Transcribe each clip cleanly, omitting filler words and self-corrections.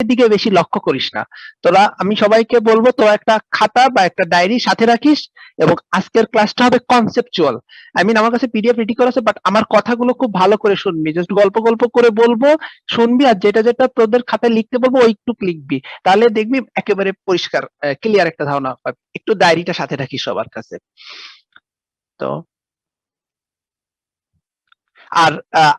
দিকে বেশি লক্ষ্য করিস না। তোরা, আমি সবাইকে বলবো তোরা একটা খাতা বা একটা ডায়েরি সাথে রাখিস, এবং আজকের ক্লাসটা হবে কনসেপচুয়াল। আই মিন আমার কাছে পিডিএফ রেডি করা আছে, বাট আমার কথাগুলো খুব ভালো করে শুনবি, জাস্ট গল্প গল্প করে বলবো, শুনবি, আর যেটা যেটা তোদের খাতায় লিখতে বলবো ওইটুক লিখবি, তাহলে দেখবি একেবারে পরিষ্কার ক্লিয়ার একটা ধারণা পাবি। একটু ডায়েরিটা সাথে রাখিস সবার কাছে। তো আর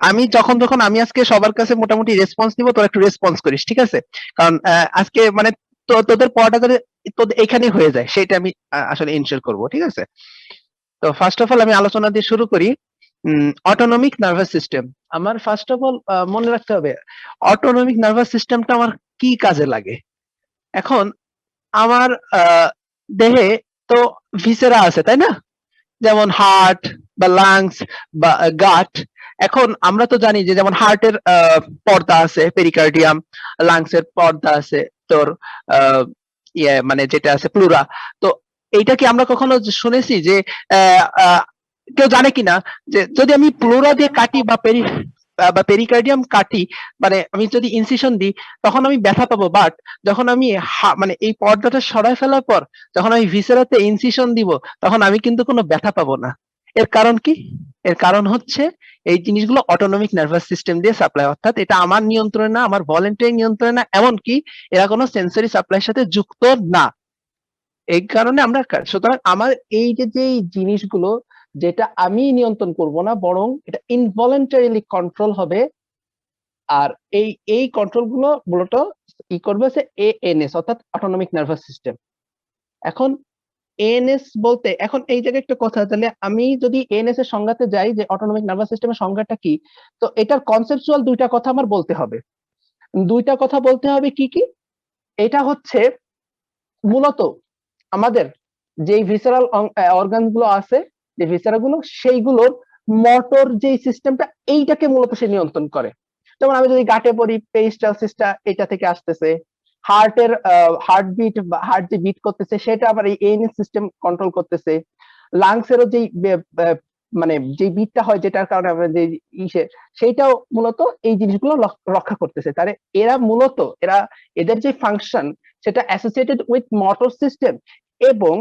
আমি যখন যখন আমি আজকে সবার কাছে মোটামুটি রেসপন্স নিব, তোরা একটু রেসপন্স করিস, ঠিক আছে? কারণ আজকে মানে তোদের পড়াটা যাতে তোদের এখানেই হয়ে যায় সেটা আমি আসলে ইনশিওর করব, ঠিক আছে? তো ফার্স্ট অফ অল আমি আলোচনা দিয়ে শুরু করি। Autonomic nervous system. আমার ফার্স্ট অফ অল মনে রাখতে হবে অটোনমিক নার্ভাস সিস্টেমটা আমার কি কাজে লাগে। এখন আমার দেহে তো ভিসেরা আছে, তাই না? যেমন হার্ট বা লাংস বা গাট। এখন আমরা তো জানি যে যেমন হার্টের পর্দা আছে পেরিকার্ডিয়াম, লাংস এর পর্দা আছে তোর মানে যেটা আছে প্লুরা। তো এইটা কি আমরা কখনো শুনেছি যে আহ, আহ, কেউ জানে কিনা যে যদি আমি প্লুরা দিয়ে কাটি বা পেরিকার্ডিয়াম কাটি, মানে আমি যদি ইনসিশন দিই তখন আমি ব্যথা পাবো, বাট যখন আমি মানে এই পর্দাটা সরাই ফেলার পর যখন আমি ভিসেরাতে ইনসিশন দিব তখন আমি কিন্তু কোনো ব্যথা পাবো না। এর কারণ কি? এর কারণ হচ্ছে এই জিনিসগুলো অটোনমিক নার্ভাস সিস্টেম দিয়ে সাপ্লাই, অর্থাৎ এটা আমার নিয়ন্ত্রণে না, আমার ভলেন্টারি নিয়ন্ত্রণে না, এমনকি এরা কোনো সেন্সরি সাপ্লাইয়ের সাথে যুক্ত না। এই কারণে আমরা সুতরাং আমার এই যে যে জিনিসগুলো যেটা আমি নিয়ন্ত্রণ করব না, বরং এটা ইনভলেন্টারিলি কন্ট্রোল হবে। আর এই এই কন্ট্রোল গুলো মূলত ই করবে হচ্ছে এএনএস, অর্থাৎ অটোনমিক নার্ভাস সিস্টেম। এখন এএনএস বলতে এখন এই জায়গায় একটা কথা, তাহলে আমি যদি এএনএস এর সংজ্ঞাতে যাই যে অটোনমিক নার্ভাস সিস্টেমের সংজ্ঞাটা কি, তো এটার কনসেপচুয়াল দুইটা কথা আমার বলতে হবে। দুইটা কথা বলতে হবে, কি কি? এটা হচ্ছে মূলত আমাদের যেই ভিসারাল অর্গান গুলো আছে, যে ভিসারা গুলো, সেইগুলোর মোটর যে সিস্টেমটা, এইটাকে মূলত সে নিয়ন্ত্রণ করে। যেমন আমি যদি গাটে পড়ি, পেরিস্টালসিসটা এটা থেকে আসতেছে, হার্টের হার্টবিট বা হার্ট যে বিট করতেছে সেটা আবার এই এএনএস সিস্টেম কন্ট্রোল করতেছে। লাংসেরও যেই মানে যে বিটটা হয় যেটার কারণে আমরা যে ইসে, সেইটাও মূলত এই জিনিসগুলো রক্ষা করতেছে। তাহলে এরা মূলত এদের যে ফাংশন সেটা অ্যাসোসিয়েটেড উইথ মোটর সিস্টেম। এবং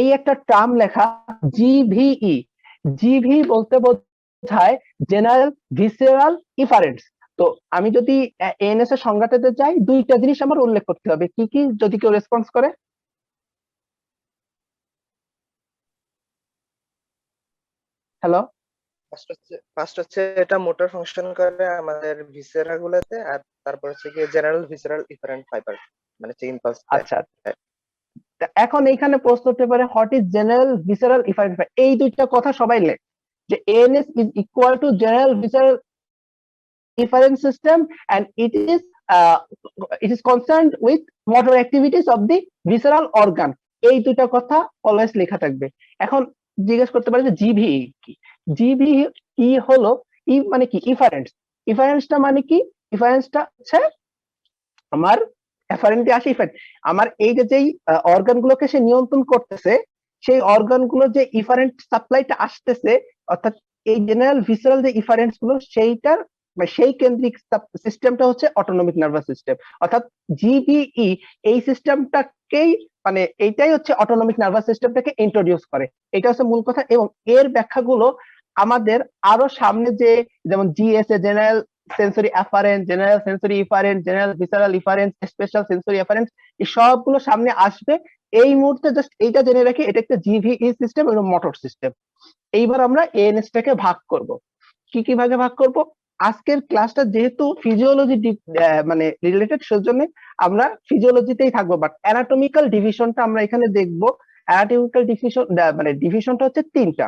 এই একটা টার্ম লেখা জিভিই, জিভি বলতে বোঝায় জেনারেল ভিসেরাল ইফারেন্স। তো আমি যদি এএনএস এর সংজ্ঞাটাতে যাই, দুইটা জিনিস আমার উল্লেখ করতে হবে, কি কি, যদি কেউ রেসপন্স করে। হ্যালো? ফার্স্ট হচ্ছে এটা মোটর ফাংশন করে আমাদের ভিসেরা গুলোতে, আর তারপর হচ্ছে গিয়ে জেনারেল ভিসেরাল ইফারেন্ট ফাইবার, মানে হচ্ছে ইম্পালস দেয়। আচ্ছা, এখন এইখানে প্রশ্ন হতে পারে what is general visceral efference. এই দুইটা কথা সবাই লেখ, যে ANS is equal to general visceral efference system, and it is concerned with motor activities of the visceral organ. এই দুইটা কথা অলওয়েজ লেখা থাকবে। এখন জিজ্ঞেস করতে পারে যে জিভি কি? জিভি কি হলো? ই মানে কি? ইফারেন্স। ইফারেন্সটা মানে কি? ইফারেন্সটা হচ্ছে আমার এফারেন্টলি আসে ইফারেন্ট, আমার এই যে যেই অর্গান গুলোকে সে নিয়ন্ত্রণ করতেছে, সেই অর্গান গুলো যে ইফারেন্ট সাপ্লাইটা আসতেছে, অর্থাৎ এই জেনারেল ভিসেরাল যে ইফারেন্স গুলো, সেইটার সেই কেন্দ্রিক সিস্টেমটা হচ্ছে অটোনমিক নার্ভাস সিস্টেম, অর্থাৎ জিবিই। এই সিস্টেমটাকেই মানে এইটাই হচ্ছে অটোনমিক নার্ভাস সিস্টেমটাকে ইন্ট্রোডিউস করে। এটা হচ্ছে মূল কথা। এবং এর ব্যাখ্যাগুলো আমাদের আরো সামনে যে, যেমন GSA, general sensory afference, general sensory efference, general visceral efference, special sensory afference, এই সবগুলো সামনে আসবে। এই মুহূর্তে জাস্ট এইটা জেনে রাখি, এটা একটা জিভিই সিস্টেম এবং মোটর সিস্টেম। এইবার আমরা এএনএস টাকে ভাগ করব। কি কি ভাগে ভাগ করব? আজকের ক্লাসটা যেহেতু ফিজিওলজি মানে রিলেটেড, সেজন্য আমরা ফিজিওলজিতেই থাকবো, বাট অ্যানাটমিক্যাল ডিভিশনটা আমরা এখানে দেখব। অ্যানাটমিক্যাল ডিভিশন মানে ডিভিশনটা হচ্ছে তিনটা।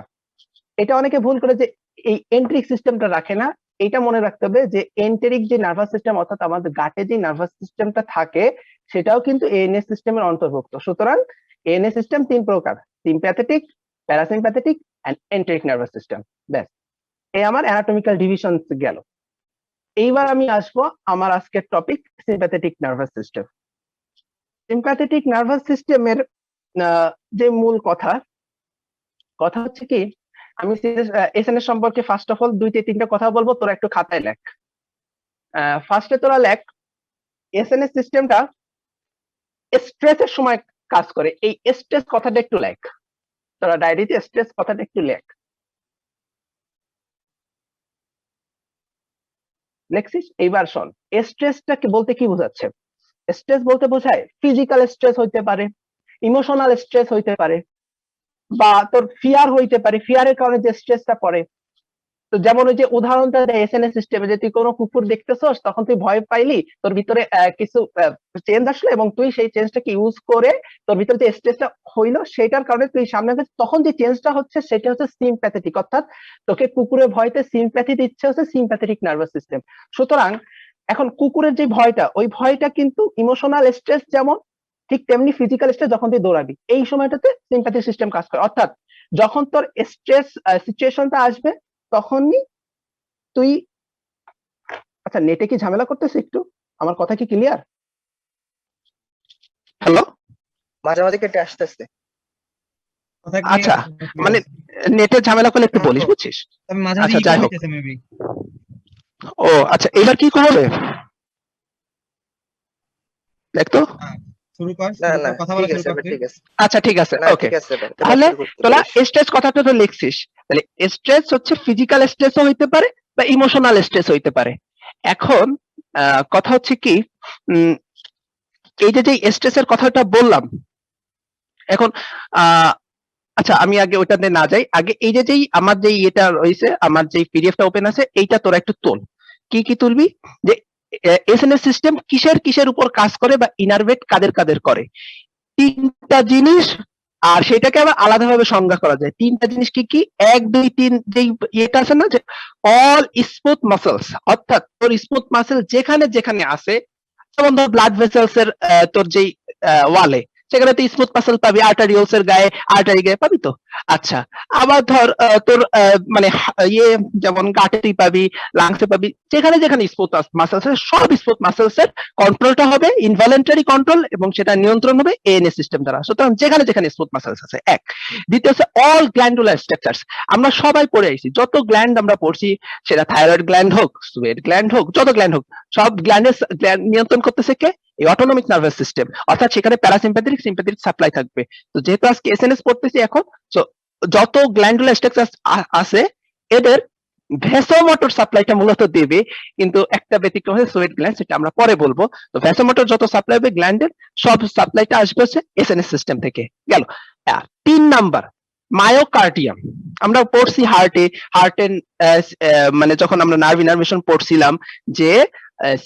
এটা অনেকে ভুল করে যে এই এন্ট্রিক সিস্টেমটা রাখে না। এটা মনে রাখতে হবে যে এন্টেরিক যে নার্ভাস সিস্টেম, অর্থাৎ আমাদের গাটে যে নার্ভাস সিস্টেমটা থাকে, সেটাও কিন্তু এএনএস সিস্টেমের অন্তর্ভুক্ত। সুতরাং এএনএস সিস্টেম তিন প্রকার: sympathetic, parasympathetic and enteric nervous system. ব্যাস, এই আমার অ্যানাটমিক্যাল ডিভিশন গেল। এইবার আমি আসবো আমার আজকের topic, sympathetic nervous system. Sympathetic nervous সিস্টেমের যে মূল কথা কথা হচ্ছে কি, আমি এসএনএস সম্পর্কে ফার্স্ট অফ অল দুইটা তিনটা কথা বলবো, তোরা একটু খাতায় লেখ। ফার্স্টে তোরা লেখ এসএনএস সিস্টেমটা স্ট্রেসের সময় কাজ করে। এই স্ট্রেস কথাটা একটু লেখ, তোরা ডায়েরিতে স্ট্রেস কথাটা একটু লেখ। লেখছিস? এইবার শোন, স্ট্রেসটাকে বলতে কি বোঝাচ্ছে? স্ট্রেস বলতে বোঝায় ফিজিক্যাল স্ট্রেস হইতে পারে, ইমোশনাল স্ট্রেস হইতে পারে, বা তোর ফিয়ার হইতে পারে, ফিয়ারের কারণে যে স্ট্রেসটা পড়ে। তো যেমন ওই যে উদাহরণটা দেয় এসএনএস সিস্টেমে, যে তুই কোনো কুকুর দেখতেছস, তখন তুই ভয় পাইলি, তোর ভিতরে কিছু চেঞ্জ আসলো এবং তুই সেই চেঞ্জটাকে ইউজ করে তোর ভিতরে যে স্ট্রেসটা হইলো সেটার কারণে তুই সামনে গেছিস, তখন যে চেঞ্জটা হচ্ছে সেটা হচ্ছে সিম্প্যাথেটিক, অর্থাৎ তোকে কুকুরের ভয়তে সিম্প্যাথি দিচ্ছে হচ্ছে সিম্প্যাথেটিক নার্ভাস সিস্টেম। সুতরাং এখন কুকুরের যে ভয়টা, ওই ভয়টা কিন্তু ইমোশনাল স্ট্রেস যেমন, ঠিক তেমনি ফিজিক্যাল স্ট্রেস। যখন তুই দৌড়াবি এই সময়টাতে সিম্প্যাথিক সিস্টেম কাজ করে, অর্থাৎ যখন তোর স্ট্রেস সিচুয়েশনটা আসবে তখনই তুই, আচ্ছা নেটে কি ঝামেলা করতেছে একটু? আমার কথা কি ক্লিয়ার? হ্যালো? মাঝে মাঝে কেটে আসতেছে। কথা clear আচ্ছা, আছে, মানে নেটে ঝামেলা করলে একটু হুম, বলিস, হুম। বুঝছিস? তবে মাঝে আচ্ছা, মাঝে যাই ইকো হোক। হইতেছে মেবি। ও আচ্ছা, এবার কি হবে দেখ তো। শুরু কর, না শুরু না, কর, কথা ঠিক বলা শুরু আছে কর এবার, তুই। ঠিক আছে। আচ্ছা ঠিক আছে, না ওকে। ঠিক আছে এবার, তাহলে শুরু করতে তোরা পারিস। স্ট্রেস কথাটা তো লিখছিস, তাহলে স্ট্রেস হচ্ছে ফিজিক্যাল স্ট্রেসও হইতে পারে বা ইমোশনাল স্ট্রেস হইতে পারে। এখন কথা হচ্ছে কি, উম, এই যে স্ট্রেসের কথাটা বললাম, এখন আহ আচ্ছা আমি আগে ওইটাতে না যাই, আগে এই যে আমার যে এটা রয়েছে, আমার যে পিডিএফটা ওপেন আছে, এইটা তোরা একটু তোল। কি কি তুলবি? যে এসএনএস সিস্টেম কিসের কিসের উপর কাজ করে বা ইনারভেট কাদের কাদের করে, তিনটা জিনিস। আর সেটাকে আবার আলাদাভাবে সংজ্ঞা করা যায়। তিনটা জিনিস কি কি? ১ ২ ৩, যেই ইয়েটা আছে না, যে অল স্মুথ মাসলস, অর্থাৎ তোর স্মুথ মাসল যেখানে যেখানে আছে, যেমন ধর ব্লাড ভেসেলস এর তোর যেই ওয়ালে, সেখানে তুই স্মুথ মাসল পাবি, আর্টারিওলস এর গায়ে, আর্টারি গায়ে পাবি তো। আচ্ছা, আবার ধর তোর মানে ইয়ে, যেমন গাটে তুই পাবি, লাংসে পাবি, যেখানে যেখানে স্মুথ মাসলস আছে, সব স্মুথ মাসলস এর কন্ট্রোলটা হবে ইনভলেন্টারি কন্ট্রোল, এবং সেটা নিয়ন্ত্রণ হবে এএনএস সিস্টেম দ্বারা। সুতরাং যেখানে যেখানে স্মুথ মাসলস আছে, এক। দ্বিতীয় হচ্ছে অল গ্ল্যান্ডুলার স্ট্রাকচারস। আমরা সবাই পড়ে আইছি, যত গ্ল্যান্ড আমরা পড়ছি, সেটা থাইরয়েড গ্ল্যান্ড হোক, সুয়েট গ্ল্যান্ড হোক, যত গ্ল্যান্ড হোক, সব গ্ল্যান্ডের নিয়ন্ত্রণ করতেছে কে? এই অটোনমিক নার্ভাস সিস্টেম, অর্থাৎ সেখানে প্যারাসিম্প্যাথেটিক সিম্প্যাথেটিক সাপ্লাই থাকবে। তো যেহেতু আজকে এসএনএস পড়তেছি এখন, তো যত গ্ল্যান্ডুলার স্ট্রাকচার আছে, এদের ভ্যাসোমোটর সাপ্লাইটা মূলত দেবে, কিন্তু একটা ব্যতিক্রম হচ্ছে সোয়েট গ্ল্যান্ড, সেটা আমরা পরে বলবো। তো ভ্যাসোমোটর যত সাপ্লাই হবে গ্ল্যান্ডের, সব সাপ্লাইটা আসবে হচ্ছে এসএনএস সিস্টেম থেকে। গেল। ৩ নাম্বার, মায়োকার্ডিয়াম। আমরা পড়ছি হার্টের মানে যখন আমরা নার্ভ ইনারভেশন পড়ছিলাম, যে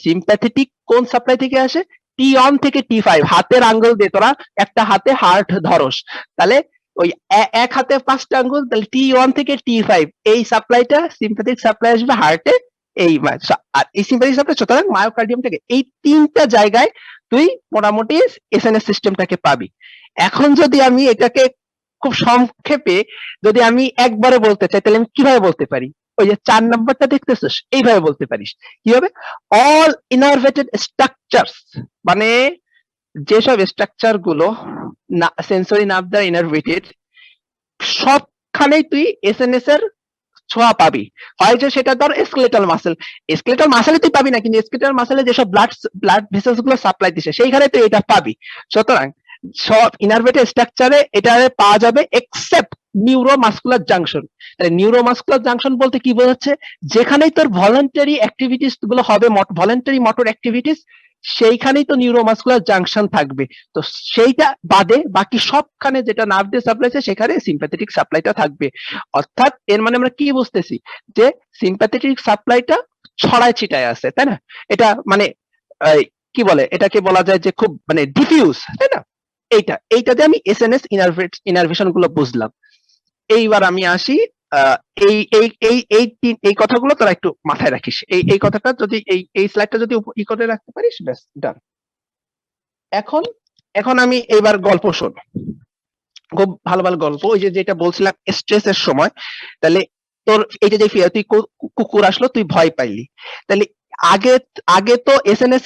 সিম্প্যাথেটিক কোন সাপ্লাই থেকে আসে? T1 থেকে T5। হাতের আঙ্গুল দিয়ে তোরা একটা হাতে হার্ট ধরস, তাহলে ওই এক হাতে 5টা আঙ্গুল, তাহলে T1 থেকে T5 এই সাপ্লাইটা, সিম্প্যাথেটিক সাপ্লাই আসবে হার্টে। এই আর এই সিম্প্যাথেটিক সাপ্লাই সুতরাং মায়োকার্ডিয়াম থেকে, এই 3টা জায়গায় তুই মোটামুটি এসএনএস সিস্টেমটাকে পাবি। এখন যদি আমি এটাকে খুব সংক্ষেপে যদি আমি একবারে বলতে চাই, তাহলে আমি কিভাবে বলতে পারি? ওই যে 4 নাম্বারটা দেখতেছিস, এইভাবে বলতে পারিস। কি হবে? অল ইনারভেটেড স্ট্রাকচারস, মানে যেসব স্ট্রাকচার গুলো সেন্সরি নার্ভ দ্বারা ইনারভেটেড, সবখানেই তুই এসএনএস এর ছোঁয়া পাবি। হয় যে সেটা ধর স্কেলেটাল মাসেল, স্কেলেটাল মাসেলে তুই পাবি না, কিন্তু স্কেলেটাল মাসেলে যেসব ব্লাড ভেসেলস গুলো সাপ্লাই দিচ্ছে, সেইখানে তুই এটা পাবি। সুতরাং সব ইনারভেটেড স্ট্রাকচারে এটা পাওয়া যাবে, এক্সেপ্ট নিউরোমাসকুলার জাংশন। তাহলে নিউরোমাসকুলার জাংশন বলতে কি বোঝাচ্ছে? যেখানেই তোর ভলান্টারি অ্যাক্টিভিটিস গুলো হবে, ভলান্টারি মোটর অ্যাক্টিভিটিস, সেইখানেই তো নিউরোমাসকুলার জাংশন থাকবে। তো সেইটা বাদে বাকি সবখানে যেটা নার্ভ দিয়ে সাপ্লাই আছে, সেখানে সিম্প্যাথেটিক সাপ্লাইটা থাকবে। অর্থাৎ এর মানে আমরা কি বুঝতেছি? যে সিম্প্যাথেটিক সাপ্লাইটা ছড়ায় ছিটায় আছে, তাই না? এটা মানে কি বলে, এটাকে বলা যায় যে খুব মানে ডিফিউজ, তাই না? এইটাতে আমি এসএনএস ইনারভেশন গুলো বুঝলাম। এইবার আমি আসি, এই এই এই এই এই কথাগুলো তোরা একটু মাথায় রাখিস। এই কথাটা যদি এই স্লাইডটা যদি ই করে রাখতে পারিস, ব্যাস ডান। এখন এখন আমি এইবার গল্প শোন, খুব ভালো ভালো গল্প। ওই যে যেটা বলছিলাম স্ট্রেসের সময়, তাহলে তোর এই যে তুই কুকুর আসলো, তুই ভয় পাইলি, তাহলে আগে আগে তো এসএনএস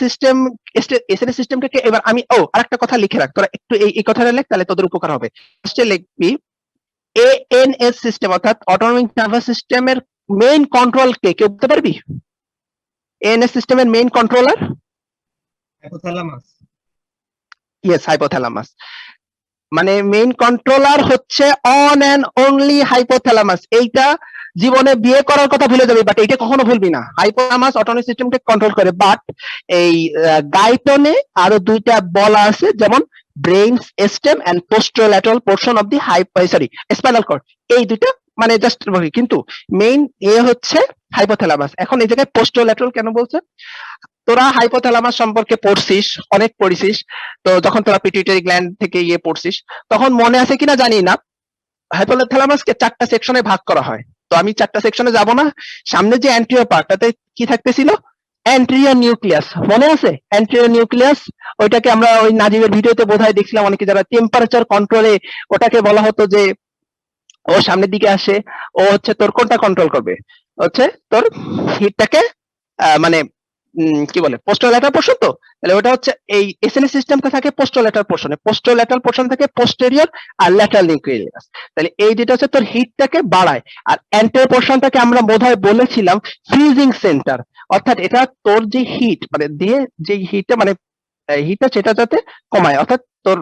সিস্টেমটাকে, এবার আমি আরেকটা কথা লিখে রাখ, তোরা একটু এই কথাটা লেখ, তাহলে তোদের উপকার হবে। ফার্স্টে লিখবি এএনএস সিস্টেম, অর্থাৎ অটোনমিক নার্ভাস সিস্টেমের মেইন কন্ট্রোল কে? কেউ বলতে পারবি? এএনএস সিস্টেমের main controller hypothalamus. Yes, hypothalamus. মানে মেইন কন্ট্রোলার হচ্ছে অন এন্ড অনলি হাইপোথ্যালামাস। এইটা জীবনে বিয়ে করার কথা ভুলে যাবি, বাট এইটা কখনো ভুলবি না। হাইপোথ্যালামাস অটোনমিক সিস্টেমকে কন্ট্রোল করে, বাট এই গাইটনে আরো দুইটা বলা আছে, যেমন brain stem and posterolateral portion of the spinal cord. এই দুইটা মানে জাস্ট কিন্তু মেইন হচ্ছে হাইপোথ্যালামাস। এখন এই জায়গায় পোস্টোল্যাটারাল কেন বলছে? তোরা হাইপোথ্যালামাস সম্পর্কে পড়ছিস, অনেক পড়ছিস। তো যখন তোরা পিটুইটারি গ্ল্যান্ড থেকে পড়ছিস, তখন মনে আছে কিনা জানি না, হাইপোথ্যালামাসকে 4টা সেকশনে ভাগ করা হয়। তো আমি 4টা সেকশনে যাব না। সামনে যে অ্যান্টেরিয়র পার্টটাতে কি থাকতেছিল? অ্যান্টেরিয়র নিউক্লিয়াস, মনে আছে? অ্যান্টেরিয়র নিউক্লিয়াস, ওইটাকে আমরা ওই নাজিমের ভিডিওতে বোধহয় দেখছিলাম অনেকে, যারা টেম্পারেচার কন্ট্রোলে, ওটাকে বলা হতো যে ও সামনের দিকে আসে, ও হচ্ছে তোর কোনটা কন্ট্রোল করবে? হচ্ছে তোর হিটটাকে মানে কি বলে, পোস্টোল্যাটারাল পোর্শন। তো তাহলে ওটা হচ্ছে এই এসএনএস সিস্টেমটা থাকে পোস্টোল্যাটারাল পোর্শনে, পোস্টোল্যাটারাল পোর্শন থাকে পোস্টেরিয়র আর ল্যাটারাল নিউক্লিয়াস। তাহলে এই যেটা হচ্ছে তোর হিটটাকে বাড়ায়, আর অ্যান্টেরিয়র পোর্শনটাকে আমরা বোধহয় বলেছিলাম ফ্রিজিং সেন্টার। অর্থাৎ এটা তোর যে হিট মানে দিয়ে যে হিটটা মানে হিটটা সেটা যাতে কমায়, অর্থাৎ তোর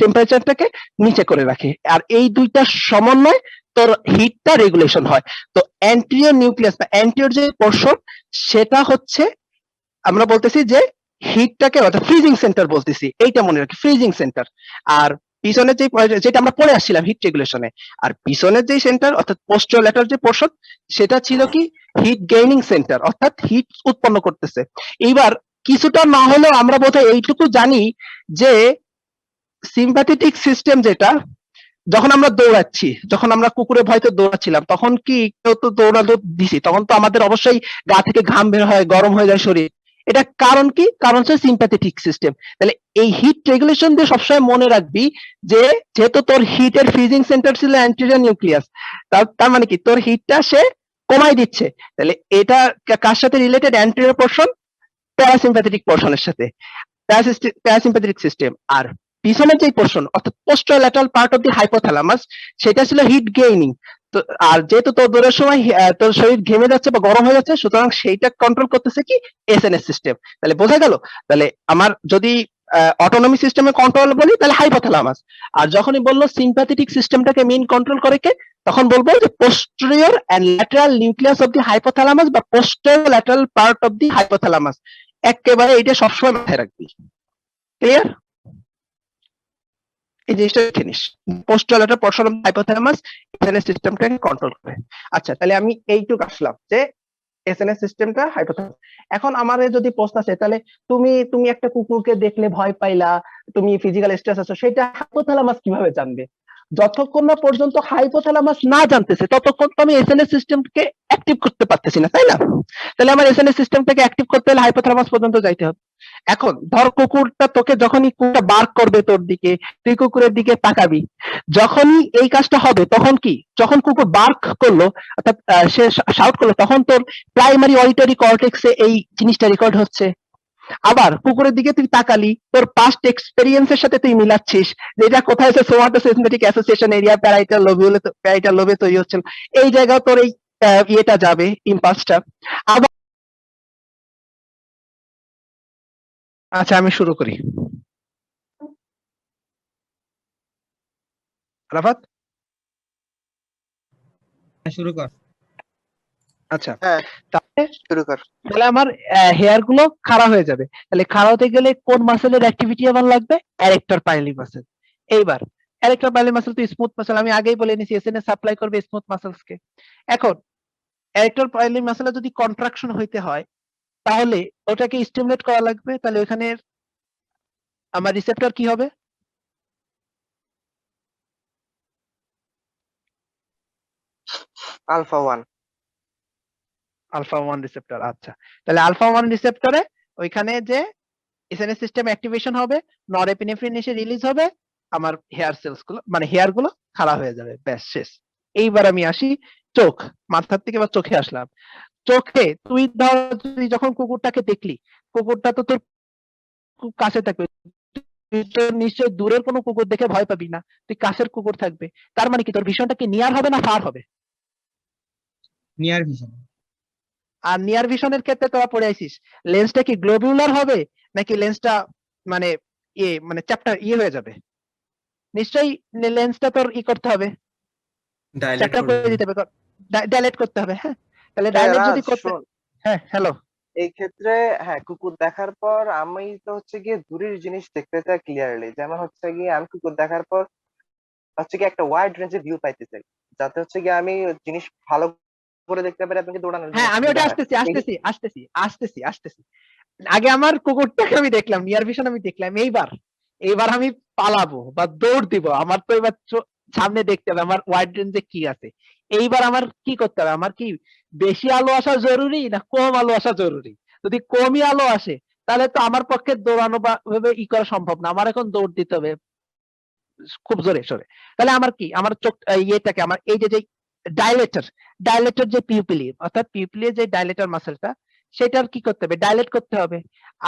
টেম্পারেচারটাকে নিচে করে রাখে। আর এই দুইটার সমন্বয় তোর হিটটা রেগুলেশন হয়। তো অ্যান্টেরিয়র নিউক্লিয়াস বা অ্যান্টেরিয়র যে পোর্শন, সেটা হচ্ছে আমরা বলতেছি যে হিটটাকে অর্থাৎ ফ্রিজিং সেন্টার বলতেছি, এইটা মনে রাখি, ফ্রিজিং সেন্টার। আর পিছনের যে যেটা আমরা পড়ে আসছিলাম হিট রেগুলেশনে, আর পিছনের যে সেন্টার অর্থাৎ পোস্টোল্যাটারাল যে পোর্শন, সেটা ছিল কি হিট গেইনিং সেন্টার, অর্থাৎ হিট উৎপন্ন করতেছে। এইবার কিছুটা না হলেও আমরা বোধহয় এইটুকু জানি যে সিম্প্যাথেটিক সিস্টেম যেটা, যখন আমরা দৌড়াচ্ছি, যখন আমরা কুকুরে ভয়তে দৌড়াচ্ছিলাম, তখন কি কেউ তো দৌড়াতে দিছি, তখন তো আমাদের অবশ্যই গা থেকে ঘাম বের হয়, গরম হয়ে যায় শরীর। এটা কারণ কি? কারণ হচ্ছে সিম্প্যাথেটিক সিস্টেম। তাহলে এই হিট রেগুলেশন দিয়ে সবসময় মনে রাখবি যে যেহেতু তোর হিটের ফ্রিজিং সেন্টার ছিল অ্যান্টেরিয়র নিউক্লিয়াস, তার মানে কি তোর হিটটা সে কমাই দিচ্ছে। তাহলে এটা কার সাথে রিলেটেড? অ্যান্টেরিয়র পোর্শন প্যারাসিম্প্যাথেটিক পোর্শনের সাথে, প্যারাসিম্প্যাথেটিক সিস্টেম। আর পিছনের যে পোর্শন অর্থাৎ পোস্টোল্যাটারাল পার্ট অফ দি হাইপোথ্যালামাস, সেটা ছিল হিট গেইনিং। তো আর যেহেতু তোর দৌড়ের সময় তোর শরীর ঘেমে যাচ্ছে বা গরম হয়ে যাচ্ছে, সুতরাং সেইটা কন্ট্রোল করতেছে কি? SNS system. তাহলে বোঝা গেল? তাহলে আমার যদি অটোনমি সিস্টেমে কন্ট্রোল বলি, তাহলে হাইপোথ্যালামাস। আর যখনই বললো সিম্প্যাথেটিক সিস্টেমটাকে মেইন কন্ট্রোল করে কে, তখন বলবো যে posterior and lateral nucleus of the hypothalamus বা posterior lateral part of the hypothalamus. একেবারে এটা সবসময় মাথায় রাখবি। ক্লিয়ার? এই জিনিসটা দেখে নিস, posterolateral portion of hypothalamus SNS সিস্টেমটাকে কন্ট্রোল করে। আচ্ছা, তাহলে আমি এইটুকু আসলাম যে এসএনএস সিস্টেমটা হাইপোথ্যালামাস। এখন আমার যদি প্রশ্ন আসে, তাহলে তুমি একটা কুকুরকে দেখলে ভয় পাইলা, তুমি ফিজিক্যাল স্ট্রেস আছো, সেটা হাইপোথ্যালামাস কিভাবে জানবে? যতক্ষণ না পর্যন্ত হাইপোথ্যালামাস না জানতেছে, ততক্ষণ তো আমি এসএনএস সিস্টেমকে অ্যাক্টিভ করতে পারতেছি না, তাই না? তাহলে আমার এসএনএস সিস্টেমটাকে অ্যাক্টিভ করতে হলে হাইপোথ্যালামাস পর্যন্ত যাইতে হবে। এখন ধর কুকুরটা তোকে, যখনই কুকুরটা বার্ক করবে তোর দিকে, তুই কুকুরের দিকে তাকাবি। যখনই এই কাজটা হবে, তখন কি, যখন কুকুর বার্ক করলো অর্থাৎ সে শাউট করলো, তখন তোর প্রাইমারি অডিটরি কর্টেক্সে এই জিনিসটা রেকর্ড হচ্ছে। আবার কুকুরের দিকে তুই তাকালি, তোর পাস্ট এক্সপেরিয়েন্সের সাথে তুই মিলাচ্ছিস, যেটা কোথায় আছে, সোমাটোসিনেটিক অ্যাসোসিয়েশন এরিয়া প্যারাইটাল লোবে তৈরি হচ্ছে, এই জায়গায় তোর এই ইয়েটা যাবে, ইম্পালসটা। আবার আচ্ছা, আমি শুরু করি। রাফাত, শুরু কর। আচ্ছা, হ্যাঁ, তাহলে শুরু কর। আমার হেয়ার গুলো খাড়া হয়ে যাবে। তাহলে খাড়া হতে গেলে কোন মাসেলের অ্যাক্টিভিটি আমার লাগবে? অ্যারেক্টর পাইলি মাসেল। এইবার অ্যারেক্টর পাইলি মাসেল তো স্মুথ মাসেল, আমি আগেই বলে নিয়েছি, এসএনএস সাপ্লাই করবে স্মুথ মাসেলস কে। এখন অ্যারেক্টর পাইলি মাসেলে যদি কন্ট্রাকশন হইতে হয়, তাহলে ওটাকে স্টিমুলেট করা লাগবে। তাহলে ওখানে আমার রিসেপ্টর কি হবে? আলফা 1। Alpha 1 receptor. আচ্ছা, তাহলে আলফা 1 রিসেপ্টরে ওইখানে যে এসএনএস সিস্টেম অ্যাক্টিভেশন হবে, নরএপিনেফ্রিন এসে রিলিজ হবে, আমার হেয়ার সেলস গুলো মানে হেয়ার গুলো খাড়া হয়ে যাবে, ব্যাস শেষ। এইবার আমি আসি চোখ, মাথার থেকে এবার চোখে আসলাম। চোখে তুই ধর, তুই যখন কুকুরটাকে দেখলি, কুকুরটা তো তোর খুব কাছে থাকবে, তুই তো নিশ্চয়ই দূরের কোনো কুকুর দেখে ভয় পাবি না, তুই কাছের কুকুর থাকবে। তার মানে কি তোর ভিশনটা কি নিয়ার হবে না ফার হবে? Near vision. আর নিয়ার ভিশনের ক্ষেত্রে তোরা পড়ে আইছিস, লেন্সটা কি গ্লোবিউলার হবে নাকি লেন্সটা মানে মানে চ্যাপ্টার হয়ে যাবে? নিশ্চয়ই লেন্সটা তোর করতে হবে, ডাইলেট চ্যাপ্টার করবে। করে দিতে হবে, ডাইলেট করতে হবে। হ্যাঁ, তাহলে হ্যাঁ, ডাইলেট রাজ, যদি করতে, শোন, হ্যাঁ হ্যালো, এই ক্ষেত্রে হ্যাঁ কুকুর দেখার পর আমি তো হচ্ছে গিয়ে দূরের জিনিস দেখতে চাই ক্লিয়ারলি। যেমন হচ্ছে গিয়ে আমি কুকুর দেখার পর হচ্ছে গিয়ে একটা ওয়াইড রেঞ্জের ভিউ পাইতে চাই, যাতে হচ্ছে গিয়ে আমি জিনিস ভালো করে দেখতে পারি, আপনাকে দৌড়ানোর জন্য হ্যাঁ আমি সুবিধা ওটা হয়। আসতেছি। আগে আমার কুকুরটাকে আমি দেখলাম, নিয়ার ভিশন আমি দেখলাম, এইবার আমি পালাবো বা দৌড় দিব, আমার তো এবার সামনে দেখতে হবে আমার ওয়াইড রেঞ্জে কি আছে। এইবার আমার কি করতে হবে, আমার কি বেশি আলো আসা জরুরি না কম আলো আসা জরুরি? যদি কমই আলো আসে তাহলে তো আমার পক্ষে দৌড়ানো বা ভাবে করা সম্ভব না, আমার এখন দৌড় দিতে হবে খুব জোরে সোরে। তাহলে আমার কি, আমার চোখ ইয়েটাকে, আমার এই যে ডাইলেটর যে পিউপিলি, অর্থাৎ পিউপিলের যে ডাইলেটর মাসেলটা, সেটার কি করতে হবে, ডাইলেট করতে হবে।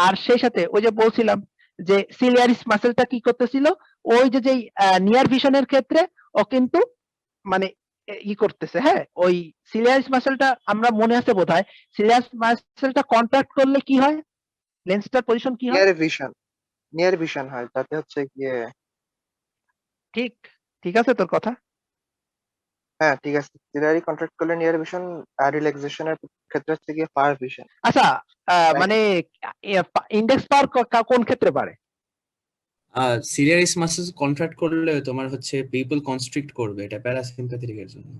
আর সেই সাথে ওই যে বলছিলাম যে সিলিয়ারিস মাসেলটা কি করতেছিল, ওই যে নিয়ার ভিশনের ক্ষেত্রে ও কিন্তু মানে করতেছে। হ্যাঁ, ওই সিলিয়ারিস মাসেলটা আমরা মনে আছে বোধহয়, সিলিয়ারিস মাসেলটা কন্ট্রাক্ট করলে কি হয়, লেন্সটার পজিশন কি হয়? নিয়ার ভিশন হয়, তাতে হচ্ছে গিয়ে ঠিক, ঠিক আছে তোর কথা। হ্যাঁ ঠিক আছে, সিলারি কন্ট্রাক্ট করলে নিয়ার ভিশন, আর রিল্যাক্সেশনের ক্ষেত্রে হচ্ছে গিয়ে ফার ভিশন। আচ্ছা, মানে ইন্ডেক্স পাওয়ার কোন ক্ষেত্রে পারে? সিরিয়াস মাসেল কন্ট্রাক্ট করলে তোমার হচ্ছে পিপল কনস্ট্রিক্ট করবে, এটা প্যারাসিম্প্যাথেটিক এর জন্য।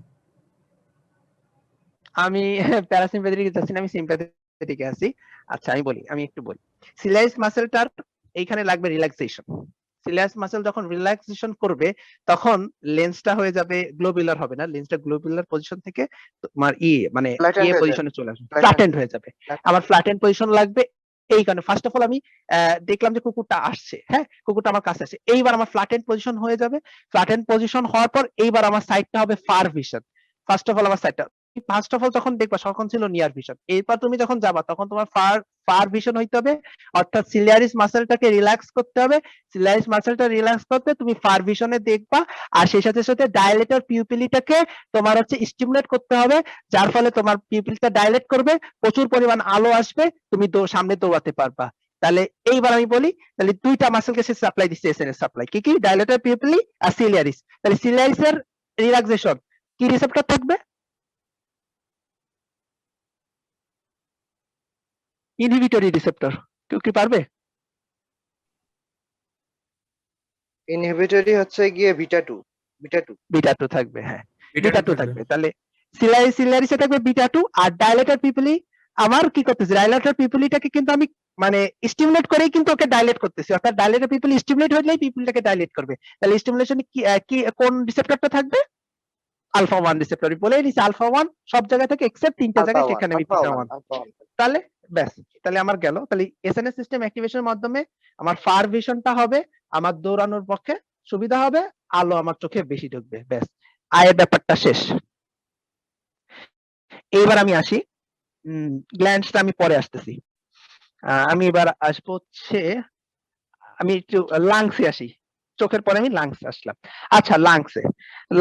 আমি প্যারাসিম্প্যাথেটিক যাচ্ছি না, আমি সিম্প্যাথেটিকে আছি। আচ্ছা আমি একটু বলি, সিলিয়ারিস মাসেলটার এইখানে লাগবে রিল্যাক্সেশন। সিলিয়ারিস মাসেল যখন রিল্যাক্সেশন করবে তখন লেন্সটা হয়ে যাবে গ্লোবুলার, হবে না, লেন্সটা গ্লোবুলার পজিশন থেকে তোমার মানে ফ্ল্যাটেন্ড হয়ে যাবে, পজিশনে চলে আসবে, ফ্ল্যাটেন্ড হয়ে যাবে। আমার ফ্ল্যাটেন্ড পজিশন লাগবে। এই কারণে ফার্স্ট অফ অল আমি দেখলাম যে কুকুরটা আসছে, হ্যাঁ কুকুরটা আমার কাছে আসছে, এইবার আমার ফ্ল্যাটেন্ড পজিশন হয়ে যাবে। ফ্ল্যাটেন্ড পজিশন হওয়ার পর এইবার আমার সাইডটা হবে far vision. First of all আমার সাইডটা, ফার্স্ট অফ অল তখন দেখবা তখন ছিল নিয়ার ভিশন, এরপর তুমি যখন যাবা তখন তোমার ফার ভিশন হইতে হবে, অর্থাৎ সিলিয়ারিস মাসেলটাকে রিল্যাক্স করতে হবে। সিলিয়ারিস মাসেলটা রিল্যাক্স করতে তুমি ফার ভিশনে দেখবা, আর সেই সাথে সাথে ডাইলেটর পিউপিলিটাকে তোমার হচ্ছে স্টিমুলেট করতে হবে, যার ফলে তোমার পিউপিলটা ডাইলেট করবে, প্রচুর পরিমাণ আলো আসবে, তুমি সামনে দৌড়াতে পারবা। তাহলে এইবার আমি বলি, তাহলে দুইটা মাসেলকে সে সাপ্লাই দিচ্ছে, এসএনএস সাপ্লাই, কি কি, ডাইলেটর পিউপিলি আর সিলিয়ারিস। তাহলে সিলিয়ারিসের রিল্যাক্সেশন কি রিসেপ্টর থাকবে? Inhibitory receptor. কেউ কি পারবে? ইনহিবিটরি হচ্ছে গিয়ে বিটা টু। বিটা 2 থাকবে, হ্যাঁ এটা বিটা 2 থাকবে। থাকবে। তাহলে সিলারিসে থাকবে বিটা 2, আর ডাইলেটর পিপলি আমার কি করতেছে, ডাইলেটর পিপলিটাকে কিন্তু আমি মানে স্টিমুলেট করেই কিন্তু ওকে ডাইলেট করতেছি, অর্থাৎ ডাইলেটর পিপলি স্টিমুলেট হলেই পিপলিটাকে ডাইলেট করবে। তাহলে স্টিমুলেশনে কি কি কোন রিসেপ্টরটা থাকবে? Alpha 1 receptor. বলেই দিছি আলফা 1 সব জায়গা থেকে এক্সেপ্ট তিনটা জায়গায়, সেখানে আমি বিটা 1। Alpha one. তাহলে ব্যাস, তাহলে আমার গেল। তাহলে এসএনএস সিস্টেম অ্যাক্টিভেশনের মাধ্যমে আমার ফার ভিশনটা হবে, আমার দৌড়ানোর পক্ষে সুবিধা হবে, আলো আমার চোখে বেশি ঢুকবে, ব্যাস আয়ের ব্যাপারটা শেষ। এইবার আমি আসি, গ্ল্যান্ডসটা আমি পরে আসতেছি। আমি এবার আসবো হচ্ছে, আমি একটু লাংসে আসি, চোখের পরে আমি লাংস আসলাম। আচ্ছা,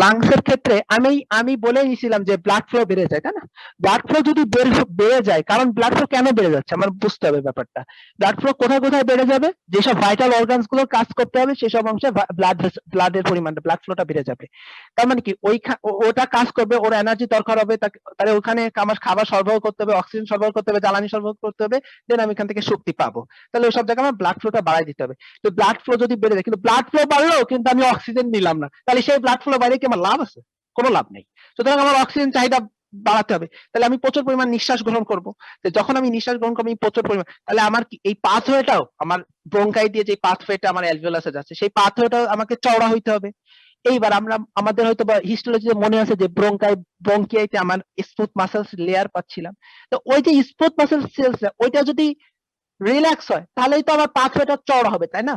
লাংসের ক্ষেত্রে আমি বলে দিয়েছিলাম যে ব্লাড ফ্লো বেড়ে যায়, তাই না? ব্লাড ফ্লো যদি বেড়ে যায়, কারণ ব্লাড ফ্লো কেন বেড়ে যাচ্ছে আমার বুঝতে হবে ব্যাপারটা। ব্লাড ফ্লো কোথায় কোথায় বেড়ে যাবে, যেসব ভাইটাল অর্গানস গুলো কাজ করতে হবে সেসব অংশে ব্লাডের পরিমাণটা, ব্লাড ফ্লোটা বেড়ে যাবে। তার মানে কি, ওটা কাজ করবে, ওর এনার্জি দরকার হবে, তাহলে ওখানে আমার খাবার সরবরাহ করতে হবে, অক্সিজেন সরবরাহ করতে হবে, জ্বালানি সরবরাহ করতে হবে, দেন আমি এখান থেকে শক্তি পাবো। তাহলে ওইসব জায়গায় আমার ব্লাড ফ্লোটা বাড়াই দিতে হবে। তো ব্লাড ফ্লো যদি বেড়ে যায়, কিন্তু ব্লাড ফ্লো বাড়লো কিন্তু আমি অক্সিজেন নিলাম না, তাহলে সেই ব্লাড ফ্লো বাইরে কি আমার লাভ আছে? কোনো লাভ নেই। সুতরাং আমার অক্সিজেন চাহিদা বাড়াতে হবে, তাহলে আমি প্রচুর পরিমাণ নিঃশ্বাস গ্রহণ করব। যখন আমি নিঃশ্বাস গ্রহণ করবো আমি প্রচুর পরিমাণ, তাহলে আমার কি এই পাথওয়েটাও, আমার ব্রোঙ্কাই দিয়ে যে পাথওয়েটা আমার অ্যালভিওলাসে যাচ্ছে, সেই পাথওয়েটাও আমাকে চওড়া হইতে হবে। এইবার আমাদের হয়তো বা হিস্টোলজিতে মনে আছে যে ব্রঙ্কিয়াইতে আমার স্মুথ মাসেলস লেয়ার পাচ্ছিলাম। তো ওই যে স্মুথ মাসেল সেলস, ওইটা যদি রিল্যাক্স হয় তাহলেই তো আমার পাথওয়েটা চওড়া হবে, তাই না?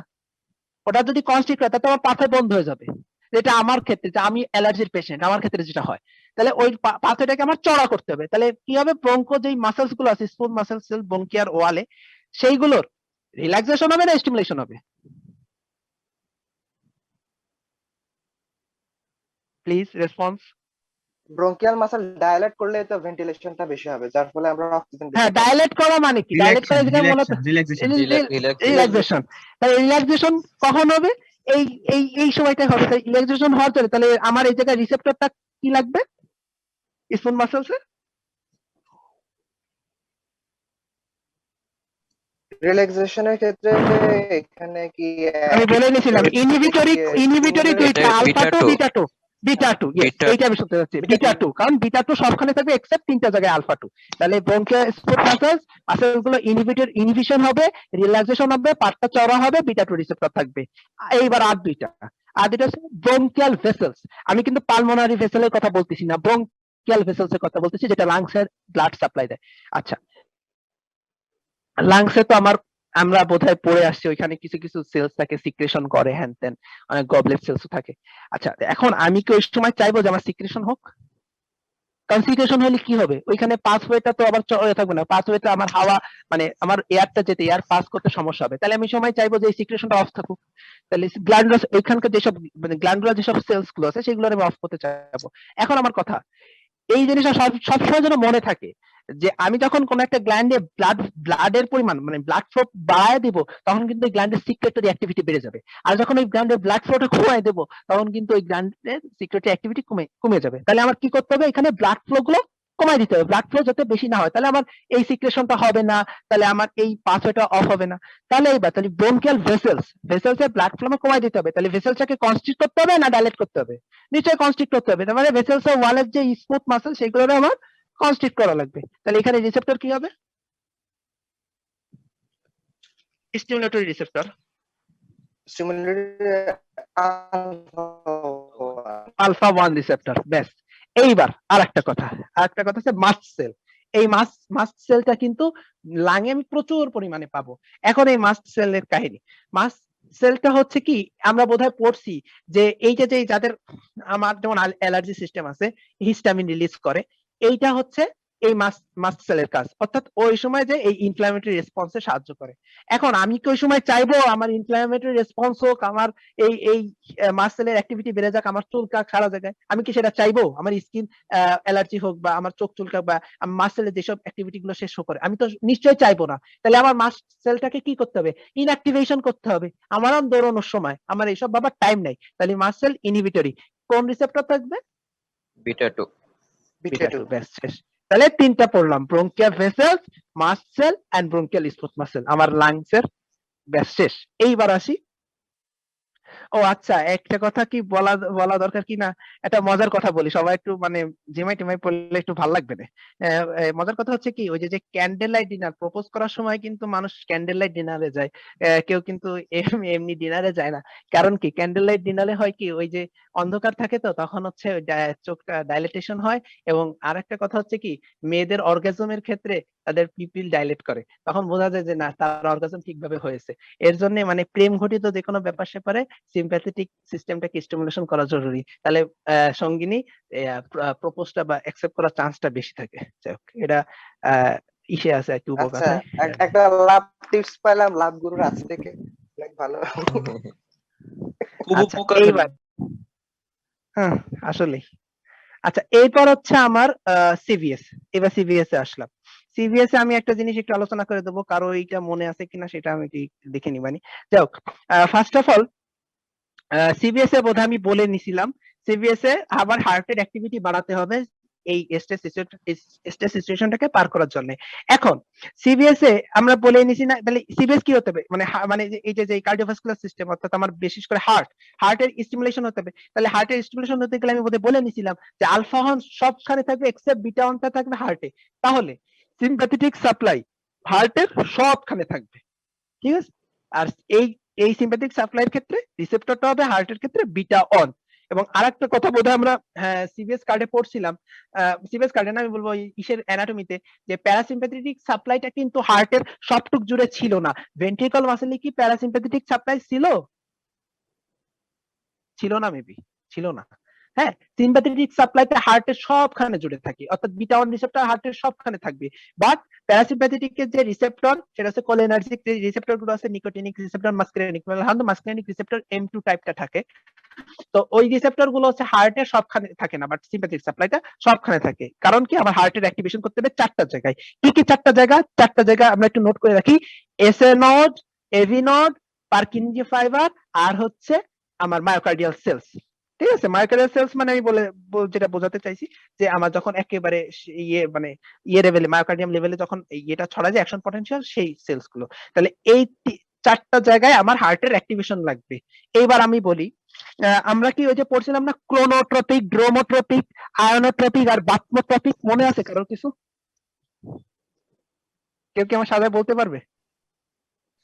ওটা যদি কনস্ট্রিক্ট হয় তাহলে আমার পাথওয়ে বন্ধ হয়ে যাবে। যেটা আমার ক্ষেত্রে, যে আমি অ্যালার্জির পেশেন্ট, আমার ক্ষেত্রে যেটা হয়, তাহলে ওই পাথওয়েটাকে আমার চড়া করতে হবে। তাহলে কি হবে, ব্রঙ্কো যেই মাসেলস গুলো আছে, স্মুথ মাসেল সেল ব্রঙ্কিয়ার ওয়ালে, সেইগুলোর রিল্যাক্সেশন হবে না স্টিমুলেশন হবে? Please response. ব্রঙ্কিয়াল মাসল ডায়ালেট করলে তো ভেন্টিলেশনটা বেশি হবে, যার ফলে আমরা অক্সিজেন বেশি হ্যাঁ, পাবো। ডাইলেট করা মানে কি? ডাইলেট করা যেটা মূলত রিল্যাক্সেশন রিল্যাক্সেশন। তাহলে রিল্যাক্সেশন কখন হবে? এই এই সময়টা হবে। তাই রিল্যাক্সেশন হওয়ার জন্য তাহলে আমার এই জায়গায় রিসেপ্টরটা কি লাগবে স্মুথ মাসলসে? রিল্যাক্সেশনের ক্ষেত্রে এখানে কি আমি বলে নিয়েছিলাম ইনহিবিটরি দুইটা, এটা alpha two, beta two. Beta two yes, beta এইটা আমি শুনতে চাচ্ছি, বিটা টু। কারণ বিটা টু সবখানে থাকবে এক্সেপ্ট তিনটা জায়গায় আলফা টু। তাহলে ব্রঙ্কিয়াল স্মুথ মাসল গুলো ইনহিবিশন হবে, রিল্যাক্সেশন হবে, পার্টটা চওড়া হবে, বিটা টু রিসেপ্টর থাকবে। এইবার আর দুইটা হচ্ছে ব্রঙ্কিয়াল ভেসেলস। আমি কিন্তু পালমোনারি ভেসেলের কথা বলতেছি না, ব্রঙ্কিয়াল ভেসেলস এর কথা বলতেছি, যেটা লাংসের ব্লাড সাপ্লাই দেয়। আচ্ছা, লাংসে তো আমরা বোধহয় পড়ে আসছি, ওইখানে কিছু কিছু সেলস থাকে সিক্রেশন করে, হ্যান ত্যান, অনেক গবলেট সেলস থাকে। আচ্ছা, এখন আমি কি ওই সময় চাইবো যে আমার সিক্রেশন হোক? কারণ সিক্রেশন হলে কি হবে, ওইখানে পাসওয়েটা তো আবার চড়ে থাকবে না, পাসওয়েতে আমার হাওয়া মানে আমার এয়ারটা যেতে, এয়ার পাস করতে সমস্যা হবে। তাহলে আমি সময় চাইবো যে এই সিক্রেশনটা অফ থাকুক। তাহলে গ্ল্যান্ডুলাস, ওইখানকার যেসব মানে গ্ল্যান্ডুলার যেসব সেলস গুলো আছে সেগুলো আমি অফ করতে চাইবো। এখন আমার কথা, এই জিনিসটা সবসময় যেন মনে থাকে যে আমি যখন কোন একটা গ্ল্যান্ডে ব্লাডের পরিমাণ মানে ব্লাড ফ্লো বাড়ায় দিব, তখন কিন্তু ওই গ্ল্যান্ডের সিক্রেটরি অ্যাক্টিভিটি বেড়ে যাবে। আর যখন ওই গ্ল্যান্ডের ব্লাড ফ্লোটা কমায় দেব, তখন কিন্তু ওই গ্ল্যান্ডের সিক্রেটরি অ্যাক্টিভিটি কমে যাবে। তাহলে আমার কি করতে হবে, এখানে ব্লাড ফ্লো গুলো কমায় দিতে হবে, ব্লাড ফ্লো যাতে বেশি না হয়, তাহলে আমার এই সিক্রেশনটা হবে না, তাহলে আমার এই পাথওয়েটা অফ হবে না। তাহলে এইবার তাহলে ব্রঙ্কিয়াল ভেসেলস এর ব্লাড ফ্লো কমায় দিতে হবে, তাহলে ভেসেলসটাকে কনস্ট্রিক্ট করতে হবে না ডাইলেট করতে হবে? নিশ্চয়ই কনস্ট্রিক্ট করতে হবে। তার মানে ভেসেলস এর ওয়ালের যে স্মুথ মাসল সেগুলো আমার কনস্ট্রিক্ট করা লাগবে। তাহলে এখানে রিসেপ্টর কি হবে? Stimulatory receptor, alpha 1 receptor. ব্যাস। এইবার আরেকটা কথা হচ্ছে মাস্ট সেল। এই মাস্ট সেলটা কিন্তু লাঙে আমি প্রচুর পরিমাণে পাবো। এখন এই মাস্ট সেলের কাহিনী, মাস্ট সেলটা হচ্ছে কি, আমরা বোধহয় পড়ছি যে এইটা যে যাদের আমার যেমন অ্যালার্জি সিস্টেম আছে, হিস্টামিন রিলিজ করে, এইটা হচ্ছে এই মাস্ট সেলের কাজ, অর্থাৎ ওই সময় যে এই ইনফ্ল্যামেটরি রেসপন্সে সাহায্য করে। এখন আমি কি ওই সময় চাইবো আমার ইনফ্ল্যামেটরি রেসপন্স হোক, আমার এই মাস্ট সেলের অ্যাক্টিভিটি বেড়ে যাক, আমার চুলকাক সারা জায়গায়? আমি কি সেটা চাইবো? আমার স্কিন অ্যালার্জি হোক বা আমার চোখ চুলকাক বা মাস্ট সেলের যেসব অ্যাক্টিভিটি গুলো শেষ করে? আমি তো নিশ্চয়ই চাইবো না। তাহলে আমার মাস্ট সেলটাকে কি করতে হবে? ইনঅ্যাক্টিভেশন করতে হবে। আমার দৌড়ানোর সময় আমার এইসব বাবার টাইম নাই। তাহলে মাস্ট সেল ইনহিবিটরি কোন রিসেপ্টর থাকবে? Beta two. Beta two. ব্যাস, শেষ। তাহলে তিনটা পড়লাম, bronchial vessels, mast cell and bronchial smooth muscle, আমার লাংসের। ব্যাস, শেষ। এইবার আসি, ও আচ্ছা, একটা কথা কি বলা দরকার কি না, একটা মজার কথা বলি, সবাই একটু মানে জিমাই টিমাই পড়লে একটু ভালো লাগবে না। মজার কথা হচ্ছে কি, ওই যে ক্যান্ডেল লাইট ডিনার প্রপোজ করার সময় কিন্তু মানুষ ক্যান্ডেল লাইট ডিনারে যায়, কেউ কিন্তু এমনি ডিনারে যায় না। কারণ কি, ক্যান্ডেল লাইট ডিনারে হয় কি, ওই যে অন্ধকার থাকে তো তখন হচ্ছে চোখটা ডাইলেটেশন হয়। এবং আরেকটা কথা হচ্ছে কি, মেয়েদের অর্গাজমের ক্ষেত্রে তাদের পিপিল ডাইলেট করে, তখন বোঝা যায় যে না, তার অর্গাজম ঠিকভাবে হয়েছে। এর জন্য মানে প্রেম ঘটিত যে কোনো ব্যাপার স্যাপারে সিম্প্যাথেটিক সিস্টেমটাকে স্টিমুলেশন করা জরুরি। তাহলে সঙ্গিনী প্রপোজটা বা অ্যাকসেপ্ট করার চান্সটা বেশি থাকে। যাই হোক, এটা ইসে আছে একটু আচ্ছা, উপকার হয়। একটা লাভ টিপস পেলাম লাভ গুরুর কাছ থেকে, অনেক ভালো। খুব আচ্ছা, উপকার এইবার হ্যাঁ, আসলে আচ্ছা, এরপর হচ্ছে আমার সিভিএস। এবার সিভিএস এ আসলাম। সিভিএস এ আমি একটা জিনিস একটু আলোচনা করে দেবো, কারো এইটা মনে আছে কিনা সেটা আমি একটু দেখে নিবানি। যাই হোক, ফার্স্ট অফ অল সিবিএস এ বোধহয় আমি বলে নিছিলাম, সিবিএস এ আবার হার্টের অ্যাক্টিভিটি বাড়াতে হবে এই স্ট্রেস সিচুয়েশনটাকে পার করার জন্য। এখন সিবিএস এ আমরা বলে নিছি না, তাহলে সিবিএস কি হতে হবে, মানে এই যে কার্ডিওভাস্কুলার সিস্টেম, অর্থাৎ আমার বিশেষ করে হার্টের স্টিমুলেশন হতে হবে। তাহলে হার্টের স্টিমুলেশন হতে গেলে আমি বোধহয় বলে নিছিলাম যে আলফা হর্ন সবখানে থাকবে এক্সেপ্ট বিটা হর্নটা থাকবে হার্টে। তাহলে সিম্প্যাথেটিক সাপ্লাই হার্টের সবখানে থাকবে, ঠিক আছে? আর এই সিম্প্যাথেটিক সাপ্লাইয়ের ক্ষেত্রে রিসেপ্টরটা হবে হার্টের ক্ষেত্রে বিটা অন। এবং আরেকটা কথা বোধহয় আমরা সিবিএস কার্ডে পড়ছিলাম, সিবিএস কার্ডে না, আমি বলবো ইসের অ্যানাটমিতে, যে প্যারাসিম্প্যাথেটিক সাপ্লাইটা কিন্তু হার্টের সবটুক জুড়ে ছিল না। ভেন্ট্রিকল মাসলে কি প্যারাসিম্প্যাথেটিক সাপ্লাই ছিল না, মেবি ছিল না। হ্যাঁ, সিম্প্যাথেটিক সাপ্লাইতে হার্টের সবখানে জুড়ে থাকে, অর্থাৎ বিটা ওয়ান রিসেপ্টর হার্টের সবখানে থাকবে। বাট প্যারাসিম্প্যাথেটিক এর যে রিসেপ্টর, সেটা হচ্ছে কোলিনার্জিক রিসেপ্টর গুলো আছে, নিকোটিনিক রিসেপ্টর, মাস্কারেনিক রিসেপ্টর M2 টাইপটা থাকে। তো ওই রিসেপ্টর গুলো হচ্ছে হার্টের সবখানে থাকে না, বাট সিম্প্যাথেটিক সাপ্লাইটা সবখানে থাকে। কারণ কি, আমার হার্টের অ্যাক্টিভেশন করতে হবে 4টা জায়গায়। কি কি 4টা জায়গা? 4টা জায়গা আমরা একটু নোট করে রাখি। SA node, AV node, Purkinje fiber, আর হচ্ছে আমার মায়োকার্ডিয়াল সেলস। ঠিক আছে, মায়োকার্ডিয়াল সেলস মানে আমি যেটা বোঝাতে চাইছি যে আমার যখন একেবারে মানে লেভেলে, মায়োকার্ডিয়াম লেভেলে যখন ইয়েটা ছড়া যায় অ্যাকশন পটেনশিয়াল, সেই সেলস গুলো। তাহলে এই 4টা জায়গায় আমার হার্টের অ্যাক্টিভেশন লাগবে। এইবার আমি বলি, আমরা কি ওই যে পড়ছিলাম না, ক্রোনোট্রপিক, ড্রোমোট্রপিক, আয়োনোট্রপিক আর বাথমোট্রপিক, মনে আছে কারোর কিছু? কেউ কি আমার সাজায় বলতে পারবে?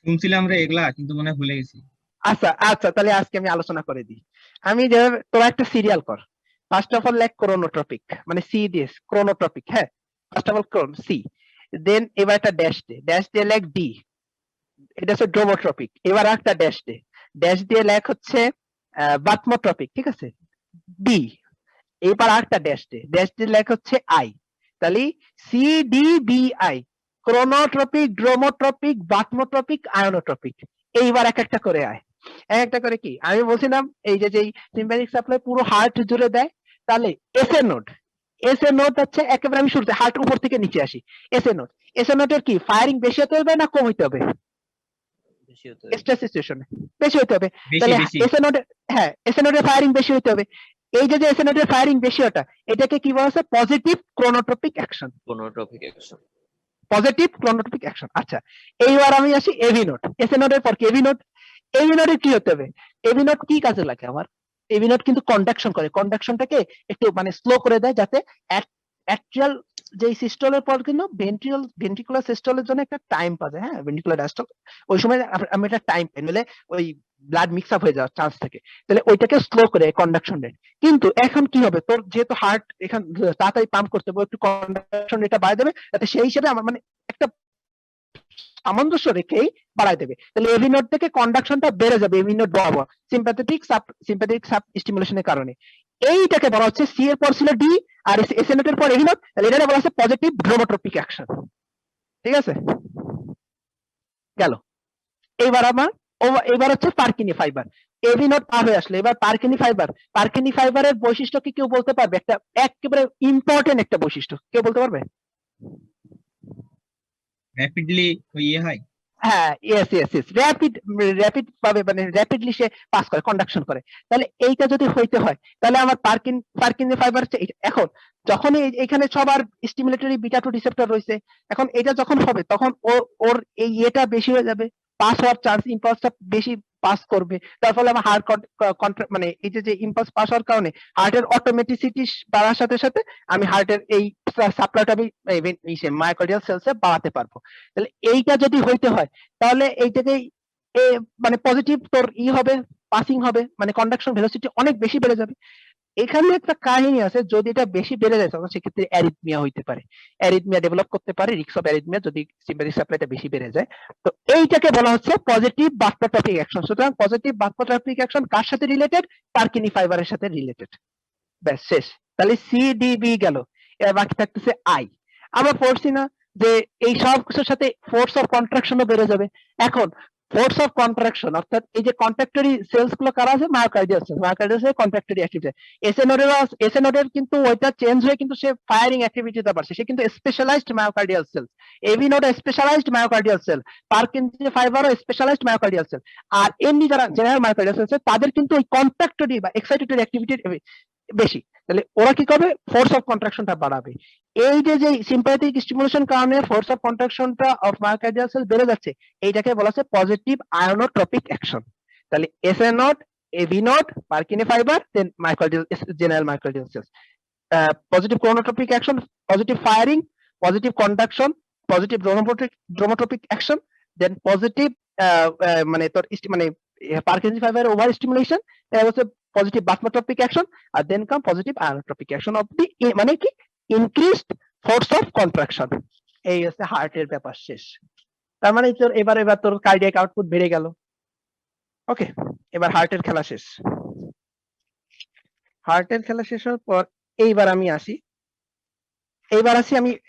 শুনছিলাম রে এগুলা, কিন্তু মনে হয় ভুলে গেছি। আচ্ছা আচ্ছা, তাহলে আজকে আমি আলোচনা করে দিই। আমি যেভাবে, তোরা একটা সিরিয়াল কর। ফার্স্ট অফ অল লেখ ক্রোনোট্রপিক, মানে সি দিস ক্রোনোট্রপিক। হ্যাঁ, first of all chron C, then এবার একটা ড্যাশ দিয়ে লেখ ডি, এটা হচ্ছে ড্রোমোট্রপিক। এবার একটা ড্যাশ দিয়ে লেখ হচ্ছে বাথমোট্রপিক, ঠিক আছে, বি। এবার আরেকটা ড্যাশ দিয়ে লেখ হচ্ছে আই। তাহলে C D B I, chronotropic, dromotropic, bathmotropic, inotropic. এইবার এক একটা করে আয়। এক একটা করে কি আমি বলছিলাম, এই যে যেই সিম্প্যাথেটিক সাপ্লাই পুরো হার্ট জুড়ে দেয়, তাহলে এসএ নোড হচ্ছে একেবারে, আমি শুরুতে হার্ট উপর থেকে নিচে আসি। এসএ নোডের কি ফায়ারিং বেশি হতে হবে না কম হতে হবে? বেশি হতে হবে। স্ট্রেস সিচুয়েশনে বেশি হতে হবে। বেশি তাহলে বেশি। এসএ নোডের ফায়ারিং বেশি হতে হবে। এই যে এসএ নোডের ফায়ারিং বেশি ওটা, এটাকে কি বলা হচ্ছে? Positive chronotropic action. Chronotropic action. Positive chronotropic action. আচ্ছা, এইবার আমি আসি এভি নোড। এসএ নোডের পর কি এভি নোড? এভি নোডের কি হতে হবে? এভি নোড কি কাজে লাগে আমার? এভি নোড কিন্তু কন্ডাকশন করে, কন্ডাকশনটাকে একটু মানে স্লো করে দেয়, যাতে অ্যাট্রিয়াল যে সিস্টলের পর কিন্তু ভেন্ট্রিকুলার সিস্টলের জন্য একটা টাইম পাওয়া যায়। হ্যাঁ, ভেন্ট্রিকুলার ডায়াস্টল, ওই সময় আমি একটা টাইম পাই, নইলে ওই ব্লাড মিক্স আপ হয়ে যাওয়ার চান্স থাকে। তাহলে ওইটাকে স্লো করে কন্ডাকশন রেট। কিন্তু এখন কি হবে, তোর যেহেতু হার্ট এখান তাড়াতাড়ি পাম্প করতে হবে, একটু কন্ডাকশন রেটটা বাড়ায় দেবে, যাতে সেই হিসেবে আমার মানে একটা সামঞ্জস্য রেখেই বাড়ায় দেবে। তাহলে এভি নোড থেকে কন্ডাকশনটা বেড়ে যাবে, এভি নোড বরাবর সিম্প্যাথেটিক সাব স্টিমুলেশনের কারণে। এইটাকে বলা হচ্ছে, সি এর পর ছিল ডি, আর এস এর পর এভি নোড, তাহলে এটা বলা হচ্ছে পজিটিভ ড্রোমোট্রপিক অ্যাকশন। ঠিক আছে, গেল। এইবার এবার হচ্ছে পার্কিনি ফাইবার। এভি নোড পার হয়ে আসলে এবার পার্কিনি ফাইবারের বৈশিষ্ট্য কি কেউ বলতে পারবে? একটা একেবারে ইম্পর্টেন্ট একটা বৈশিষ্ট্য কেউ বলতে পারবে? র্যাপিডলি ইয়ে হয়। হ্যাঁ, ইয়েস, র্যাপিড ভাবে, মানে র্যাপিডলি সে পাস করে, কন্ডাকশন করে। তাহলে এইটা যদি হইতে হয়, তাহলে আমার পার্কিন ফাইবার হচ্ছে এখন যখন এখানে সবার স্টিমুলেটরি বিটা 2 রিসেপ্টর রয়েছে, এখন এটা যখন হবে তখন ওর এই এটা বেশি হয়ে যাবে, পাস হওয়ার চান্স, ইম্পালসটা বেশি পাস করবে। তার ফলে আমার হার্ট মানে এই যে ইম্পালস পাস হওয়ার কারণে হার্টের অটোমেটিসিটি বাড়ার সাথে সাথে আমি হার্টের এই সাপ্লাইটা আমি মায়োকার্ডিয়াল সেলসে বাড়াতে পারবো। তাহলে এইটা যদি হইতে হয়, তাহলে এইটাকে মানে পজিটিভ তোর হবে, পাসিং হবে, মানে কন্ডাকশন ভেলোসিটি অনেক বেশি বেড়ে যাবে। এখানে একটা কাহিনী আছে, যদি এটা বেশি বেড়ে যায় তখন সেক্ষেত্রে অ্যারিথমিয়া হইতে পারে, অ্যারিথমিয়া ডেভেলপ করতে পারে, রিস্ক অফ অ্যারিথমিয়া যদি সিম্প্যাথেটিক সাপ্লাইটা বেশি বেড়ে যায়। তো এইটাকে বলা হচ্ছে পজিটিভ বাথমোট্রপিক অ্যাকশন। সুতরাং পজিটিভ বাথমোট্রপিক অ্যাকশন কার সাথে রিলেটেড? পার্কিনি ফাইবারের সাথে রিলেটেড। ব্যাস, শেষ। তাহলে সিডিবি গেল, এবার বাকি থাকতেছে আই। আমরা পড়ছি না যে এই সব কিছুর সাথে ফোর্স অফ কন্ট্রাকশনও বেড়ে যাবে। এখন ফোর্স অফ কন্ট্রাকশন অর্থাৎ এই যে কন্ট্রাক্টরি সেলস গুলো কারা আছে? Myocardial cell contractile activity. SA নোডের কিন্তু ওইটা চেঞ্জ হয়ে কিন্তু সে ফায়ারিং অ্যাক্টিভিটিতে পারছে, সে কিন্তু specialized myocardial cell. AV node specialized myocardial cell, Purkinje ফাইবারও স্পেশালাইজড মায়োকার্ডিয়াল সেল। আর এমনি যারা জেনারেল মায়োকার্ডিয়াল সেল তাদের কিন্তু ওই কন্ট্রাক্টরি বা এক্সাইটেটরি অ্যাক্টিভিটি বেশি। তাহলে ওরা কি করবে? ফোর্স অফ কন্ট্রাকশনটা বাড়াবে। এই যে সিম্প্যাথেটিক স্টিমুলেশন কারণে ফোর্স অফ কন্ট্রাকশনটা অফ মায়োকার্ডিয়াল সেল বেড়ে যাচ্ছে, এইটাকে বলা হচ্ছে পজিটিভ আয়োনোট্রপিক অ্যাকশন। তাহলে SA node, AV node, Purkinje fiber, then myocardial general myocardial cells, positive chronotropic action, positive firing, positive conduction, positive dromotropic action, then positive মানে তোর মানে পার্কিনসন ফাইবার ওভার স্টিমুলেশন, এটা হচ্ছে পজিটিভ বাথমোট্রপিক অ্যাকশন, আর then come positive inotropic action of the মানে কি increased force of contraction. এই হচ্ছে হার্টের ব্যাপার, শেষ। তার মানে তোর এবার তোর কার্ডিয়াক আউটপুট বেড়ে গেল। ওকে, এবার হার্টের খেলা শেষ। হার্টের খেলা শেষ হওয়ার পর এইবার আমি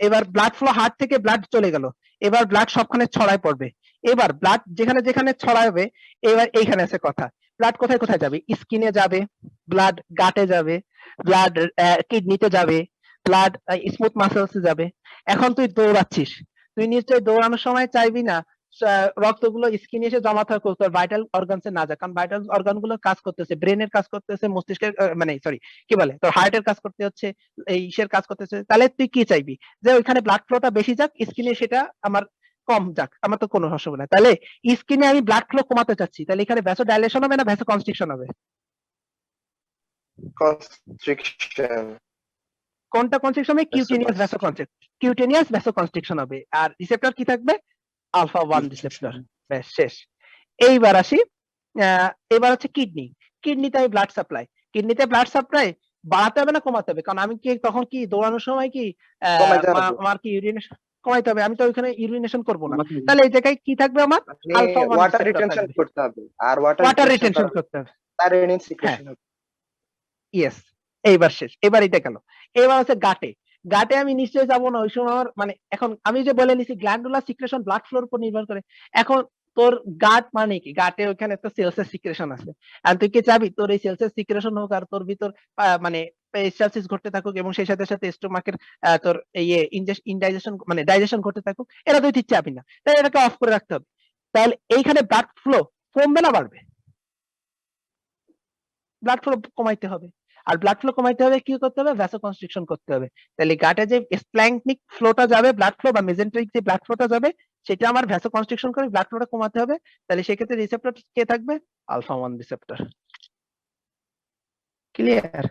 এবার ব্লাড ফ্লো, হার্ট থেকে ব্লাড চলে গেল, এবার ব্লাড সবখানে ছড়ায় পড়বে। এবার ব্লাড যেখানে যেখানে ছড়াবে, এবার এইখানে আছে কথা, ব্লাড কোথায় কোথায় যাবে? স্কিনে যাবে, ব্লাড গাটে যাবে, ব্লাড কিডনিতে যাবে, ব্লাড স্মুথ মাসেলসে যাবে। এখন তুই দৌড়াচ্ছিস, তুই নিশ্চয়ই দৌড়ানোর সময় চাইবি না রক্তগুলো স্কিনে এসে জমা থাকুক, তোর ভাইটাল অর্গানসে না যায়, কারণ ভাইটাল অর্গান গুলো কাজ করতেছে, ব্রেনের কাজ করতেছে, মস্তিষ্কের মানে সরি কি বলে, তোর হার্টের কাজ করতে হচ্ছে, এই ইসের কাজ করতেছে। তাহলে তুই কি চাইবি? যে ওইখানে ব্লাড ফ্লোটা বেশি যাক, স্কিনে সেটা আমার কম যাক, আমার তো কোনো অসুবিধা নাই। তাহলে স্কিনে আমি ব্লাড ফ্লো কমাতে চাচ্ছি, তাহলে এখানে ভ্যাসো ডাইলেশন হবে না ভ্যাসো কনস্ট্রিকশন হবে? কনস্ট্রিকশন। কোনটা কনস্ট্রিকশন হবে? Cutaneous vaso Vasoconstriction. Cutaneous ভ্যাসো constriction হবে। আর রিসেপ্টর কি থাকবে? Alpha 1 receptor. ব্যাস শেষ। এইবার আসি, এবার হচ্ছে কিডনি। কিডনিতে আমি ব্লাড সাপ্লাই, কিডনিতে ব্লাড সাপ্লাই বাড়াতে হবে না কমাতে হবে? কারণ আমি কি তখন কি দৌড়ানোর সময় কি কমাইতে হবে। আমার কি ইউরিনেশন কমাইতে হবে? আমি তো ওইখানে ইউরিনেশন করবো না, তাহলে এই জায়গায় কি থাকবে আমার? আপনি আলফা 1 ওয়াটার রিসেপ্টর রিটেনশন থাকবে, করতে হবে, আর ওয়াটার রিটেনশন করতে হবে। তার রেনিন সিক্রেশন হবে। ইয়েস, এইবার শেষ, এবার এটা গেল। এবার হচ্ছে গাটে। গাটে আমি নিশ্চয়ই যাবো না ওই সময়, আমার মানে এখন আমি যে বলে নিছি গ্ল্যান্ডুলার সিক্রেশন ব্লাড ফ্লোর উপর নির্ভর করে। এখন তোর গাট মানে কি? গাটে ওখানে একটা সেলসের সিক্রেশন আছে, আর তুই কি চাবি তোর এই সেলসের সিক্রেশন হোক আর তোর ভিতর মানে পেরিস্টালসিস ঘটতে থাকুক এবং সেই সাথে সাথে স্টোমাকের তোর এই ইনডাইজেশন মানে ডাইজেশন ঘটতে থাকুক? এটা তুই ঠিক চাবি না, তাই এটাকে অফ করে রাখতে হবে। তাহলে এইখানে ব্লাড ফ্লো কমবে না বাড়বে? ব্লাড ফ্লো কমাইতে হবে। আর ব্লাড ফ্লো কমাইতে হবে কি করতে হবে? ভ্যাসো কনস্ট্রিকশন করতে হবে। তাহলে গাটে যে স্প্ল্যাঙ্কনিক ফ্লোটা যাবে, ব্লাড ফ্লো বা মেজেন্টেরিক যে ব্লাড ফ্লোটা যাবে, সেটা আমার ভ্যাসো কনস্ট্রিকশন করে ব্লাড ফ্লোটা কমাতে হবে। তাহলে সেক্ষেত্রে রিসেপ্টর কে থাকবে? Alpha 1 receptor. ক্লিয়ার?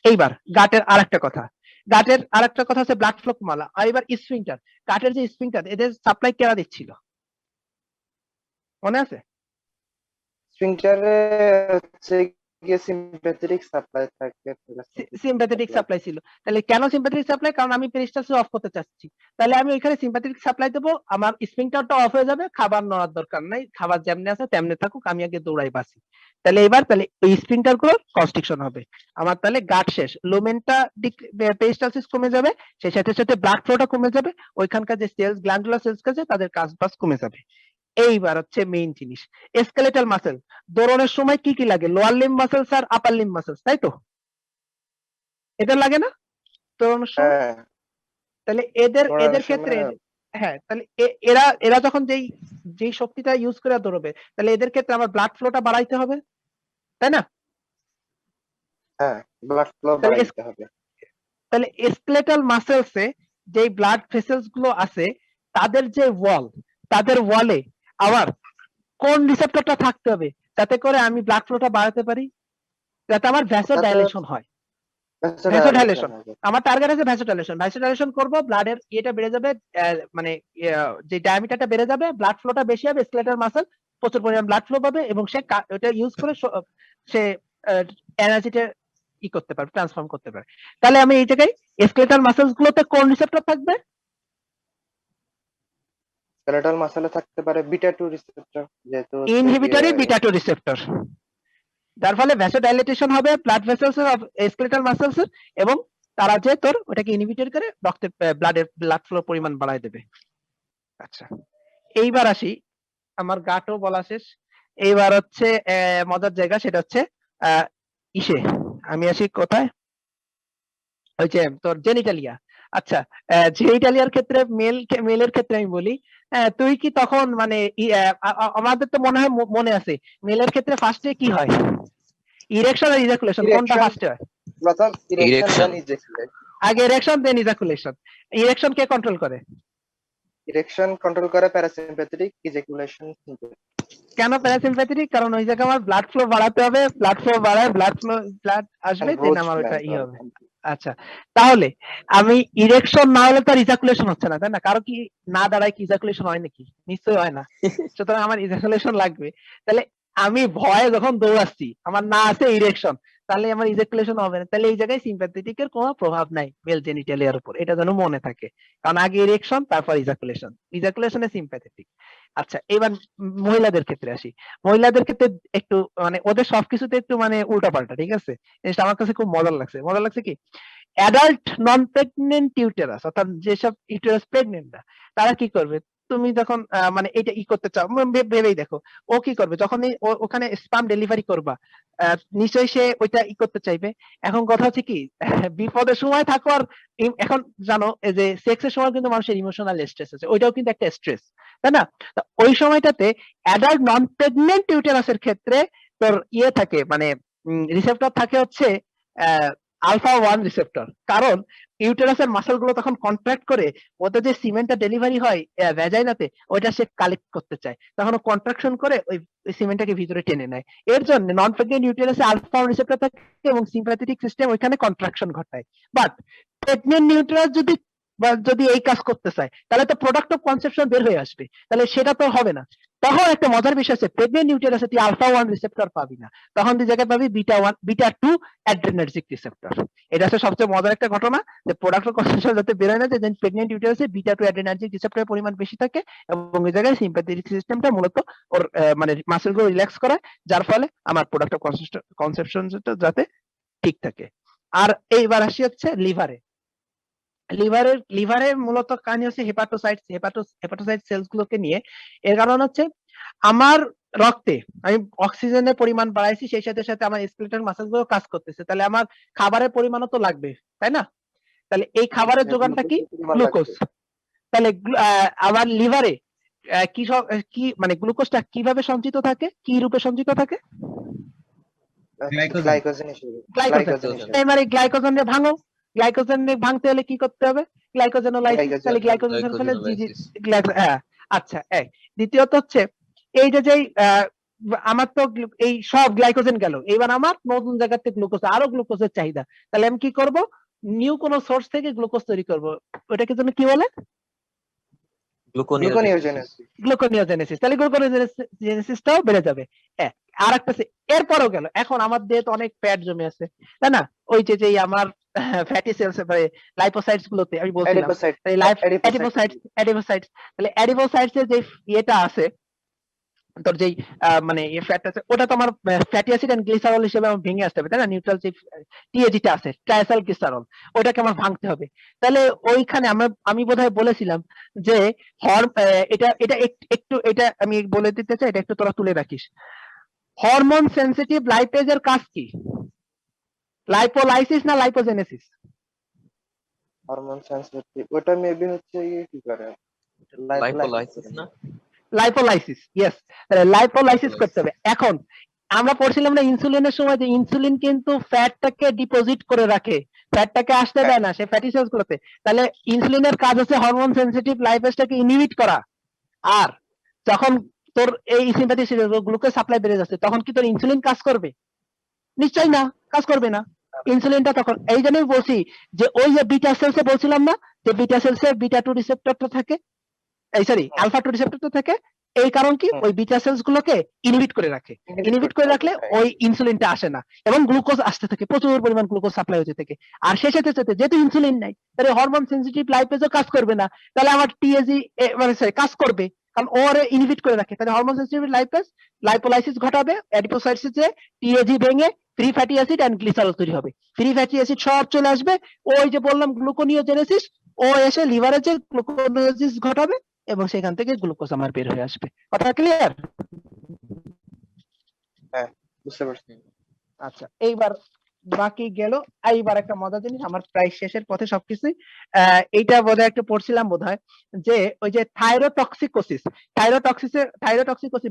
এইবার গাটের আরেকটা কথা, গাটের আরেকটা কথা হচ্ছে ব্লাড ফ্লো কমালা। আর এবার স্ফিংটার, গাটের যে স্ফিংটার, এদের সাপ্লাই কেরা দিচ্ছিল মনে আছে? স্ফিংটারে হচ্ছে গিয়ে সিম্প্যাথেটিক সাপ্লাই থাকে। সিম্প্যাথেটিক সাপ্লাই ছিল। তাহলে কেন সিম্প্যাথেটিক সাপ্লাই? কারণ আমি পেরিস্টালসিস অফ করতে চাচ্ছি। তাহলে আমি ওইখানে সিম্প্যাথেটিক সাপ্লাই দেবো, আমার স্ফিংটারটা অফ হয়ে যাবে, খাবার নেওয়ার দরকার নাই, খাবার যেমনি আছে তেমনি থাকুক, আমি আগে দৌড়াই বাসি। তাহলে এবার তাহলে এই স্ফিংটার গুলো কনস্ট্রিকশন হবে আমার। তাহলে গাট শেষ, লুমেনটা পেরিস্টালসিস কমে যাবে, সেই সাথে সাথে ব্লাড ফ্লোটা কমে যাবে, ওইখানকার যে সেলস গ্ল্যান্ডুলার সেলস আছে তাদের কাজ বাজ কমে যাবে। এইবার হচ্ছে মেইন জিনিস, স্কেলেটাল মাসেল। দৌড়ানোর সময় কি কি লাগে? লোয়ার লিম্ব মাসেলস আর আপার লিম্ব মাসেলস, তাই তো? এটা লাগে না দৌড়ানোর সময়? হ্যাঁ, তাহলে এদের দৌড়ানোর ক্ষেত্রে সময় হ্যাঁ, তাহলে এরা যখন যেই শক্তিটা ইউজ করে দৌড়বে, তাহলে এদের ক্ষেত্রে আমার ব্লাড ফ্লোটা বাড়াইতে হবে, তাই না? হ্যাঁ, ব্লাড ফ্লো তাহলে বাড়াইতে হবে। তাহলে স্কেলেটাল মাসেলসে যে ব্লাড ভেসেলস গুলো আছে, তাদের যে ওয়াল, তাদের ওয়ালে আবার কোন রিসেপ্টরটা থাকতে হবে যাতে করে আমি ব্লাড ফ্লোটা বাড়াতে পারি, যাতে আমার ভ্যাসোডাইলেশন হয়? ভ্যাসোডাইলেশন আমার টার্গেট আছে, ভ্যাসোডাইলেশন। ভ্যাসোডাইলেশন করব, ব্লাডের ইয়েটা বেড়ে যাবে, মানে যে ডায়ামিটারটা বেড়ে যাবে, ব্লাড ফ্লোটা বেশি হবে, স্কেলেটাল মাসেল প্রচুর পরিমাণ ব্লাড ফ্লো পাবে এবং সে ওটা ইউজ করে সে এনার্জিটা ই করতে পারবে, ট্রান্সফর্ম করতে পারবে। তাহলে আমি এই জায়গায় স্কেলেটাল মাসেলস গুলোতে কোন রিসেপ্টর থাকবে? স্কেলেটাল মাসলে থাকতে পারে বিটা 2 রিসেপ্টর, যেহেতু ইনহিবিটরি বিটা 2 রিসেপ্টর, যার ফলে ভ্যাসোডাইলেটেশন হবে ব্লাড ভেসেলস এর স্কেলেটাল মাসেলস এর, এবং তারা যে তোর ওটাকে ইনহিবিটর করে রক্তের ব্লাড ফ্লো পরিমাণ বাড়ায় দেবে। আচ্ছা, এইবার আসি, আমার গাটও বলা শেষ। এইবার হচ্ছে মজার জায়গা, সেটা হচ্ছে ইসে, আমি আসি কোথায়, ওই যে তোর জেনিটালিয়া। আচ্ছা, জেনিটালিয়ার ক্ষেত্রে মেলের ক্ষেত্রে আমি বলি, তুই কি তখন মানে আমাদের তো মনে হয় মনে আছে, মেলের ক্ষেত্রে ফার্স্টে কি হয়? ইরেকশন আর ইজাকুলেশন, কোনটা ফার্স্টে হয়? প্রথম Erection. Erection, ejaculation. আগে ইরেকশন দেন ইজাকুলেশন। ইরেকশন কে কন্ট্রোল করে? ইরেকশন কন্ট্রোল করে প্যারাসিম্প্যাথেটিক, ইজাকুলেশন কেন প্যারাসিম্প্যাথেটিক? কারণ ওই জায়গায় আমার ব্লাড ফ্লো বাড়াতে হবে, ব্লাড ফ্লো বাড়ায় ব্লাড আসবে, দেন আমার ওটা ই হবে। আচ্ছা, তাহলে আমি ইরেকশন না হলে তো আর ইজাকুলেশন হচ্ছে না, তাই না? কারো কি না দাঁড়ায় কি ইজাকুলেশন হয় নাকি? নিশ্চয়ই হয় না। সুতরাং আমার ইজাকুলেশন লাগবে। তাহলে আমি ভয়ে যখন দৌড়াচ্ছি, আমার না আছে ইরেকশন, তাহলে আমার ইজাকুলেশন হবে না। তাহলে এই জায়গায় সিম্প্যাথেটিক এর কোনো প্রভাব নাই মেল জেনিটালিয়ার উপর, এটা যেন মনে থাকে। কারণ আগে ইরেকশন, তারপর ইজাকুলেশন, ইজাকুলেশনে সিম্প্যাথেটিক। আচ্ছা, এবার মহিলাদের ক্ষেত্রে আসি। মহিলাদের ক্ষেত্রে একটু মানে ওদের সবকিছুতে একটু মানে উল্টাপাল্টা, ঠিক আছে? জিনিসটা আমার কাছে খুব মজার লাগছে। মজার লাগছে কি, অ্যাডাল্ট নন প্রেগনেন্ট ইউটেরাস, অর্থাৎ যেসব ইউটেরাস প্রেগনেন্ট না, তারা কি করবে? তুমি যখন মানে এটা করতে চাও, ভেবেই দেখো ও কি করবে যখন ওখানে স্পাম ডেলিভারি করবা, নিশ্চয়ই সে ওইটা করতে চাইবে। এখন কথা হচ্ছে কি, বিপদের সময় থাকো আর এখন জানো এই যে সেক্সের সময় কিন্তু মানুষের ইমোশনাল স্ট্রেস আছে, ওইটাও কিন্তু একটা স্ট্রেস, তাই না? তো ওই সময়টাতে অ্যাডাল্ট নন প্রেগনেন্ট ইউটেরাসের ক্ষেত্রে তোর থাকে মানে রিসেপ্টর থাকে হচ্ছে আলফা 1 রিসেপ্টর, কারণ ইউটেরাসের মাসল গুলো তখন কন্ট্রাক্ট করে ওটা যে সিমেন্টটা ডেলিভারি হয় ভ্যাজাইনাতে, ওইটা সে কালেক্ট করতে চায়, তখন ও কন্ট্রাকশন করে ওই সিমেন্টটাকে ভিতরে টেনে নেয়। এর জন্য নন প্রেগনেন্ট ইউটেরাসে আলফা 1 রিসেপ্টর থাকে এবং সিম্প্যাথেটিক সিস্টেম ওইখানে কন্ট্রাকশন ঘটায়। বাট প্রেগনেন্ট ইউটেরাস যদি এই কাজ করতে চায় তাহলে তো প্রোডাক্ট অফ কনসেপশন বের হয়ে আসবে, তাহলে সেটা তো হবে না। তখন একটা মজার বিষয় আছে, প্রেগনেন্ট ইউটেরাসে তুই আলফা 1 রিসেপ্টর পাবি না, তখন তুই জায়গায় পাবি বিটা 2 অ্যাড্রেনার্জিক রিসেপ্টর। এটা হচ্ছে সবচেয়ে মজার একটা ঘটনা, যে প্রোডাক্ট অফ কনসেপশন যাতে বের হয় না, যে প্রেগনেন্ট ইউটেরাসে বিটা 2 অ্যাড্রেনার্জিক রিসেপ্টরের পরিমাণ বেশি থাকে এবং ওই জায়গায় সিম্প্যাথেটিক সিস্টেমটা মূলত ওর মানে মাসেলগুলো রিল্যাক্স করায়, যার ফলে আমার প্রোডাক্ট অফ কনসেপশন যাতে ঠিক থাকে। আর এইবার আসি হচ্ছে লিভারে। লিভারের মূলত কাহিনী হচ্ছে হেপাটোসাইট সেলস গুলোকে নিয়ে। এর কারণ হচ্ছে আমার রক্তে আমি অক্সিজেনের পরিমাণ বাড়াইছি, সেই সাথে সাথে আমার স্কেলেটাল মাসেল গুলো কাজ করতেছে, তাহলে আমার খাবারের পরিমাণও তো লাগবে, তাই না? তাহলে এই খাবারের যোগানটা কি? গ্লুকোজ। তাহলে আমার লিভারে কি মানে গ্লুকোজটা কিভাবে সঞ্চিত থাকে, কি রূপে সঞ্চিত থাকে? গ্লাইকোজেন হিসেবে। এবারে গ্লাইকোজেন ভাঙো, গ্লাইকোজেন ভাঙতে হলে কি করতে হবে? গ্লাইকোজেনোলাইসিস। তাহলে গ্লাইকোজেনের ফলে হ্যাঁ, আচ্ছা। দ্বিতীয়ত হচ্ছে এই যে আমার তো এই সব গ্লাইকোজেন গেল, এবার আমার নতুন জায়গাতে গ্লুকোজ, আরো গ্লুকোজের চাহিদা, তাহলে আমি কি করব? নিউ কোন সোর্স থেকে গ্লুকোজ তৈরি করব, ওটাকে জন্য কি বলে? গ্লুকোনিওজেনেসিস। তাহলে গ্লুকোনিওজেনেসিসটাও বেড়ে যাবে। আর একটা এরপরও গেল, এখন আমার দেহে তো অনেক ফ্যাট জমে আছে, তাই না? ওই যে আমার ফ্যাটি সেলস লাইপোসাইটস গুলোতে আমি বলছিলাম, অ্যাডিপোসাইটস। তাহলে অ্যাডিপোসাইটস এর যে ইয়েটা আছে, তোর যেই মানে ফ্যাট আছে, ওটা তো আমার ফ্যাটি অ্যাসিড এন্ড গ্লিসারল হিসেবে আমার ভেঙে আসতে হবে, তাই না? নিউট্রাল যে টিএজিটা আছে, ট্রাইসাল গ্লিসারল, ওটাকে আমার ভাঙতে হবে। তাহলে ওইখানে আমি বোধহয় বলেছিলাম যে এটা এটা একটু এটা আমি বলে দিতে চাই, এটা একটু তোরা তুলে রাখিস। হরমোন সেনসিটিভ লাইপেজের কাজ কি? লাইপোলাইসিস না লাইপোজেনেসিস? হরমোন সেনসিটিভ ওটা মেবি হচ্ছে কি করে, লাইপোলাইসিস না? Lipolysis, yes. তাহলে লাইপোলাইসিস করতে হবে। এখন আমরা পড়ছিলাম না ইনসুলিনের সময়, যে ইনসুলিন কিন্তু ফ্যাটটাকে ডিপোজিট করে রাখে, ফ্যাটটাকে আসতে দেয় না সে ফ্যাটি সেলস গুলোতে। তাহলে ইনসুলিনের কাজ হচ্ছে হরমোন সেনসিটিভ লাইপেজটাকে ইনহিবিট করা। আর যখন তোর এই সিম্প্যাথিক গ্লুকোজ সাপ্লাই বেড়ে যাচ্ছে, তখন কি তোর ইনসুলিন কাজ করবে? নিশ্চয়ই না, কাজ করবে না। ইনসুলিনটা তখন, এই জন্যই বলছি যে ওই যে বিটা সেলসে বলছিলাম না, যে বিটা সেলসে বিটা 2 রিসেপ্টরটা থাকে, এই সরি আলফা 2 রিসেপ্টরটা থাকে। এই কারণ কি, ওই বিটা সেলস গুলোকে ইনহিবিট করে রাখে। ইনহিবিট করে রাখলে ওই ইনসুলিনটা আসে না এবং গ্লুকোজ আসতে থাকে, প্রচুর পরিমাণ গ্লুকোজ সাপ্লাই হতে থাকে। আর শেষে যেহেতু ইনসুলিন নাই, তাহলে হরমোন সেনসিটিভ লাইপেজও কাজ করবে না। তাহলে আমার টিএজি মানে কাজ করবে, কারণ ওরে ইনহিবিট করে রাখে। তাহলে হরমোন সেনসিটিভ লাইপেজ লাইপোলাইসিস ঘটাবে, অ্যাডিপোসাইটসে যে টিএজি ভেঙে free fatty acid and glycerol তৈরি হবে। ফ্রি ফ্যাটি অ্যাসিড সব চলে আসবে, ওই যে বললাম গ্লুকোনিওজেনেসিস, ও এসে লিভারে যে গ্লুকোনিওজেনেসিস ঘটাবে এবং সেখান থেকে গ্লুকোজ আমার বের হয়ে আসবে। কথা ক্লিয়ার? হ্যাঁ, বুঝতে পারছি। আচ্ছা, এইবার বাকি গেল। এইবার একটা মজার জিনিস, আমার প্রায় শেষের পথে সবকিছুই। এইটা বোধহয় একটু পড়ছিলাম বোধহয়, যে ওই যে থাইরোটক্সিকোসিস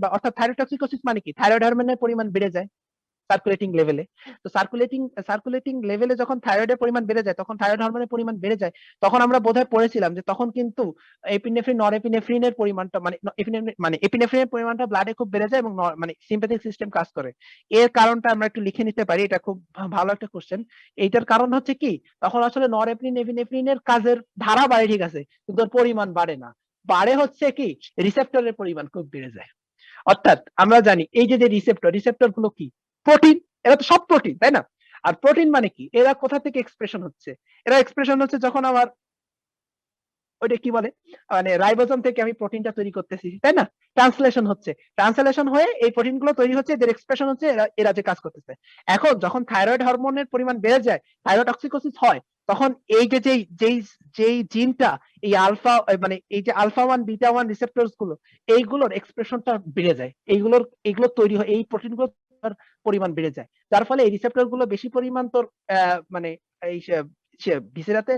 বা অর্থাৎ থাইরোটক্সিকোসিস মানে কি? থাইরয়েড হরমোনের পরিমাণ বেড়ে যায় সার্কুলেটিং লেভেলে। তো সার্কুলেটিং লেভেলে যখন থাইরয়েডের পরিমাণ বেড়ে যায়, তখন থাইরয়েড হরমোনের পরিমাণ বেড়ে যায়, তখন আমরা বোধহয় পড়েছিলাম যে তখন কিন্তু এপিনেফ্রিন নরএপিনেফ্রিনের পরিমাণটা মানে এপিনেফ্রিনের পরিমাণটা ব্লাডে খুব বেড়ে যায় এবং মানে সিম্প্যাথিক সিস্টেম কাজ করে। এর কারণটা আমরা একটু লিখে নিতে পারি, এটা খুব ভালো একটা কোশ্চেন। এইটার কারণ হচ্ছে কি, তখন আসলে এপিনেফ্রিনের কাজের ধারা বাড়ে, ঠিক আছে, কিন্তু ওর পরিমাণ বাড়ে না। বাড়ে হচ্ছে কি, রিসেপ্টরের পরিমাণ খুব বেড়ে যায়। অর্থাৎ আমরা জানি এই যে রিসেপ্টর গুলো কি? প্রোটিন, এরা তো সব প্রোটিন, তাই না? আর প্রোটিন মানে কি, এরা কোথা থেকে এক্সপ্রেশন হচ্ছে? এরা এক্সপ্রেশন হচ্ছে যখন আমার ওইটা কি বলে, মানে রাইবোজোম থেকে আমি প্রোটিনটা তৈরি করতেছি, তাই না? ট্রান্সলেশন হয়ে এই প্রোটিন গুলো তৈরি হচ্ছে, এদের এক্সপ্রেশন হচ্ছে, এরা যে কাজ করতেছে। এখন যখন থাইরয়েড হরমোনের পরিমাণ বেড়ে যায়, থাইরোটক্সিকোসিস হয়, তখন এই যে যেই যেই যেই জিনটা এই আলফা মানে এই যে আলফা 1 বিটা 1 রিসেপ্টরস গুলো এইগুলোর এক্সপ্রেশনটা বেড়ে যায়, এইগুলো তৈরি হয়, এই প্রোটিনগুলোর পরিমাণ বেড়ে যায়, যার ফলে এই রিসেপ্টর গুলো বেশি পরিমাণ তোর মানে এই ভিসেরাতে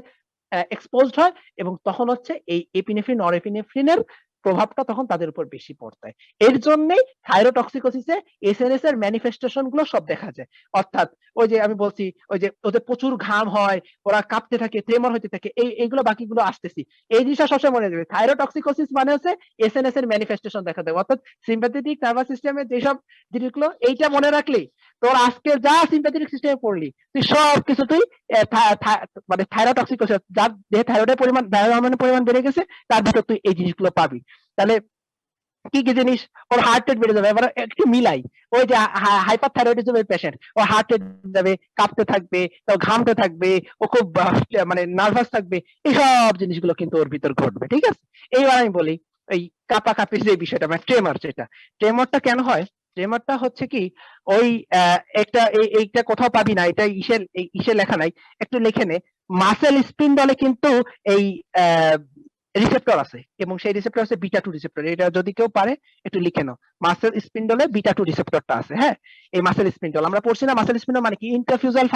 এক্সপোজড হয়, এবং তখন হচ্ছে এই এপিনেফ্রিন নরএপিনেফ্রিনের প্রভাবটা তখন তাদের উপর বেশি পড়তায়। এর জন্যই থাইরোটক্সিকোসিসে এসএনএস এর ম্যানিফেস্টেশন গুলো সব দেখা যায়। অর্থাৎ ওই যে আমি বলছি, ওই যে ওদের প্রচুর ঘাম হয়, ওরা কাঁপতে থাকে, ট্রেমর হতে থাকে, এইগুলো বাকিগুলো আসতেছি। এই জিনিসটা সবসময় মনে রাখবে, থাইরোটক্সিকোসিস মানে হচ্ছে এসএনএস এর ম্যানিফেস্টেশন দেখা দেয়। অর্থাৎ সিম্প্যাথেটিক নার্ভাস সিস্টেমের যেসব জিনিসগুলো, এইটা মনে রাখলি তোর আজকে যা সিম্প্যাথেটিক সিস্টেমে পড়লি তুই সব কিছু তুই মানে থাইরোটক্সিকোসিস, যার দেহে থাইরয়েডের পরিমাণ, হরমোনের পরিমাণ বেড়ে গেছে, তার ভিতর তুই এই জিনিসগুলো পাবি। তাহলে কি কি জিনিস, ওর হার্ট রেট বেড়ে যাবে। এবার একটু মিলাই, ওই যে হাইপার থাইরয়েডিজমের পেশেন্ট, ওর হার্ট রেট যাবে, কাঁপতে থাকবে, তো ঘামতে থাকবে, ও খুব মানে নার্ভাস থাকবে, এইসব জিনিসগুলো কিন্তু ওর ভিতর ঘটবে। ঠিক আছে, এইবার আমি বলি এই কাঁপাকাঁপির যে বিষয়টা, মানে ট্রেমার, যেটা ট্রেমারটা কেন হয়, ট্রেমারটা হচ্ছে কি ওই এইটা কোথাও পাবি না, এটা ইসে লেখা নাই, একটু লিখে নে। মাসেল স্পিন্ডলে কিন্তু এই রিসেপ্টর আছে, এবং সেই রিসেপ্টর আছে বিটা 2 রিসেপ্টর। এটা যদি কেউ পারে একটু লিখে নাও, মাসেল স্পিন্ডলে বিটা 2 রিসেপ্টরটা আছে। হ্যাঁ, এই মাসেল স্পিন্ডল আমরা পড়ছি না, মাসেল স্পিন্ডল মানে কি ইন্টারফিউজাল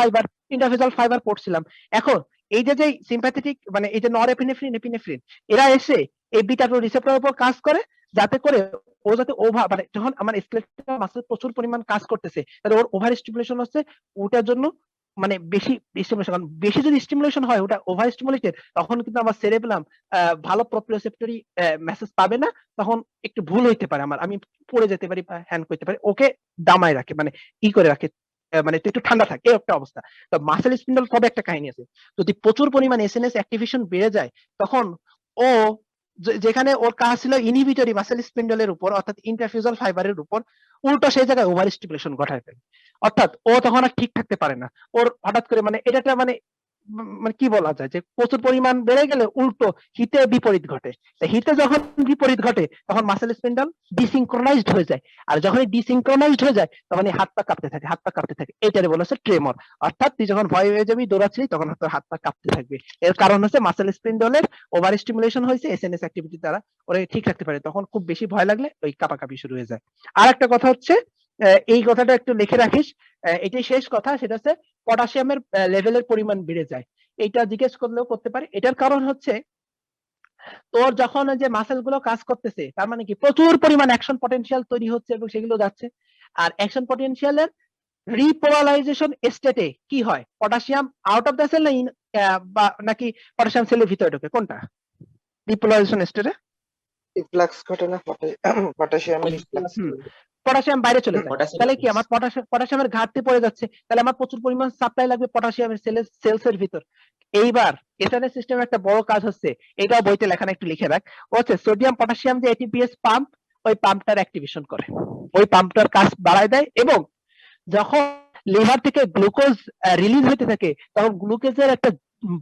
ফাইবার পড়ছিলাম। এখন এই যে সিম্প্যাথেটিক মানে এই যে নরএপিনেফ্রিন এপিনেফ্রিন, এরা এসে এই বিটা 2 রিসেপ্টরের উপর কাজ করে, যাতে করে ও যাতে ওভার, মানে যখন আমার স্কেলেটাল মাসেল প্রচুর পরিমাণ কাজ করতেছে, তাহলে ওর ওভার স্টিমুলেশন হচ্ছে, ওটার জন্য মানে বেশি স্টিমুলেশন, কারণ বেশি যদি স্টিমুলেশন হয়, ওটা ওভার স্টিমুলেটেড, তখন কিন্তু আমার সেরেবেলাম ভালো প্রপ্রিওসেপ্টরি মেসেজ পাবে না, তখন একটু ভুল হইতে পারে, আমি পড়ে যেতে পারি বা হ্যান্ড করতে পারি, ওকে দামায় রাখে, মানে করে রাখে, মানে একটু ঠান্ডা থাকে, এই একটা অবস্থা। তো মাসেল স্পিন্ডল তবে একটা কাহিনী আছে, যদি প্রচুর পরিমাণ এসএনএস অ্যাক্টিভেশন বেড়ে যায়, তখন ও যেখানে ওর কাজ ছিল ইনহিবিটরি মাসেল স্পিন্ডলের উপর, অর্থাৎ ইন্টারফিউজাল ফাইবারের উপর, উল্টো সেই জায়গায় ওভার স্টিমুলেশন ঘটায় ফেলে। অর্থাৎ ও তখন আর ঠিক থাকতে পারে না, ওর হঠাৎ করে মানে এটা মানে কি বলা যায়, যে প্রচুর পরিমাণ বেড়ে গেলে উল্টো হিতে বিপরীত ঘটে। হিতে যখন বিপরীত ঘটে, তখন মাসেল স্পিন্ডল ডিসিনক্রোনাইজড হয়ে যায়, আর যখন ডিসিনক্রোনাইজড হয়ে যায়, তখন হাত পা কাঁপতে থাকে, এটারে বলা হচ্ছে ট্রেমর। অর্থাৎ তুই যখন ভয় হয়ে যাবি, দৌড়াচ্ছিস, তখন তোর হাত পা কাঁপতে থাকবে। এর কারণ হচ্ছে মাসেল স্পিন্ডলের ওভার স্টিমুলেশন হয়েছে এসএনএস অ্যাক্টিভিটি দ্বারা, ওরা ঠিক রাখতে পারে, তখন খুব বেশি ভয় লাগলে ওই কাঁপাকাঁপি শুরু হয়ে যায়। আর একটা কথা হচ্ছে, এই কথাটা একটু লিখে রাখিস, এটাই শেষ কথা, সেটা হচ্ছে পটাশিয়ামের লেভেলের পরিমাণ বেড়ে যায়। এইটা জিজ্ঞেস করলেও করতে পারে। এটার কারণ হচ্ছে তোর যখন যে মাসেল গুলো কাজ করতেছে, তার মানে কি প্রচুর পরিমাণ অ্যাকশন পটেনশিয়াল তৈরি হচ্ছে এবং সেগুলো যাচ্ছে, আর অ্যাকশন পটেনশিয়ালের রিপোলারাইজেশন স্টেটে কি হয়, potassium out of the cell বা নাকি পটাশিয়াম সেলের ভিতরে ঢোকে, কোনটা রিপোলারাইজেশন স্টেটে? ইফ্লাক্স ঘটে না, পটাশিয়াম ইফ্লাক্স। পটাশিয়াম বাইরে চলে যায়, তাহলে কি আমার পটাশিয়ামের ঘাটতি পড়ে যাচ্ছে, তাহলে আমার প্রচুর পরিমাণ সাপ্লাই লাগবে পটাশিয়ামের সেলস এর ভিতর। এইবার এসএনএস সিস্টেমের একটা বড় কাজ হচ্ছে, এটাও বইতে লেখা না, একটু লিখে রাখ, হচ্ছে সোডিয়াম পটাশিয়াম যে এটিপিএস পাম্প, ওই পাম্পটার অ্যাক্টিভেশন করে, ওই পাম্পটার কাজ বাড়ায় দেয়, এবং যখন লিভার থেকে গ্লুকোজ রিলিজ হতে থাকে, তখন গ্লুকোজের একটা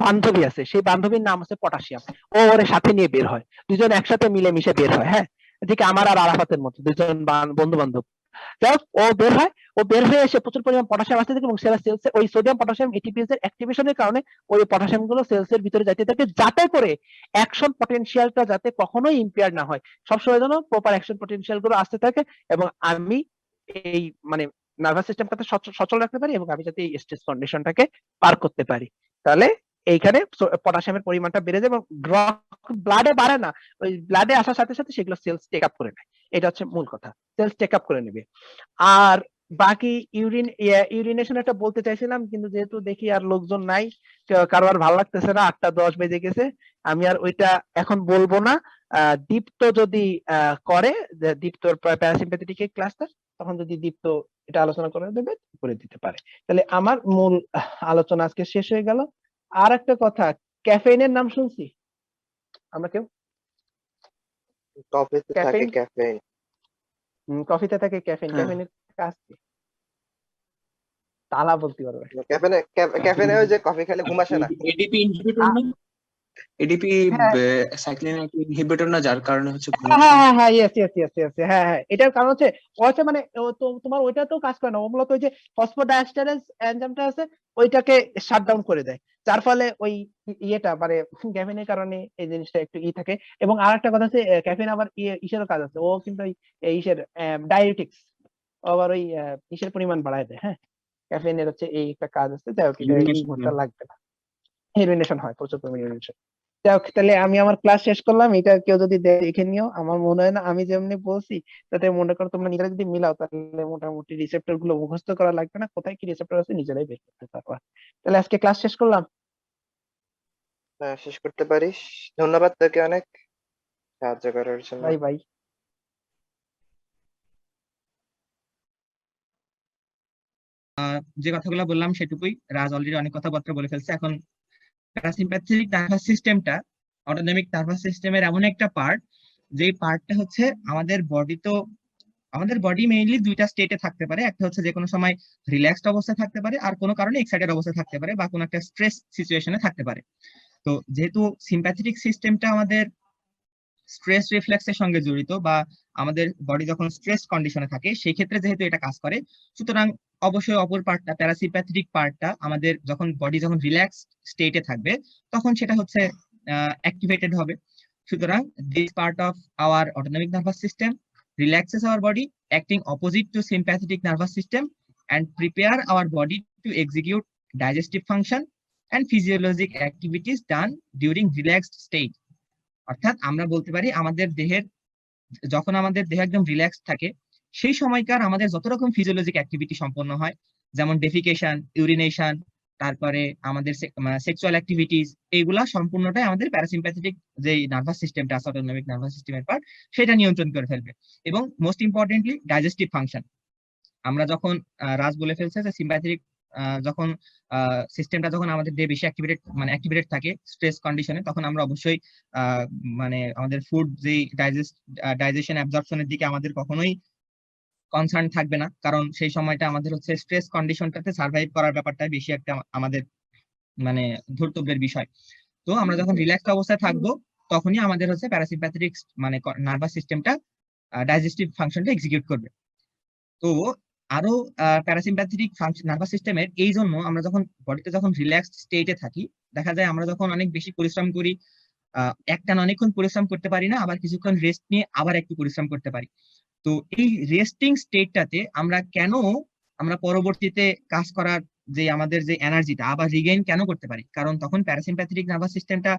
বান্ধবী আছে, সেই বান্ধবীর নাম হচ্ছে পটাশিয়াম, ও ওর সাথে নিয়ে বের হয়, দুজন একসাথে মিলেমিশে বের হয়। হ্যাঁ, এদিকে আমার আর আরাফাতের মতো দুজন বন্ধু বান্ধব, যাই হোক, ও বের হয়ে এসে প্রচুর পরিমাণ পটাশিয়াম আসতে থাকে, এবং সেটা সেলস ওই সোডিয়াম পটাশিয়াম এটিপিএস এর অ্যাক্টিভেশনের কারণে ওই পটাশিয়াম গুলো সেলস এর ভিতরে যাইতে থাকে, যাতে করে অ্যাকশন পটেনশিয়ালটা যাতে কখনোই ইম্পেয়ার না হয়, সবসময় যেন প্রপার অ্যাকশন পটেনশিয়াল গুলো আসতে থাকে, এবং আমি এই মানে নার্ভাস সিস্টেমটাকে সচল রাখতে পারি, এবং আমি যাতে এই স্ট্রেস কন্ডিশনটাকে পার করতে পারি। তাহলে এইখানে পটাশিয়ামের পরিমাণটা বেড়ে যায়, এবং ব্লাডে বাড়ে না, ওই ব্লাডে আসার সাথে সাথে সেগুলো সেলস টেক আপ করে নেয়, এটা হচ্ছে মূল কথা, সেলস টেক আপ করে নেবে। আর বাকি ইউরিনেশন একটা বলতে চাইছিলাম, কিন্তু যেহেতু দেখি আর লোকজন নাই, কারো আর ভালো লাগতেছে না, 8টা 10 বেজে গেছে, আমি আর ওইটা এখন বলবো না। দীপ্ত যদি করে, দীপ্তর প্যারাসিম্প্যাথেটিক ক্লাসটা, তখন যদি দীপ্ত এটা আলোচনা করে দেবে, করে দিতে পারে। তাহলে আমার মূল আলোচনা আজকে শেষ হয়ে গেল। আর একটা কথা, ক্যাফেইনের নাম শুনছি আমরা কেউ? কফিতে থাকে ক্যাফেইন। কফিতে থাকে ক্যাফেইন, ক্যাফেইনের কাজ কি? তালা বলতে পারবে? ক্যাফেইনে ওই যে কফি খেলে ঘুম আসে না, এডিপি ইনহিবিটর না? এডিপি হ্যাঁ সাইক্লিন একটা ইনহিবিটর না, যার কারণে হচ্ছে ঘুম হ্যাঁ আসে? হ্যাঁ হ্যাঁ ইয়েস ইয়েস ইয়েস ইয়েস হ্যাঁ হ্যাঁ এটার কারণ হচ্ছে ও হচ্ছে মানে তোমার ওইটা তো কাজ করে না, ও মূলত ওই যে ফসফোডাইএস্টারেজ এনজাইমটা আছে ওইটাকে শাটডাউন করে দেয়, যার ফলে ওই ইয়েটা মানে ক্যাফিনের কারণে এই জিনিসটা একটু থাকে। এবং আরেকটা কথা হচ্ছে ক্যাফিন আবার ইসেরও কাজ আছে, ও কিন্তু ওই ইসের ডায়াবেটিক্স আবার ওই ইসের পরিমাণ বাড়ায় দেয়। হ্যাঁ ক্যাফিনের হচ্ছে এই একটা কাজ আছে, যাই হোক এটা এই Urination মুহূর্তে লাগবে না। ইউরিনেশন হয়, প্রচুর পরিমাণে urination। যাই হোক তাহলে আমি আমার ক্লাস শেষ করলাম, এটা কেউ যদি দেখে নিও, আমার মনে হয় না আমি যেমনি বলছি তাতে মনে করো তোমরা নিজেরা যদি মিলাও তাহলে মোটামুটি রিসেপ্টর গুলো মুখস্থ করা লাগবে না, কোথায় কি রিসেপ্টর আছে নিজেরাই বের করতে পারবা। তাহলে আজকে ক্লাস শেষ করলাম। শেষ করতে পারিস। ধন্যবাদ তোকে অনেক সাহায্য করার জন্য। Bye bye. যে কথাগুলো বললাম সেটুকুই, রাজ অলরেডি অনেক কথাবার্তা বলে ফেলছে। এখন প্যারাসিম্প্যাথেটিক নার্ভাস সিস্টেমটা অটোনমিক নার্ভাস সিস্টেমের এমন একটা পার্ট, যেই পার্টটা হচ্ছে আমাদের বডি মেইনলি দুইটা স্টেটে থাকতে পারে। একটা হচ্ছে যে কোনো সময় রিল্যাক্সড অবস্থায় থাকতে পারে, আর কোনো কারণে এক্সাইটেড অবস্থায় থাকতে পারে, বা কোনো একটা স্ট্রেস সিচুয়েশনে থাকতে পারে। তো যেহেতু সিম্প্যাথেটিক সিস্টেমটা আমাদের স্ট্রেস রিফ্লেক্সের সঙ্গে জড়িত, বা আমাদের বডি যখন স্ট্রেস কন্ডিশনে থাকে সেই ক্ষেত্রে যেহেতু এটা কাজ করে, সুতরাং অবশ্যই অপর পার্টটা প্যারাসিম্প্যাথেটিক পার্টটা আমাদের যখন বডি যখন রিল্যাক্স স্টেটে থাকবে তখন সেটা হচ্ছে অ্যাক্টিভেটেড হবে। সুতরাং this part of our autonomic nervous system relaxes our body, acting opposite to sympathetic nervous system, and prepare our body to execute digestive function and physiologic activities done during relaxed state. অর্থাৎ আমরা বলতে পারি যখন আমাদের দেহ একদম relax থাকে সেই সময়কার আমাদের যত রকম ফিজিওলজিক অ্যাক্টিভিটি সম্পন্ন হয়, যেমন ডেফিকেশন, ইউরিনেশন, তারপরে আমাদের সেক্সুয়াল অ্যাক্টিভিটিস, এইগুলা সম্পূর্ণটাই আমাদের প্যারাসিম্প্যাথেটিক যে নার্ভাস সিস্টেমটা আছে, অটোনমিক নার্ভাস সিস্টেমের পার্ট, সেটা নিয়ন্ত্রণ করে ফেলবে। এবং মোস্ট ইম্পর্টেন্টলি ডাইজেস্টিভ ফাংশন। আমরা যখন রাজ বলে ফেলছে যে সিম্প্যাথেটিক যখন সিস্টেমটা যখন আমাদের দেহে বেশি অ্যাক্টিভেটেড থাকে স্ট্রেস কন্ডিশনে, তখন আমরা অবশ্যই মানে আমাদের ফুড যে ডাইজেশন অ্যাবজর্পশনের দিকে আমাদের কখনোই কনসার্ন থাকবে না, কারণ সেই সময়টা আমাদের হচ্ছে স্ট্রেস কন্ডিশনটাতে সার্ভাইভ করার ব্যাপারটা বেশি একটা আমাদের মানে ধর্তব্যের বিষয়। তো আমরা যখন রিল্যাক্স অবস্থায় থাকবো তখনই আমাদের হচ্ছে প্যারাসিম্প্যাথেটিক মানে নার্ভাস সিস্টেমটা ডাইজেস্টিভ ফাংশনটা এক্সিকিউট করবে। তো আরো প্যারাসিম্প্যাথেটিক নার্ভাস সিস্টেমের এই জন্য আমরা যখন বডিতে যখন রিল্যাক্সড স্টেটে থাকি, দেখা যায় আমরা যখন অনেক বেশি পরিশ্রম করি, একটানা অনেকক্ষণ পরিশ্রম করতে পারি না, আবার কিছুক্ষণ রেস্ট নিয়ে আবার একটু পরিশ্রম করতে পারি। তো এই রেস্টিং স্টেটটাতে আমরা পরবর্তীতে কাজ করার যে আমাদের যে এনার্জিটা আবার রিগেইন কেন করতে পারি, কারণ তখন প্যারাসিম্প্যাথেটিক নার্ভাস সিস্টেমটা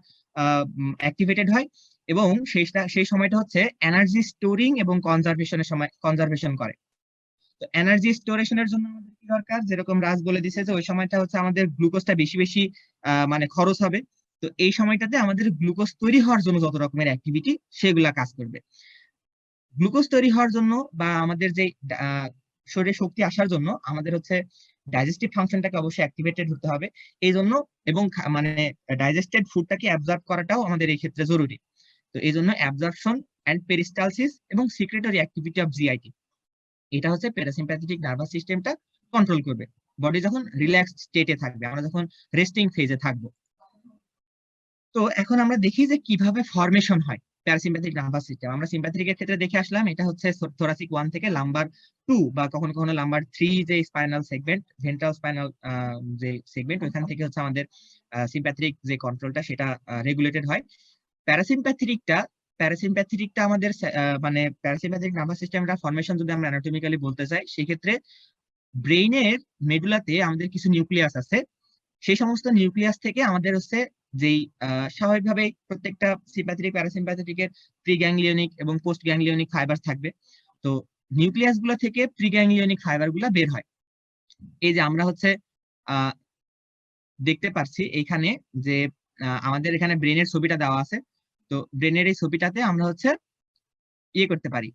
অ্যাক্টিভেটেড হয়, এবং সেই সময়টা হচ্ছে এনার্জি স্টোরিং এবং কনজারভেশন করে। তো এনার্জি স্টোরেশনের জন্য আমাদের কি দরকার, যেরকম রাজ বলে দিছে যে ওই সময়টা হচ্ছে আমাদের গ্লুকোজটা বেশি বেশি মানে খরচ হবে। তো এই সময়টাতে আমাদের গ্লুকোজ তৈরি হওয়ার জন্য যত রকমের অ্যাক্টিভিটি সেগুলা কাজ করবে। গ্লুকোজ তৈরি হওয়ার জন্য বা আমাদের যে শরীরে শক্তি আসার জন্য আমাদের হচ্ছে ডাইজেস্টিভ ফাংশনটাকে অবশ্যই অ্যাক্টিভেটেড হতে হবে এই জন্য, এবং মানে ডাইজেস্টেড ফুডটাকে অ্যাবজর্ব করাটাও আমাদের এই ক্ষেত্রে জরুরি। তো এই জন্য অ্যাবজর্পশন অ্যান্ড পেরিস্টালসিস এবং সিক্রেটরি অ্যাক্টিভিটি অফ জিআইটি, এটা হচ্ছে প্যারাসিম্প্যাথেটিক নার্ভাস সিস্টেমটা কন্ট্রোল করবে বডি যখন রিল্যাক্সড স্টেটে থাকবে, আমরা যখন রেস্টিং ফেজে থাকবো। তো এখন আমরা দেখি যে কিভাবে ফরমেশন হয় প্যারাসিম্প্যাথিক নার্ভাস সিস্টেম। আমরা সিম্প্যাথেটিকের ক্ষেত্রে দেখে আসলাম, এটা হচ্ছে থোরাসিক 1 থেকে লাম্বার 2 বা কখনো কখনো লাম্বার 3 যে স্পাইনাল সেগমেন্ট, ভেন্ট্রাল স্পাইনাল যে সেগমেন্ট, ওইখান থেকে হচ্ছে আমাদের সিম্প্যাথেটিক যে কন্ট্রোলটা সেটা রেগুলেটেড হয়। প্যারাসিম্প্যাথেটিকটা আমাদের মানে প্যারাসিম্প্যাথেটিক নার্ভাস সিস্টেমটা ফরমেশন যদি আমরা অ্যানাটমিক্যালি বলতে চাই, সেক্ষেত্রে ব্রেইনের মেডুলাতে আমাদের কিছু নিউক্লিয়াস আছে, সেই সমস্ত নিউক্লিয়াস থেকে আমাদের হচ্ছে যেই স্বাভাবিকভাবে প্রত্যেকটা সিম্প্যাথেটিক প্যারাসিম্প্যাথেটিকের প্রি গ্যাংলিয়নিক এবং পোস্ট গ্যাংলিয়নিক ফাইবার থাকবে। তো নিউক্লিয়াস গুলো থেকে প্রি গ্যাংলিয়নিক ফাইবার গুলা বের হয়। এই যে আমরা হচ্ছে দেখতে পাচ্ছি এইখানে যে আমাদের এখানে ব্রেনের ছবিটা দেওয়া আছে। তো ব্রেনের এই ছবিটাতে আমরা হচ্ছে করতে পারি,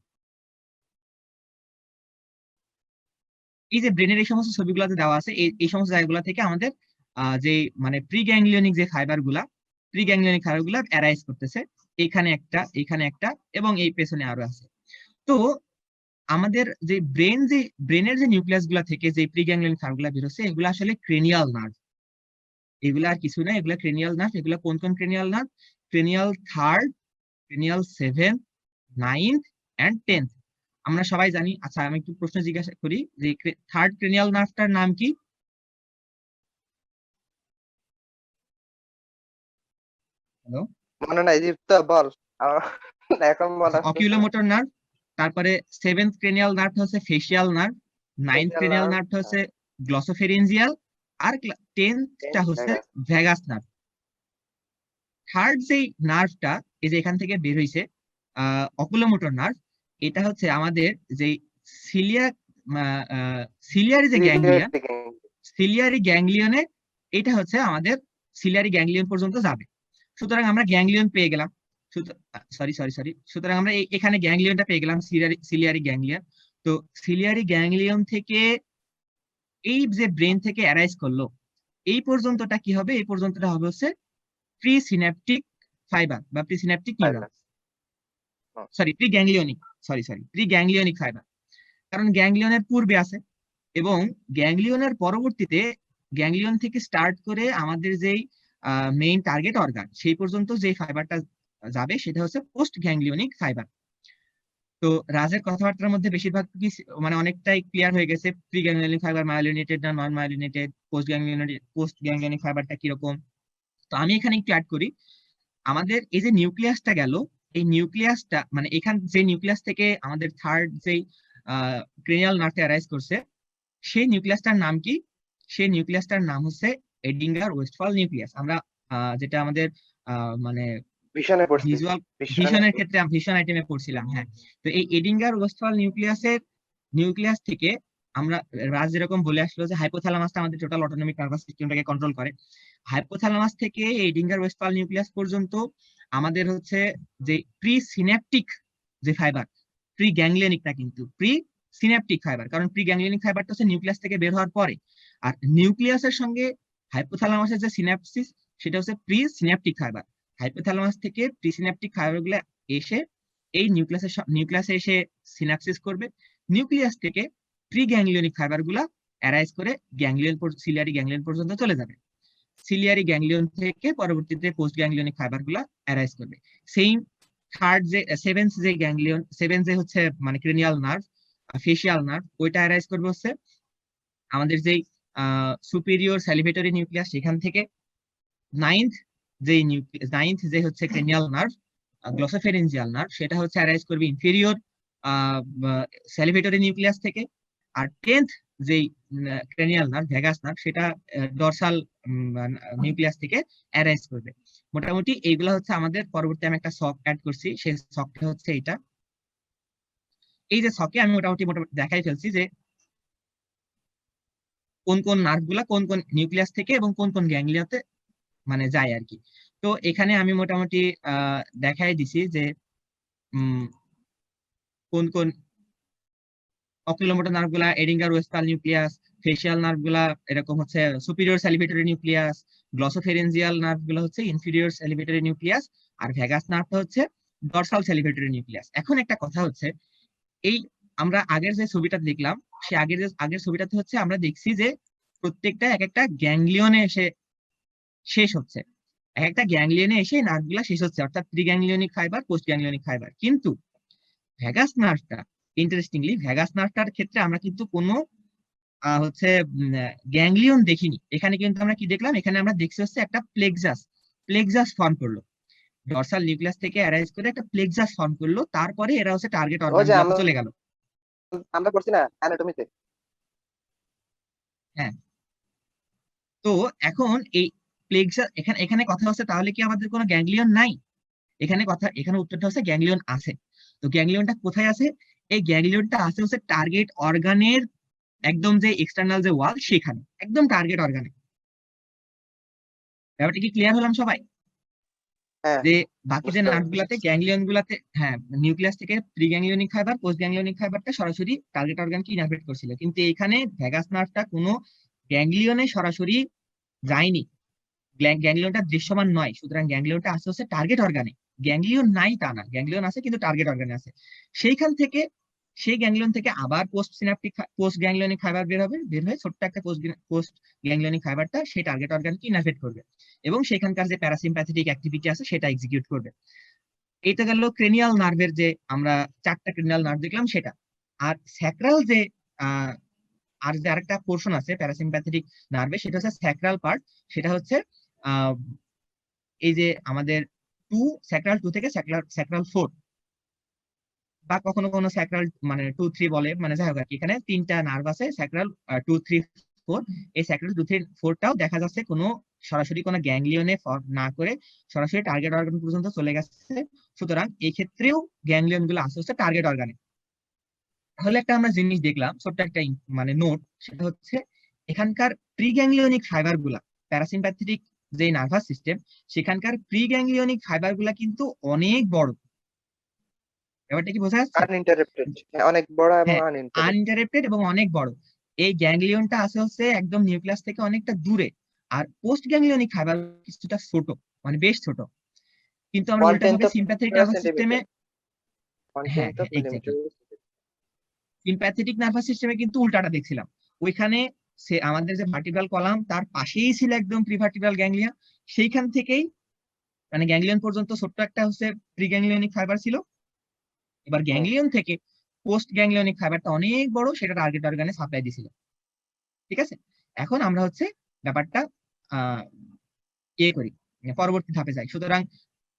এই যে ব্রেনের এই সমস্ত ছবিগুলোতে দেওয়া আছে, এই সমস্ত জায়গাগুলো থেকে আমাদের যে মানে প্রি গ্যাংলিয়নিক ফাইবার গুলা অ্যারাইজ করতেছে। এখানে একটা এবং এই পেছনে আরো আছে। তো আমাদের যে ব্রেনের যে নিউক্লিয়াস গুলা থেকে যে প্রি গ্যাংলিয়নিক ফাইবার গুলা বের হচ্ছে, এগুলো আসলে ক্রেনিয়াল নার্ভ। এগুলা আর কিছু না, এগুলা ক্রেনিয়াল নার্ভ। এগুলা কোন কোন cranial nerve? Cranial 3rd, cranial 7th, 9th and 10th। আমরা সবাই জানি। আচ্ছা, আমি একটু প্রশ্ন জিজ্ঞাসা করি যে 3rd ক্রেনিয়াল নার্ভটার নাম কি? হ্যালো, মনে নাই দীপ্ত, বল। এখন মনে আসতেছে না। অকিউলোমোটর নার্ভ। তারপরে 7th ক্রেনিয়াল নার্ভ হচ্ছে facial nerve, 9th Facial cranial nerve, nerve হচ্ছে গ্লসোফেরেঞ্জিয়াল, আর 10th হচ্ছে Vagus। Vagus nerve. থার্ড যেই নার্ভটা এই যে এখান থেকে বের হইছে, অকুলোমোটর নার্ভ, এটা হচ্ছে আমাদের যে সিলিয়া সিলিয়ারি যে গ্যাংলিয়ন, সিলিয়ারি গ্যাংলিয়নে এটা হচ্ছে আমাদের সিলিয়ারি গ্যাংলিয়ন পর্যন্ত যাবে। সুতরাং আমরা গ্যাংলিয়ন পেয়ে গেলাম। সরি, সুতরাং আমরা এখানে গ্যাংলিয়নটা পেয়ে গেলাম, সিলিয়ারি গ্যাংলিয়ন। তো সিলিয়ারি গ্যাংলিয়ন থেকে এই যে ব্রেন থেকে অ্যারাইজ করলো, এই পর্যন্তটা কি হবে? এই পর্যন্তটা হবে হচ্ছে প্রিসিন্যাপটিক ফাইবার বা প্রিসিন্যাপটিক নিউরন, প্রিগ্যাংলিয়নিক ফাইবার। কারণ গ্যাংলিয়নের পূর্বে আছে, এবং গ্যাংলিয়নের পরবর্তীতে গ্যাংলিয়ন থেকে স্টার্ট করে আমাদের যেই মেইন টার্গেট অর্গান সেই পর্যন্ত যে ফাইবারটা যাবে সেটা হচ্ছে পোস্ট গ্যাংলিয়নিক ফাইবার। তো রাজের কথাবার্তার মধ্যে বেশিরভাগ কি মানে অনেকটাই ক্লিয়ার হয়ে গেছে প্রি গ্যাংলিয়নিক ফাইবার মায়োলিনেটেড না নন মায়োলিনেটেড, পোস্ট গ্যাংলিয়নিক ফাইবারটা কিরকম। তো আমি এখানে একটু অ্যাড করি, আমাদের এই যে নিউক্লিয়াসটা গেল, এই নিউক্লিয়াসটা মানে এখান যে নিউক্লিয়াস থেকে আমাদের থার্ড যে ক্রেনিয়াল নার্ভটা অ্যারাইজ করছে, সেই নিউক্লিয়াসটার নাম কি? সেই নিউক্লিয়াসটার নাম হচ্ছে এডিঙ্গার ওয়েস্টফল নিউক্লিয়াস। আমরা যেটা আমাদের মানে ভিশনে পড়ছি। ভিজুয়াল ভিশনের ক্ষেত্রে ভিশন আইটেমে পড়ছিলাম। হ্যাঁ, তো এই এডিঙ্গার ওয়েস্টফল নিউক্লিয়াস থেকে আমরা, রাজ যেরকম বলে আসলো যে হাইপোথ্যালামাসটা আমাদের টোটাল অটোনমিক নার্ভাস সিস্টেমটাকে কন্ট্রোল করে, হাইপোথ্যালামাস থেকে এডিঙ্গার ওয়েস্টফল নিউক্লিয়াস পর্যন্ত আমাদের হচ্ছে যে প্রি সিন্যাপটিক যে ফাইবার, প্রি গ্যাংলিয়নিক না কিন্তু প্রি সিন্যাপটিক ফাইবার, কারণ প্রি গ্যাংলিয়নিক ফাইবারটা হচ্ছে নিউক্লিয়াস থেকে বের হওয়ার পরে, আর নিউক্লিয়াসের সঙ্গে হাইপোথ্যালামাসের যে সিন্যাপসিস সেটা হচ্ছে প্রি সিন্যাপটিক ফাইবার। হাইপোথ্যালামাস থেকে প্রিসিন্যাপটিক ফাইবারগুলো এসে এই নিউক্লিয়াসে এসে সিনাপসিস করবে, নিউক্লিয়াস থেকে প্রি গ্যাংলিয়নিক ফাইবারগুলো অ্যারাইজ করে সিলিয়ারি গ্যাংলিয়ন পর্যন্ত চলে যাবে, সিলিয়ারি গ্যাংলিয়ন থেকে পরবর্তীতে পোস্ট গ্যাংলিয়নিক ফাইবারগুলো অ্যারাইজ করবে। সেম থার্ড যে সেভেন যে হচ্ছে মানে ক্রেনিয়াল নার্ভ, ফেসিয়াল নার্ভ, ওইটা অ্যারাইজ করবে হচ্ছে আমাদের যেই সুপিরিয়র স্যালিভেটরি নিউক্লিয়াস সেখান থেকে। নাইন্থ যে হচ্ছে ক্রেনিয়াল নার্ভ, গ্লসোফেরেঞ্জিয়াল নার্ভ, সেটা হচ্ছে অ্যারাইজ করবে ইনফেরিয়র স্যালিভেটরি নিউক্লিয়াস থেকে। আর 10th যেই ক্রেনিয়াল নার্ভ, ভ্যাগাস নার্ভ, সেটা ডরসাল নিউক্লিয়াস থেকে অ্যারাইজ করবে। মোটামুটি এইগুলা হচ্ছে আমাদের পরবর্তী আমি একটা সক অ্যাড করছি, সেই সকটা হচ্ছে এইটা। এই যে সকে আমি মোটামুটি দেখাই ফেলছি যে কোন কোন নার্ভগুলা কোন কোন নিউক্লিয়াস থেকে এবং কোন কোন গ্যাংলিয়াতে মানে যায় আর কি। তো এখানে আমি মোটামুটি দেখাই দিছি যে কোন কোন অকুলোমোটর নার্ভগুলা এডিঙ্গার ওয়েস্টাল নিউক্লিয়াস, ফেসিয়াল নার্ভগুলা এরকম হচ্ছে সুপিরিয়র স্যালিভেটরি নিউক্লিয়াস, গ্লসোফেরেঞ্জিয়াল নার্ভগুলো হচ্ছে ইনফিরিয়র স্যালিভেটরি নিউক্লিয়াস, আর ভ্যাগাস নার্ভটা হচ্ছে ডরসাল স্যালিভেটরি নিউক্লিয়াস। এখন একটা কথা হচ্ছে, এই আমরা আগের যে ছবিটা দেখলাম, সে আগের ছবিটাতে হচ্ছে আমরা দেখছি যে প্রত্যেকটা এক একটা গ্যাংলিয়নে এসে শেষ হচ্ছে, এক একটা গ্যাংলিয়নে এসে নার্ভগুলা শেষ হচ্ছে, অর্থাৎ প্রি গ্যাংলিয়নিক ফাইবার, পোস্ট গ্যাংলিয়নিক ফাইবার। কিন্তু ভ্যাগাস নার্ভটা, ইন্টারেস্টিংলি ভ্যাগাস নার্ভটার ক্ষেত্রে আমরা কিন্তু কোনো হচ্ছে গ্যাংলিয়ন দেখিনি। এখানে কিন্তু আমরা কি দেখলাম? এখানে আমরা দেখছি হচ্ছে একটা প্লেক্সাস ফর্ম করলো, ডরসাল নিউক্লিয়াস থেকে অ্যারাইজ করে একটা প্লেক্সাস ফর্ম করলো, তারপরে এরা হচ্ছে টার্গেট অর্গানগুলোতে চলে গেল। আমরা করছি না অ্যানাটমিতে। হ্যাঁ, তো এখন এই প্লেক্সাস, এখানে কথা হচ্ছে তাহলে কি আমাদের কোনো গ্যাংলিয়ন নাই? এখানে উত্তরটা হচ্ছে গ্যাংলিয়ন আছে। তো গ্যাংলিয়নটা কোথায় আছে? এই গ্যাংলিয়নটা আছে হচ্ছে টার্গেট অর্গানের একদম যে এক্সটার্নাল যে ওয়াল, সেখানে একদম টার্গেট অর্গানে। ব্যাপারটা কি ক্লিয়ার হলাম সবাই? যে বাকি যে নার্ভগুলাতে, গ্যাংলিয়ন গুলাতে, হ্যাঁ, নিউক্লিয়াস থেকে প্রি গ্যাংলিয়নিক ফাইবার, পোস্ট গ্যাংলিয়নিক ফাইবারটা সরাসরি টার্গেট অর্গানকে ইনারভেট করছিল, কিন্তু এখানে ভ্যাগাস নার্ভটা কোনো গ্যাংলিয়নে সরাসরি যায়নি, গ্যাংলিয়নটা দৃশ্যমান নয়, সুতরাং গ্যাংলিয়নটা আসতে হচ্ছে টার্গেট অর্গানে। গ্যাংলিয়ন নাই তা না, গ্যাংলিয়ন আছে কিন্তু টার্গেট অর্গানে আছে। সেইখান থেকে সেই গ্যাংলিয়ন থেকে আবার পোস্ট গ্যাংলিয়নিক ফাইবার বের হয়ে ছোট্ট একটা পোস্ট গ্যাংলিয়নিক ফাইবারটা সেই টার্গেট অর্গানকে ইনার্ভেট করবে এবং সেখানকার যে প্যারাসিম্প্যাথেটিক অ্যাক্টিভিটি আছে সেটা এক্সিকিউট করবে। এটা গেল ক্রেনিয়াল নার্ভের যে আমরা 4টা ক্রেনিয়াল নার্ভ দেখলাম সেটা। আর স্যাক্রাল যে আরেকটা পোর্শন আছে প্যারাসিম্প্যাথেটিক নার্ভে, সেটা হচ্ছে স্যাক্রাল পার্ট। সেটা হচ্ছে এই যে আমাদের স্যাক্রাল 2 থেকে স্যাক্রাল 4 বা কখনো কোনো স্যাক্রাল মানে 2, 3 বলে, মানে যাই হোক আর কি, এখানে 3টা নার্ভ আছে স্যাক্রাল 2, 3, 4। এই স্যাক্রাল 2, 3, 4টাও দেখা যাচ্ছে কোনো সরাসরি কোনো গ্যাংলিয়নে ফর্ম না করে সরাসরি টার্গেট অর্গান পর্যন্ত চলে গেছে। সুতরাং এই ক্ষেত্রেও গ্যাংলিয়ন গুলো আসে হচ্ছে টার্গেট অর্গানে। তাহলে একটা আমরা জিনিস দেখলাম, ছোট্ট একটা মানে নোট, সেটা হচ্ছে এখানকার প্রি গ্যাংলিয়নিক ফাইবার গুলা, প্যারাসিম্প্যাথেটিক যে নার্ভাস সিস্টেম সেখানকার প্রি গ্যাংলিয়নিক ফাইবার গুলা কিন্তু অনেক বড়। ব্যাপারটা কি বোঝা যাচ্ছে? আনইন্টারাপ্টেড, অনেক বড় এবং হ্যাঁ, আনইন্টারাপ্টেড। আনইন্টারাপ্টেড এবং অনেক বড়। এই গ্যাংলিয়নটা আছে হচ্ছে একদম নিউক্লিয়াস থেকে অনেকটা দূরে, আর পোস্ট গ্যাংলিয়নিক ফাইবার কিছুটা ছোট, মানে বেশ ছোট। কিন্তু আমরা উল্টাভাবে সিম্প্যাথেটিক নার্ভাস সিস্টেমে, হ্যাঁ এক্স্যাক্টলি, সিম্প্যাথেটিক নার্ভাস সিস্টেমে কিন্তু উল্টাটা দেখছিলাম। ওইখানে আমাদের যে ভার্টিব্রাল কলাম তার পাশেই ছিল একদম প্রিভার্টিব্রাল গ্যাংলিয়া, সেইখান থেকেই মানে গ্যাংলিয়ন পর্যন্ত ছোট্ট একটা হচ্ছে প্রি গ্যাংলিয়নিক ফাইবার ছিল। এবার গ্যাংলিয়ন থেকে পোস্ট গ্যাংলিয়নিক ফাইবারটা অনেক বড়, সেটা টার্গেট অর্গানে সাপ্লাই দিছিল। ঠিক আছে, এখন আমরা হচ্ছে ব্যাপারটা করি, পরবর্তী ধাপে যাই। সুতরাং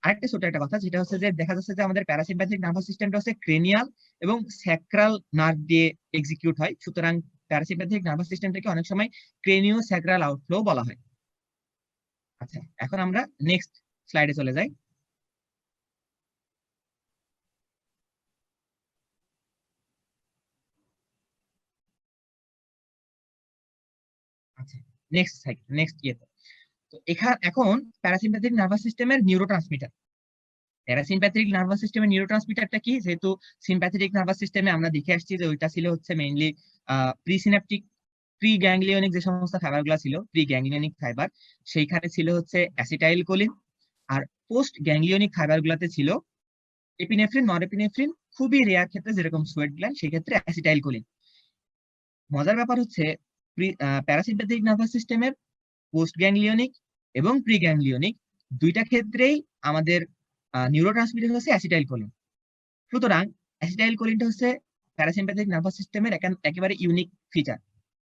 আরেকটা ছোট একটা কথা, যেটা হচ্ছে যে দেখা যাচ্ছে যে আমাদের প্যারাসিম্প্যাথিক নার্ভাস সিস্টেমটা হচ্ছে ক্রেনিয়াল এবং স্যাক্রাল নার্ভ দিয়ে এক্সিকিউট হয়। সুতরাং প্যারাসিম্প্যাথিক নার্ভাস সিস্টেমটাকে অনেক সময় ক্রেনিও স্যাক্রাল আউটফ্লো বলা হয়। আচ্ছা, এখন আমরা নেক্সট স্লাইডে চলে যাই। আচ্ছা, নেক্সট ইয়েতে তো এখন প্যারাসিম্প্যাথিক নার্ভাস সিস্টেমের নিউরোট্রান্সমিটার। প্যারাসিম্প্যাথিক নার্ভাস সিস্টেমের নিউরোট্রান্সমিটারটা কি? যেহেতু সিম্প্যাথেটিক নার্ভাস সিস্টেমে আমরা দেখে আসছি যে ওইটা ছিল হচ্ছে মেইনলি প্রিসিনাপটিক প্রি গ্যাংলিয়নিক যে সমস্ত ফাইবার গুলা ছিল, প্রি গ্যাংলিয়নিক ফাইবার, সেইখানে ছিল হচ্ছে অ্যাসিটাইল কোলিন। আর পোস্ট গ্যাংলিয়নিক ফাইবার গুলাতে ছিল এপিনেফ্রিন, নরএপিনেফ্রিন, খুবই রেয়ার ক্ষেত্রে যেরকম সোয়েট গ্ল্যান্ড সেই ক্ষেত্রে অ্যাসিটাইল কোলিন। মজার ব্যাপার হচ্ছে প্যারাসিম্প্যাথিক নার্ভাস সিস্টেমের পোস্ট গ্যাংলিয়নিক এবং প্রি গ্যাংলিয়নিক দুইটা ক্ষেত্রেই আমাদের নিউরোট্রান্সমিটার হচ্ছে অ্যাসিটাইল কোলিন। সুতরাং অ্যাসিটাইল কোলিনটা হচ্ছে প্যারাসিম্প্যাথিক নার্ভাস সিস্টেমের একেবারে ইউনিক ফিচার।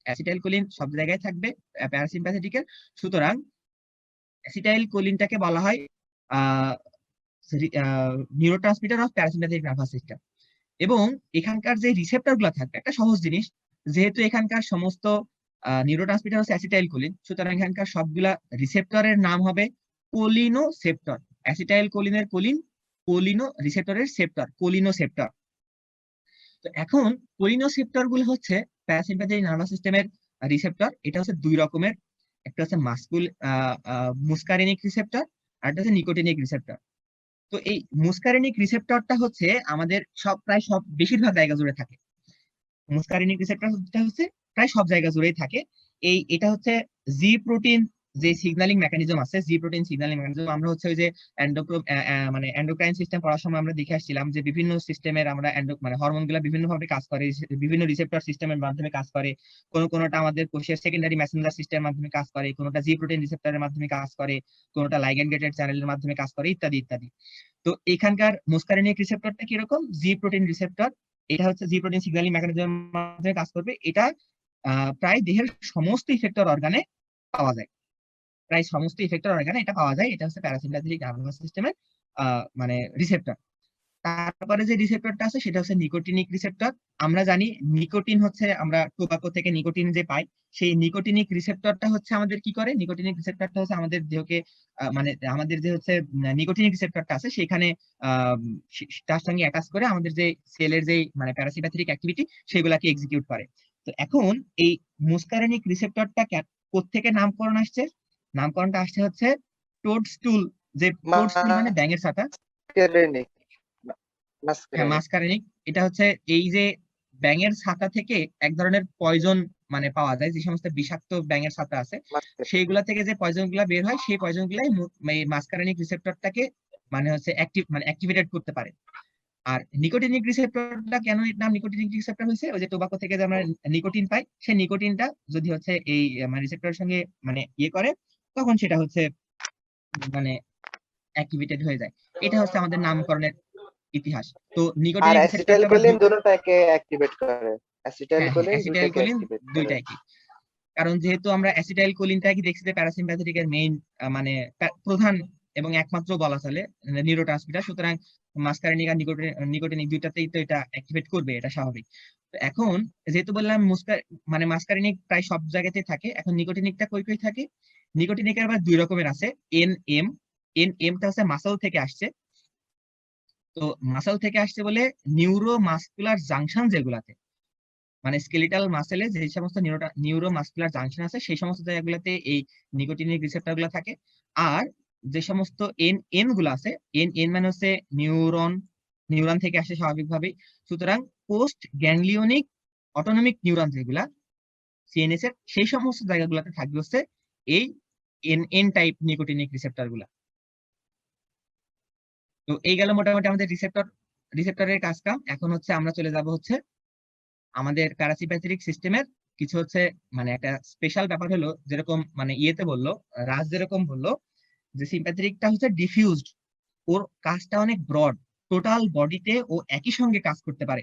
অ্যাসিটাইল কোলিন সব জায়গায় থাকবে প্যারাসিম্প্যাথেটিকের। সুতরাং অ্যাসিটাইল কোলিনটাকে বলা হয় neurotransmitter of parasympathetic nervous system. এবং এখানকার যে রিসেপ্টর গুলো থাকবে, একটা সহজ জিনিস, যেহেতু এখানকার সমস্ত নিউরোট্রান্সমিটার হচ্ছে অ্যাসিটাইল কোলিন, সুতরাং এখানকার সবগুলা রিসেপ্টরের নাম হবে কোলিনোসেপ্টর। Acetyl কোলিনের choline, কোলিনো রিসেপ্টরের সেপ্টর, কোলিনোসেপ্টর। তো এখন কোলিনোসেপ্টর গুলো হচ্ছে প্যারাসিম্প্যাথিক নার্ভাস সিস্টেমের রিসেপ্টর। এটা হচ্ছে দুই রকমের, একটা হচ্ছে মুস্কারিনিক রিসেপ্টর আর একটা হচ্ছে নিকোটিনিক রিসেপ্টর। তো এই মুস্কারিনিক রিসেপ্টরটা হচ্ছে আমাদের প্রায় সব বেশিরভাগ জায়গা জুড়ে থাকে। মুস্কারিনিক রিসেপ্টরটা হচ্ছে প্রায় সব জায়গা জুড়েই থাকে। এটা হচ্ছে জি প্রোটিন যে সিগন্যালিং মেকানিজম আছে, জি প্রোটিন সিগন্যালিং মেকানিজম। আমরা হচ্ছে ওই যে মানে এন্ডোক্রাইন সিস্টেম পড়ার সময় আমরা দেখে আসছিলাম যে বিভিন্ন সিস্টেমের আমরা মানে হরমোন গুলা বিভিন্ন ভাবে কাজ করে, বিভিন্ন রিসেপ্টর সিস্টেমের মাধ্যমে কাজ করে। কোনোটা আমাদের কোষের সেকেন্ডারি মেসেঞ্জার সিস্টেমের মাধ্যমে কাজ করে, কোনোটা জি প্রোটিন রিসেপ্টরের মাধ্যমে কাজ করে, কোনোটা লাইগ্যান্ড গেটেড চ্যানেলের মাধ্যমে কাজ করে, ইত্যাদি ইত্যাদি। তো এখানকার মুস্কারিনিক রিসেপ্টরটা কিরকম? জি প্রোটিন রিসেপ্টর। এটা হচ্ছে জি প্রোটিন সিগন্যালিং মেকানিজমের মাধ্যমে কাজ করবে। এটা প্রায় দেহের সমস্ত ইফেক্টর অর্গানে পাওয়া যায়, প্রায় সমস্ত ইফেক্টর অর্গানে এটা পাওয়া যায়। এটা হচ্ছে প্যারাসিম্প্যাথিক নার্ভাস সিস্টেমের মানে রিসেপ্টর। তারপরে যে রিসেপ্টরটা আছে সেটা হচ্ছে নিকোটিনিক রিসেপ্টর। আমরা জানি নিকোটিন হচ্ছে, আমরা টোবাকো থেকে নিকোটিন যে পাই, সেই নিকোটিনিক রিসেপ্টরটা হচ্ছে আমাদের কি করে? নিকোটিনিক রিসেপ্টরটা হচ্ছে আমাদের দেহকে মানে আমাদের যে হচ্ছে নিকোটিনিক রিসেপ্টরটা আছে সেখানে তার সঙ্গে অ্যাটাচ করে আমাদের যে সেলের যে মানে প্যারাসিম্প্যাথিক অ্যাক্টিভিটি সেগুলাকে এক্সিকিউট করে। তো এখন এই মুস্কারিনিক রিসেপ্টরটা কোত্থেকে নামকরণ আসছে? নামকরণটা আসছে হচ্ছে টোডস্টুল, যে টোডস্টুল মানে ব্যাঙের ছাতা, মাস্কারিনিক। এটা হচ্ছে এই যে ব্যাঙের ছাতা থেকে এক ধরনের পয়জন মানে পাওয়া যায়, যে সমস্ত বিষাক্ত ব্যাঙের ছাতা আছে সেইগুলা থেকে যে পয়জন গুলা বের হয়, সেই পয়জন গুলাই মাস্কারিনিক রিসেপ্টরটাকে মানে হচ্ছে অ্যাক্টিভেটেড করতে পারে। আর নিকোটিনিক রিসেপ্টরটা কেন এর নাম নিকোটিনিক রিসেপ্টর হয়েছে, ওই যে টোবাকো থেকে যে আমরা নিকোটিন পাই, সেই নিকোটিনটা যদি হচ্ছে এই মানে রিসেপ্টরের সঙ্গে মানে ইয়ে করে, তখন সেটা হচ্ছে মানে অ্যাক্টিভেটেড হয়ে যায়। এটা হচ্ছে আমাদের নামকরণের ইতিহাস। তো আর নিকোটিনিক রিসেপ্টরটা আমরা অ্যাসিটাইলকোলিন দুটোটাকে অ্যাক্টিভেট করে, হ্যাঁ অ্যাসিটাইলকোলিন দুটোকে অ্যাসিটাইলকোলিন অ্যাক্টিভেট করে। দুইটা একই। কারণ যেহেতু আমরা অ্যাসিটাইলকোলিনটা কি দেখছি যে প্যারাসিম্প্যাথেটিক এর মেইন মানে প্রধান এবং একমাত্র বলা চলে নিউরোট্রান্সমিটার, সুতরাং মাসকারিনিক আর নিকোটিনিক দুইটাতেই তো এটা অ্যাক্টিভেট করবে, এটা স্বাভাবিক। তো এখন যেহেতু বললাম মানে মাসকারিনিক প্রায় সব জায়গাতেই থাকে, এখন নিকোটিনিকটা কই কই থাকে? নিকোটিনিকের আবার দুই রকমের আছে, এনএম। এনএমটা হচ্ছে মাসল থেকে আসছে। তো মাসল থেকে আসছে বলে নিউরোমাসকুলার জাংশন যেগুলাতে, মানে স্কেলিটাল মাসেলে যে সমস্ত নিউরোমাসকুলার জাংশন আছে সেই সমস্ত জায়গাগুলোতে এই নিকোটিনিক রিসেপ্টর গুলো থাকে। আর যে সমস্ত এন গুলো আছে, এন মানে হচ্ছে নিউরন থেকে আসে স্বাভাবিকভাবেই। সুতরাং পোস্ট গ্যাংলিওনিক অটোনমিক নিউরন যেগুলা সিএনএস এর, সেই সমস্ত জায়গাগুলোতে থাকবে হচ্ছে এই এন টাইপ নিকোটিনিক রিসেপ্টর গুলা। তো এই গেল মোটামুটি আমাদের রিসেপ্টরের কাজ কাম। এখন হচ্ছে আমরা চলে যাব হচ্ছে আমাদের প্যারাসিম্প্যাথেটিক সিস্টেমের কিছু হচ্ছে মানে একটা স্পেশাল ব্যাপার হলো, যেরকম মানে ইয়েতে বললো রাজ যেরকম বললো যে সিম্প্যাথেটিকটা হচ্ছে ডিফিউজড, ওর কাজটা অনেক ব্রড, টোটাল বডিতে ও একই সঙ্গে কাজ করতে পারে।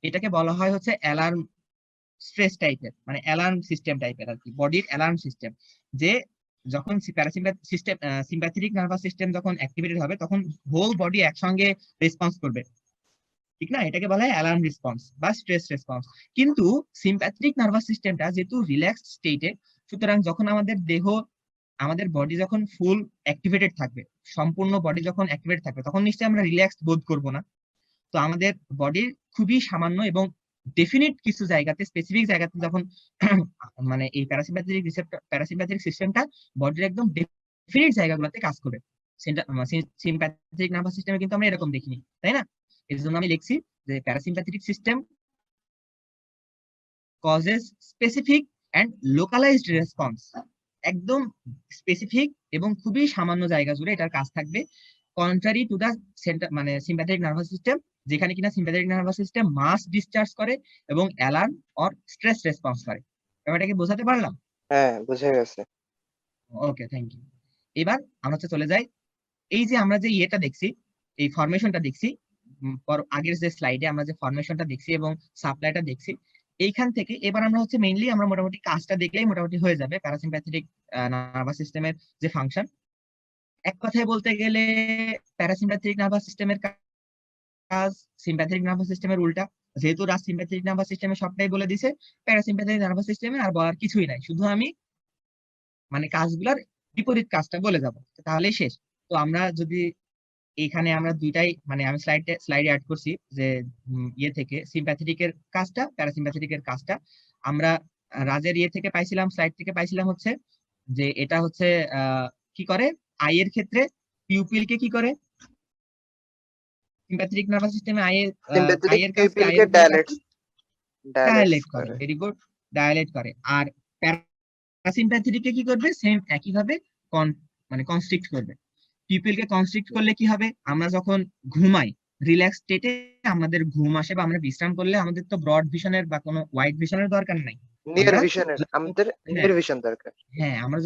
এটাকে বলা হয় হচ্ছে অ্যালার্ম স্ট্রেস টাইপের, মানে অ্যালার্ম সিস্টেম টাইপের আর কি, বডির অ্যালার্ম সিস্টেম। যে যখন সিম্প্যাথেটিক নার্ভাস সিস্টেম যখন অ্যাক্টিভেটেড হবে তখন হোল বডি একসঙ্গে রেসপন্স করবে, ঠিক না? এটাকে বলা হয় অ্যালার্ম রেসপন্স বা স্ট্রেস রেসপন্স। কিন্তু সিম্প্যাথেটিক নার্ভাস সিস্টেমটা যেহেতু রিল্যাক্সড স্টেটে, সুতরাং যখন আমাদের বডি যখন ফুল অ্যাক্টিভেটেড থাকবে, সম্পূর্ণ বডি যখন অ্যাক্টিভেট থাকবে, তখন নিশ্চয়ই আমরা রিল্যাক্সড বোধ করব না। তো আমাদের বডির খুবই সামান্য এবং ডেফিনিট কিছু জায়গাতে, স্পেসিফিক জায়গাতে যখন মানে এই প্যারাসিম্প্যাথেটিক সিস্টেমটা বডির একদম ডেফিনিট জায়গাগুলোতে কাজ করবে। সিম্প্যাথেটিক নার্ভাস সিস্টেমে কিন্তু আমরা এরকম দেখিনি, তাই না? এর জন্য আমি লিখছি যে parasympathetic system causes specific and localised response. একদম স্পেসিফিক এবং খুবই সামান্য জায়গা জুড়ে এটার কাজ থাকবে, কন্ট্রারি টু দা সেন্টার মানে সিম্প্যাথেটিক নার্ভাস সিস্টেম, যেখানে কিনা সিম্প্যাথেটিক নার্ভাস সিস্টেম মাস ডিসচার্জ করে এবং অ্যালার্ম অর স্ট্রেস রেসপন্স করে। ব্যাপারটাকে বোঝাতে পারলাম? হ্যাঁ, বুঝে গেছে। ওকে, থ্যাংক ইউ। এবার আমরা হচ্ছে চলে যাই, এই যে আমরা যে ইয়েটা দেখছি, এই ফরমেশনটা দেখছি, আগের যে স্লাইডে আমরা যে ফরমেশনটা দেখছি এবং সাপ্লাইটা দেখছি, এইখান থেকে এবার আমরা হচ্ছে মেইনলি আমরা মোটামুটি কাজটা দেখলেই মোটামুটি হয়ে যাবে প্যারাসিম্প্যাথেটিক নার্ভাস সিস্টেমের যে ফাংশন। এক কথায় বলতে গেলে প্যারাসিম্প্যাথেটিক নার্ভাস সিস্টেমের কাজ সিম্প্যাথেটিক নার্ভাস সিস্টেমের উল্টা। যেহেতু রাজ সিম্প্যাথেটিক নার্ভাস সিস্টেমে সবটাই বলে দিছে, প্যারাসিম্প্যাথেটিক নার্ভাস সিস্টেমে আর বলার কিছুই নাই, শুধু আমি মানে কাজগুলোর বিপরীত কাজটা বলে যাব, তাহলেই শেষ। তো আমরা যদি এইখানে আমরা দুইটাই মানে আমি স্লাইডে অ্যাড করছি যে ইয়ে থেকে সিম্প্যাথেটিকের কাজটা, প্যারাসিম্প্যাথেটিকের কাজটা আমরা রাজের ইয়ে থেকে পাইছিলাম, স্লাইড থেকে পাইছিলাম হচ্ছে যে এটা হচ্ছে কি করে আই এর ক্ষেত্রে পিউপিলকে কি করে, সিম্প্যাথেটিক নার্ভাস সিস্টেমে আই সিম্প্যাথেটিক এর কাজ কি, আই পিউপিলকে এর উপরে কাজ কি? ডায়ালেটস ডায়ালেট করে, করে। ভেরি গুড, ডায়ালেট করে। আর প্যারাসিম্প্যাথেটিকে কি করবে, সেম একই ভাবে মানে কনস্ট্রিক্ট করবে। পিপলকে কনস্ট্রিক্ট করলে কি হবে, আমরা যখন ঘুমাই রিল্যাক্স স্টেটে আমাদের ঘুম আসে বা আমরা বিশ্রাম করলে আমাদের তো ব্রড ভিশনের বা কোনো ওয়াইড ভিশনের দরকার নাই। নিয়ার আমরা ভিশনের, আমাদের হ্যাঁ নিয়ার ভিশন দরকার। হ্যাঁ আমরা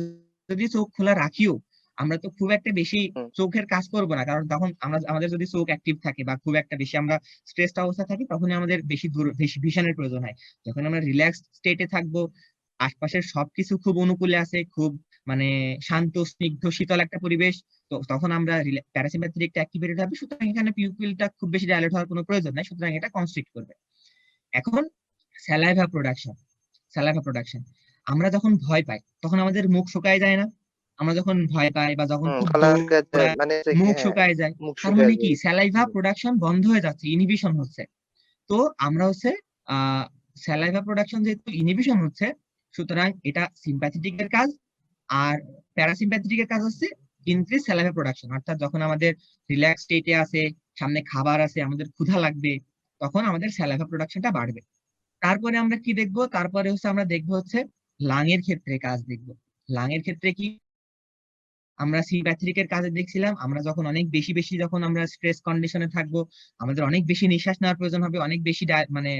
যদি চোখ খোলা রাখিও, আমরা তো খুব একটা বেশি হুম। চোখের কাজ করবো না, কারণ তখন আমাদের যদি চোখ অ্যাক্টিভ থাকে বা খুব একটা বেশি আমরা স্ট্রেসড অবস্থা থাকি, তখনই আমাদের বেশি ভিশনের প্রয়োজন হয়। যখন আমরা রিল্যাক্সড স্টেটে থাকবো, আশপাশের সবকিছু খুব অনুকূলে আছে, খুব মানে শান্ত স্নিগ্ধ শীতল একটা পরিবেশ, তো তখন আমরা প্যারাসিম্প্যাথেটিকটা অ্যাক্টিভেটেড হবে, সুতরাং এখানে পিউপিলটা খুব বেশি ডাইলেট হওয়ার কোনো প্রয়োজন নাই, সুতরাং এটা কনস্ট্রিক্ট করবে। এখন স্যালাইভা প্রোডাকশন, আমরা যখন ভয় পাই তখন আমাদের মুখ শুকায় যায় না? আমরা যখন ভয় পাই বা যখন খুব গলা আটকে যায়, দৌড়াই মানে মুখ হ্যাঁ, শুকায় যায়, মুখ তার শুকায় মানে কি যায়। স্যালাইভা প্রোডাকশন বন্ধ হয়ে যাচ্ছে, ইনহিবিশন হচ্ছে। তো আমরা হচ্ছে স্যালাইভা প্রোডাকশন যেহেতু ইনহিবিশন হচ্ছে, সুতরাং এটা সিম্প্যাথেটিকের কাজ। আর প্যারাসিম্প্যাথেটিকের কাজ হচ্ছে ইনক্রিজ স্যালাইভা প্রোডাকশন, অর্থাৎ যখন আমাদের রিল্যাক্স স্টেটে আছে, সামনে খাবার আছে, আমাদের ক্ষুধা লাগবে, তখন আমাদের স্যালাইভা প্রোডাকশনটা বাড়বে। তারপরে আমরা কি দেখবো, তারপরে হচ্ছে আমরা দেখবো হচ্ছে লাং এর ক্ষেত্রে কাজ দেখবো। লাং এর ক্ষেত্রে কি, আমরা সিম্প্যাথেটিকের কাজে দেখছিলাম আমরা যখন অনেক বেশি বেশি যখন আমরা স্ট্রেস কন্ডিশনে থাকবো, আমাদের অনেক বেশি নিঃশ্বাস নেওয়ার প্রয়োজন হবে, অনেক বেশি মানে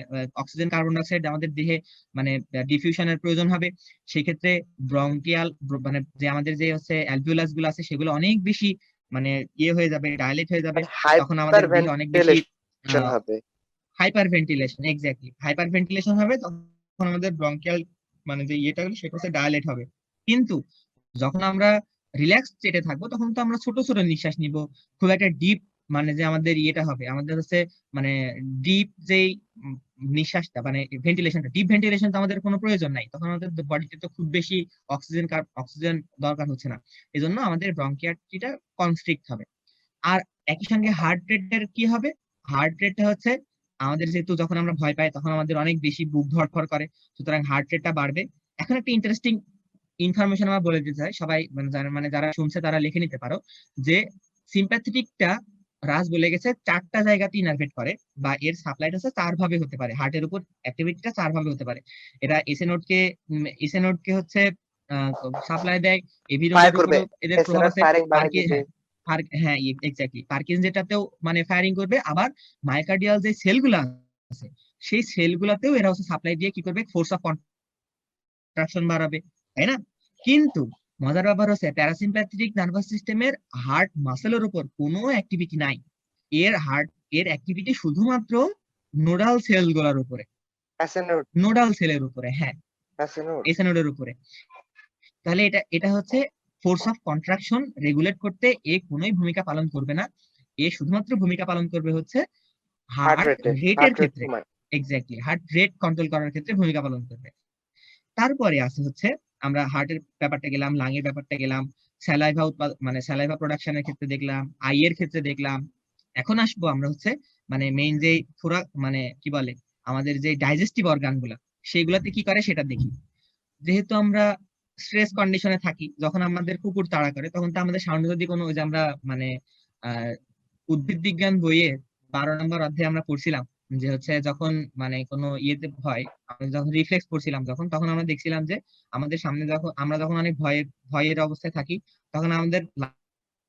অক্সিজেন কার্বন ডাইঅক্সাইড আমাদের দেহে মানে ডিফিউশনের প্রয়োজন হবে। সেই ক্ষেত্রে ব্রঙ্কিয়াল মানে যে আমাদের যে হচ্ছে অ্যালভিওলাস গুলো আছে সেগুলো অনেক বেশি মানে ইয়ে হয়ে যাবে, ডাইলেট হয়ে যাবে। তখন আমাদের দেহে অনেক বেশি হাইপারভেন্টিলেশন হবে। Hyper ventilation, exactly hyper ventilation হবে, তখন আমাদের ব্রঙ্কিয়াল মানে যে ইয়েটা হলো সেটা হচ্ছে ডায়ালেট হবে। কিন্তু যখন আমরা রিল্যাক্স স্টেটে থাকবো তখন তো আমরা ছোট ছোট নিঃশ্বাস নিব, খুব একটা ডিপ মানে যে আমাদের ইয়েটা হবে আমাদের হচ্ছে মানে ডিপ যেই নিঃশ্বাসটা মানে ভেন্টিলেশনটা, ডিপ ভেন্টিলেশন তো আমাদের কোনো প্রয়োজন নাই, তখন আমাদের বডিতে তো খুব বেশি অক্সিজেন দরকার হচ্ছে না, এই জন্য আমাদের ব্রঙ্কিয়ালটা কনস্ট্রিক্ট হবে। আর একই সঙ্গে হার্ট রেটের কি হবে, হার্ট রেটটা হচ্ছে আমাদের যেহেতু যখন আমরা ভয় পাই তখন আমাদের অনেক বেশি বুক ধড়ফড় করে, সুতরাং হার্ট রেটটা বাড়বে। এখন একটা ইন্টারেস্টিং ইনফরমেশন আমার বলে দিতে চাই, সবাই মানে যারা শুনছে তারা লিখে নিতে পারো যে সিম্প্যাথেটিকটা রাজ বলে গেছে 4টা জায়গাতে ইনারভেট করে বা এর সাপ্লাইটা হচ্ছে 4 ভাবে হতে পারে, হার্টের উপর অ্যাক্টিভিটিটা 4 ভাবে হতে পারে। এরা এসএ নোডকে হচ্ছে সাপ্লাই দেয়, এভি ফায়ার নোডের করবে, উপর এদের প্রভাব এছাড়া আছে, ফায়ারিং বাড়াই দিবে। হ্যাঁ এক্স্যাক্টলি পার্কিনস যেটাতেও মানে ফায়ারিং করবে, আবার মায়োকার্ডিয়াল যে সেলগুলো আছে সেই সেলগুলোতেও এরা হচ্ছে সাপ্লাই দিয়ে কি করবে, ফোর্স অফ কন্ট্রাকশন বাড়াবে, তাই না? কিন্তু মজার ব্যাপার হচ্ছে প্যারাসিম্প্যাথেটিক নার্ভাস সিস্টেমের হার্ট মাসেলের উপর কোনো অ্যাক্টিভিটি নাই, এর অ্যাক্টিভিটি শুধুমাত্র নোডাল সেল গুলোর উপরে, অ্যাসেনোড, নোডাল সেলের উপরে, হ্যাঁ অ্যাসেনোড। এসএ নোডের উপরে। তাহলে এটা হচ্ছে ফোর্স অফ কন্ট্রাকশন রেগুলেট করতে এ কোনোই ভূমিকা পালন করবে না, এ শুধুমাত্র ভূমিকা পালন করবে হচ্ছে হার্ট হার্ট রেটের, রেটের হার্ট রেট ক্ষেত্রে, কমায়। এক্স্যাক্টলি হার্ট রেট কন্ট্রোল করার ক্ষেত্রে ভূমিকা পালন করবে। তারপরে আছে হচ্ছে আমরা হার্টের ব্যাপারটা গেলাম, লাং এর ব্যাপারটা গেলাম, স্যালাইভা মানে স্যালাইভা প্রোডাকশনের ক্ষেত্রে দেখলাম, আই এর ক্ষেত্রে দেখলাম। এখন আসবো আমরা হচ্ছে মানে মেইন যে মানে কি বলে আমাদের যে ডাইজেস্টিভ অর্গান গুলা সেইগুলাতে কি করে সেটা দেখি। যেহেতু আমরা স্ট্রেস কন্ডিশনে থাকি, যখন আমাদের কুকুর তাড়া করে তখন তো আমাদের সামনে যদি কোনো ওই যে আমরা মানে আহ উদ্ভিদ বিজ্ঞান বইয়ে 12 নম্বর অধ্যায়ে আমরা পড়ছিলাম যে হচ্ছে যখন মানে কোনো ইয়েতে ভয়, আমরা যখন রিফ্লেক্স পড়ছিলাম তখন আমরা দেখছিলাম যে আমাদের সামনে আমরা যখন অনেক ভয়ের অবস্থায় থাকি তখন আমাদের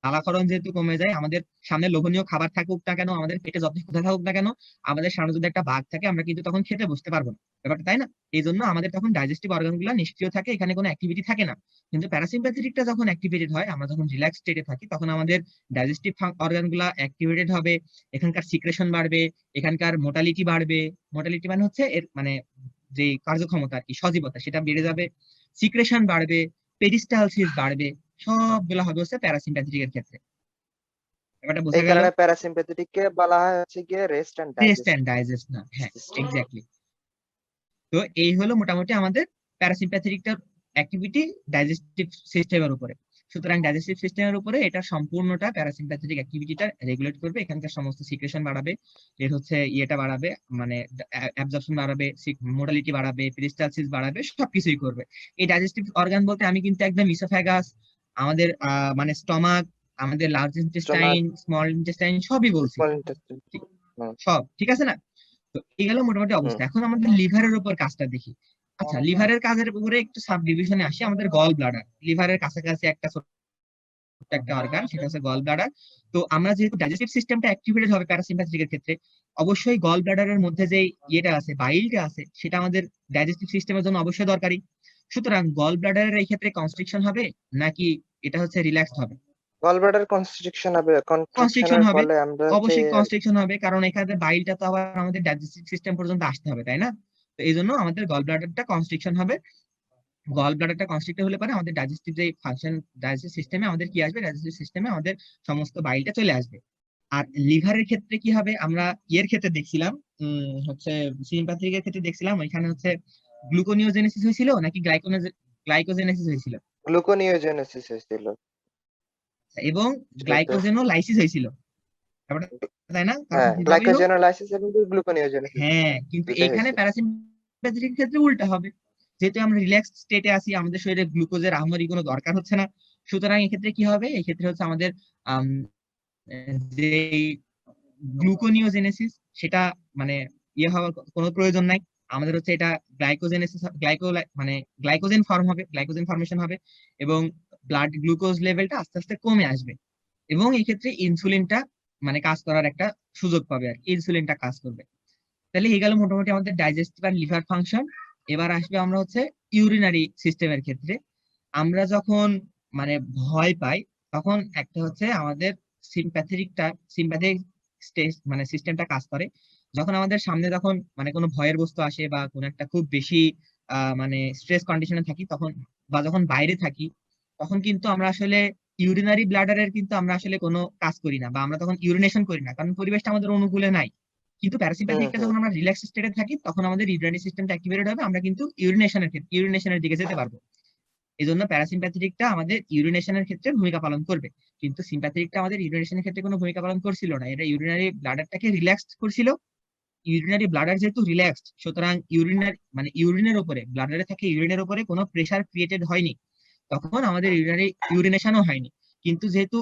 লালাক্ষরণ যেহেতু কমে যায়, আমাদের সামনে লোভনীয় খাবার থাকুক না কেন, আমাদের পেটে যতই ক্ষুধা থাকুক না কেন, আমাদের সামনে যদি একটা বাঘ থাকে আমরা কিন্তু তখন খেতে বসতে পারবো না, ব্যাপারটা তাই না? এই জন্য আমাদের তখন ডাইজেস্টিভ অর্গান গুলো নিষ্ক্রিয় থাকে, এখানে কোনো অ্যাক্টিভিটি থাকে না। কিন্তু প্যারাসিম্প্যাথেটিকটা যখন অ্যাক্টিভেটেড হয়, আমরা যখন রিল্যাক্স স্টেটে থাকি তখন আমাদের ডাইজেস্টিভ অর্গান গুলা অ্যাক্টিভেটেড হবে, এখানকার সিক্রেশন বাড়বে, এখানকার মোটালিটি বাড়বে, মোটালিটি মানে হচ্ছে এর মানে যে কার্যক্ষমতা আর কি, সজীবতা সেটা বেড়ে যাবে, সিক্রেশন বাড়বে, পেরিস্টালসিস বাড়বে, সবগুলো হবে হচ্ছে প্যারাসিম্প্যাথেটিক এর ক্ষেত্রে। ব্যাপারটা বোঝা এই গেল? কারণে প্যারাসিম্প্যাথেটিক কে বলা হয় হচ্ছে গিয়ে rest and rest digest and digest না, হ্যাঁ সিস্টেম। এক্স্যাক্টলি। তো এই হলো মোটামুটি আমাদের প্যারাসিম্প্যাথেটিকটার অ্যাক্টিভিটি ডাইজেস্টিভ সিস্টেমের উপরে। সুতরাং ডাইজেস্টিভ সিস্টেমের উপরে এটা সম্পূর্ণটা প্যারাসিম্প্যাথেটিক অ্যাক্টিভিটিটা রেগুলেট করবে, এখানকার সমস্ত সিক্রেশন বাড়াবে, এর হচ্ছে ইয়েটা বাড়াবে মানে অ্যাবজর্পশন বাড়াবে, মোটালিটি বাড়াবে, পেরিস্টালসিস বাড়াবে, সবকিছুই করবে। এই ডাইজেস্টিভ অর্গান বলতে আমি কিন্তু একদম ইসোফ্যাগাস, আমাদের মানে স্টমাক, আমাদের large stomach, intestine, small intestine সবই বলছি, স্মল ইন্টেস্টাইন। ঠিক- হুম, সব ঠিক আছে না? তো এই গেল মোটামুটি হুম। অবস্থা। এখন আমাদের লিভারের উপর কাজটা দেখি। আচ্ছা লিভারের কাজের উপরে একটু সাব ডিভিশনে আসি। আমাদের গল ব্লাডার লিভারের কাছাকাছি একটা ছোট্ট একটা অর্গান, সেটা হচ্ছে গল ব্লাডার। তো আমরা যেহেতু ডাইজেস্টিভ সিস্টেমটা অ্যাক্টিভেটেড হবে প্যারাসিম্প্যাথেটিকের ক্ষেত্রে, অবশ্যই গল ব্লাডারের মধ্যে যে ইয়েটা আছে বাইলটা আছে সেটা আমাদের ডাইজেস্টিভ সিস্টেমের জন্য অবশ্যই দরকারি। সুতরাং গল ব্লাডারের এই ক্ষেত্রে কনস্ট্রিকশন হবে নাকি এটা হচ্ছে রিল্যাক্সড হবে? গলব্লাডার কনস্ট্রিকশন হবে, কনস্ট্রিকশন কনট্রাকশনের হবে, ফলে আমরা যে অবশ্যই কনস্ট্রিকশন হবে, কারণ এখানে বাইলটা তো আবার আমাদের ডাইজেস্টিভ সিস্টেম পর্যন্ত আসতে হবে, তাই না? তো এই জন্য আমাদের গল ব্লাডারটা কনস্ট্রিকশন হবে। গল ব্লাডারটা কনস্ট্রিক্ট হলে পরে আমাদের ডাইজেস্টিভ যে ফাংশন, ডাইজেস্টিভ সিস্টেমে আমাদের কি আসবে, ডাইজেস্টিভ সিস্টেমে আমাদের সমস্ত বাইলটা চলে আসবে। আর লিভারের ক্ষেত্রে কি হবে, আমরা ইয়ের ক্ষেত্রে দেখছিলাম হচ্ছে সিম্প্যাথেটিকের ক্ষেত্রে দেখছিলাম ওইখানে হচ্ছে গ্লুকোনিওজেনেসিস হয়েছিল নাকি গ্লাইকোজেনেসিস হয়েছিল, গ্লুকোনিওজেনেসিস হয়েছিল। এবং গ্লাইকোজেনোলাইসিস হয়েছিল, ব্যাপারটা তাই না? কারণ হ্যাঁ, যেভাবেই হোক, গ্লাইকোজেনোলাইসিস এবং গ্লুকোনিওজেনেসিস হ্যাঁ কিন্তু দুটাই এখানে হয়েছে। প্যারাসিম্প্যাথেটিক ক্ষেত্রে উল্টা হবে, যেহেতু আমরা রিল্যাক্স স্টেটে আছি, আমাদের শরীরে গ্লুকোজের আহামরি কোনো দরকার হচ্ছে না। সুতরাং এক্ষেত্রে কি হবে, এক্ষেত্রে হচ্ছে আমাদের যে গ্লুকোনিওজেনেসিস সেটা মানে ইয়ে হওয়ার কোনো প্রয়োজন নাই, আমাদের হচ্ছে এটা গ্লাইকোজেনেসিস মানে গ্লাইকোজেন ফর্মেশন হবে, এবং ব্লাড গ্লুকোজ লেভেলটা আস্তে আস্তে কমে আসবে, এবং এই ক্ষেত্রে ইনসুলিনটা মানে কাজ করার একটা সুযোগ পাবে আর কি, ইনসুলিনটা কাজ করবে। তাহলে এই গেল মোটামুটি আমাদের ডাইজেস্টিভ আর লিভার ফাংশন। এবার আসবে আমরা হচ্ছে ইউরিনারি সিস্টেমের ক্ষেত্রে। আমরা যখন মানে ভয় পাই তখন একটা হচ্ছে আমাদের সিম্প্যাথিক স্টেজ মানে সিস্টেমটা কাজ করে। যখন আমাদের সামনে যখন মানে কোনো ভয়ের বস্তু আসে বা কোনো একটা খুব বেশি মানে স্ট্রেস কন্ডিশনে থাকি তখন, বা যখন বাইরে থাকি, তখন কিন্তু আমরা আসলে ইউরিনারি ব্লাডারের কিন্তু আমরা আসলে কোনো কাজ করি না, বা আমরা তখন ইউরিনেশন করি না, কারণ পরিবেশটা আমাদের অনুকূলে নাই। কিন্তু প্যারাসিম্প্যাথিকটা যখন আমরা রিল্যাক্স স্টেটে থাকি তখন আমাদের ইউরিনারি সিস্টেমটা অ্যাক্টিভেটেড হবে, আমরা কিন্তু ইউরিনেশনের দিকে যেতে পারবো। এই জন্য প্যারাসিম্প্যাথিকটা আমাদের ইউরিনেশনের ক্ষেত্রে ভূমিকা পালন করবে, কিন্তু সিম্প্যাথিকটা আমাদের ইউরিনেশনের ক্ষেত্রে কোনো ভূমিকা পালন করছিল না। এটা ইউরিনারি ব্লাডারটাকে রিল্যাক্স করছিল। ইউরিনারি ব্লাডার যেহেতু রিল্যাক্সড, সুতরাং ইউরিনের উপরে, ব্লাডারে থাকে ইউরিনের উপরে কোনো প্রেসার ক্রিয়েটেড হয়নি, তখন আমাদের ইউরিনেশনও হয়নি। কিন্তু যেহেতু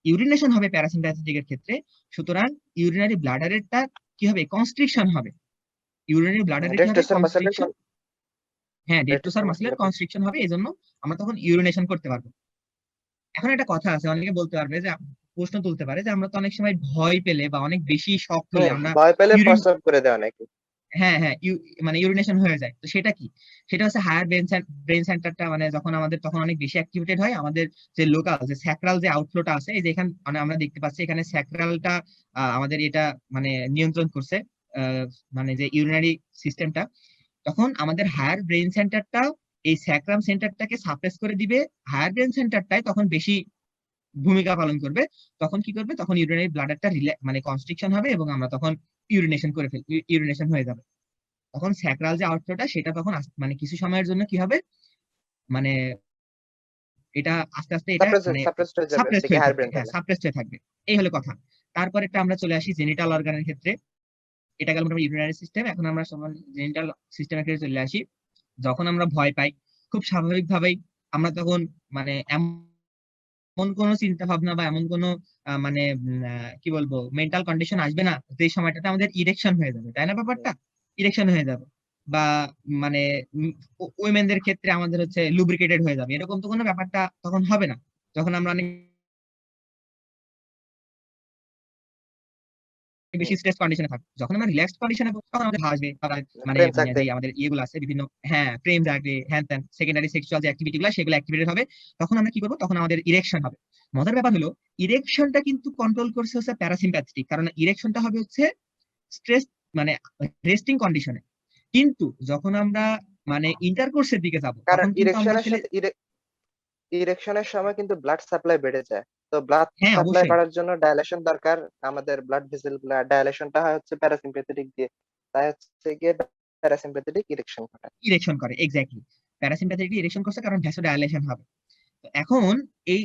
ইউরিনেশন হবে প্যারাসিম্প্যাথিকের ক্ষেত্রে, সুতরাং ইউরিনারি ব্লাডারেরটা কি হবে, কনস্ট্রিকশন হবে। ইউরিনারি ব্লাডারে কি হবে, কনস্ট্রিকশন। হ্যাঁ, ডেট্রোসার মাসলের কনস্ট্রিকশন হবে, এই জন্য আমরা তখন ইউরিনেশন করতে পারবো। এখন একটা কথা আছে, অনেকে বলতে পারবে যে, প্রশ্ন তুলতে পারে যে আমরা তো অনেক সময় ভয় পেলে বা অনেক বেশি শক হলে আমরা ভয় পেলে ইউরিন, প্রস্রাব করে দেওয়া নাকি? হ্যাঁ হ্যাঁ, মানে ইউরিনেশন হয়ে যায়। তো সেটা কি? সেটা হচ্ছে হায়ার ব্রেন সেন্টারটা মানে যখন আমাদের তখন অনেক বেশি অ্যাক্টিভেটেড হয়, আমাদের যে লোকাল যে স্যাক্রাল যে আউটফ্লোটা আছে, এই যে এখানে মানে আমরা দেখতে পাচ্ছি এখানে স্যাক্রালটা আমাদের এটা মানে নিয়ন্ত্রণ করছে, মানে যে ইউরিনারি সিস্টেমটা। তখন আমাদের হায়ার ব্রেন সেন্টারটা এই স্যাক্রাম সেন্টারটাকে সাপ্রেস করে দিবে, হায়ার ব্রেন সেন্টারটাই তখন বেশি ভূমিকা পালন করবে। তখন কি করবে, তখন ইউরিনারি ব্লাডারটা মানে কনস্ট্রিকশন হবে এবং আমরা তখন ইউরিনেশন হয়ে যাবে। তখন স্যাক্রাল যে আউটফ্লোটা সেটা তখন মানে কিছু সময়ের জন্য কি হবে, মানে এটা আস্তে আস্তে এটা মানে সাপ্রেসড হয়ে যাবে, সাপ্রেসড হয়ে হায়ার থাকবে, ব্রেন হ্যাঁ সাপ্রেসড হয়ে থাকবে। এই হলো কথা। তারপর একটা আমরা চলে আসি জেনিটাল অর্গানের ক্ষেত্রে। এটা গেল মোটামুটি ইউরিনারি সিস্টেম। এখন আমরা জেনিটাল সিস্টেমের ক্ষেত্রে চলে আসি। যখন আমরা ভয় পাই, খুব স্বাভাবিকভাবেই আমরা তখন মানে এমন কোনো চিন্তা ভাবনা বা এমন কোনো মানে কি বলবো মেন্টাল কন্ডিশন আসবে না যে সময়টাতে আমাদের ইরেকশন হয়ে যাবে, তাই না? ব্যাপারটা ইরেকশন হয়ে যাবে, বা মানে উইমেনদের ক্ষেত্রে আমাদের হচ্ছে লুব্রিকেটেড হয়ে যাবে, এরকম তো কোনো ব্যাপারটা তখন হবে না। যখন আমরা অনেক বেশি স্ট্রেস কন্ডিশনে থাকবো, যখন আমরা রিল্যাক্সড কন্ডিশনে থাকবো তখন আমাদের হাসবে, মানে প্রেম জাগবে। যে আমাদের ইয়েগুলো আছে বিভিন্ন, হ্যাঁ প্রেম জাগবে, হ্যান ত্যান সেকেন্ডারি সেক্সুয়াল যে অ্যাক্টিভিটি গুলো সেগুলো অ্যাক্টিভেটেড হবে। তখন আমরা কি করবো, তখন আমাদের ইরেকশন হবে। মজার ব্যাপার হলো ইরেকশনটা কিন্তু কন্ট্রোল করছে হচ্ছে প্যারাসিম্প্যাথেটিক, কারণ ইরেকশনটা হবে হচ্ছে স্ট্রেস মানে রেস্টিং কন্ডিশনে। কিন্তু যখন আমরা মানে ইন্টারকোর্সের দিকে যাব কারণ তখন কিন্তু আমরা আসলে, ইরেকশনের সময় কিন্তু ব্লাড সাপ্লাই বেড়ে যায়। তো ব্লাড হ্যাঁ সাপ্লাই অবশ্যই বাড়ার জন্য ডায়ালেশন দরকার। আমাদের ব্লাড ভেসেল গুলা ডায়ালেশনটা হয় হচ্ছে প্যারাসিম্প্যাথেটিক দিয়ে। তাই হচ্ছে গিয়ে প্যারাসিম্প্যাথেটিক ইরেকশন ঘটায়। ইরেকশন করে, এক্স্যাক্টলি প্যারাসিম্প্যাথেটিক ইরেকশন করছে কারণ ভ্যাসোডাইলেশন হবে। তো এখন এই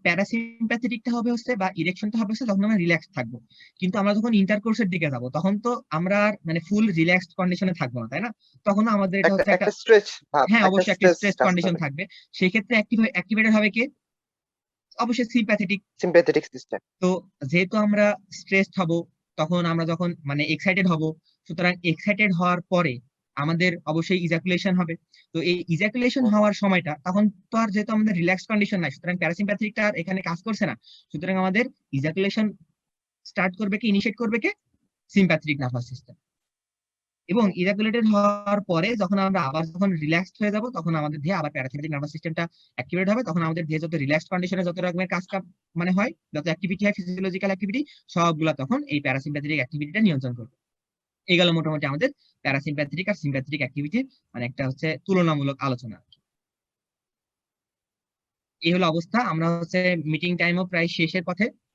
প্যারাসিম্প্যাথেটিকটা হবে হচ্ছে বা ইরেকশনটা হবে হচ্ছে যখন আমরা রিল্যাক্স থাকবো। কিন্তু আমরা যখন ইন্টারকোর্সের দিকে যাব তখন তো আমরা আর মানে ফুল রিল্যাক্সড কন্ডিশনে থাকবো না, তাই না? তখন আমাদের এটা হচ্ছে একটা, একটা স্ট্রেচ ভাব, হ্যাঁ একটা অবশ্যই একটা স্ট্রেস স্ট্রেস কাজ কন্ডিশন করে। থাকবে। সেই ক্ষেত্রে অ্যাক্টিভেটেড হবে কে? অবশ্যই সিম্প্যাথেটিক। Sympathetic system. তো যেহেতু আমরা স্ট্রেসড হব, তখন আমরা যখন মানে এক্সাইটেড হব, সুতরাং এক্সাইটেড হওয়ার পরে আমাদের অবশ্যই ইজাকুলেশন হবে। তো এই ইজাকুলেশন হওয়ার সময়টা তখন তো আর যেহেতু আমাদের রিল্যাক্স কন্ডিশন নাই, সুতরাং প্যারাসিম্প্যাথিকটা আর এখানে কাজ করছে না। সুতরাং আমাদের ইজাকুলেশন স্টার্ট করবে কে, ইনিশিয়েট করবে কে? Sympathetic nervous system. এবং ইজাকুলেটেড হওয়ার পরে যখন আমরা আবার যখন রিল্যাক্সড হয়ে যাব তখন আমাদের দেহে আবার প্যারাসিম্প্যাথিক নার্ভাস সিস্টেমটা অ্যাক্টিভেট হবে। তখন আমাদের দেহে যত রিল্যাক্সড কন্ডিশনে যত রকমের কাজ মানে হয়, যত অ্যাক্টিভিটি হয় ফিজিওলজিক্যাল অ্যাক্টিভিটি, সবগুলা তখন এই প্যারাসিম্প্যাথিক অ্যাক্টিভিটিটা নিয়ন্ত্রণ করবে। এই গেল মোটামুটি আমাদের প্যারাসিম্প্যাথিক আর সিম্প্যাথিক অ্যাক্টিভিটির মানে একটা হচ্ছে তুলনামূলক আলোচনা। এই হলো অবস্থা। আমরা হচ্ছে মিটিং টাইমও প্রায় শেষের পথে।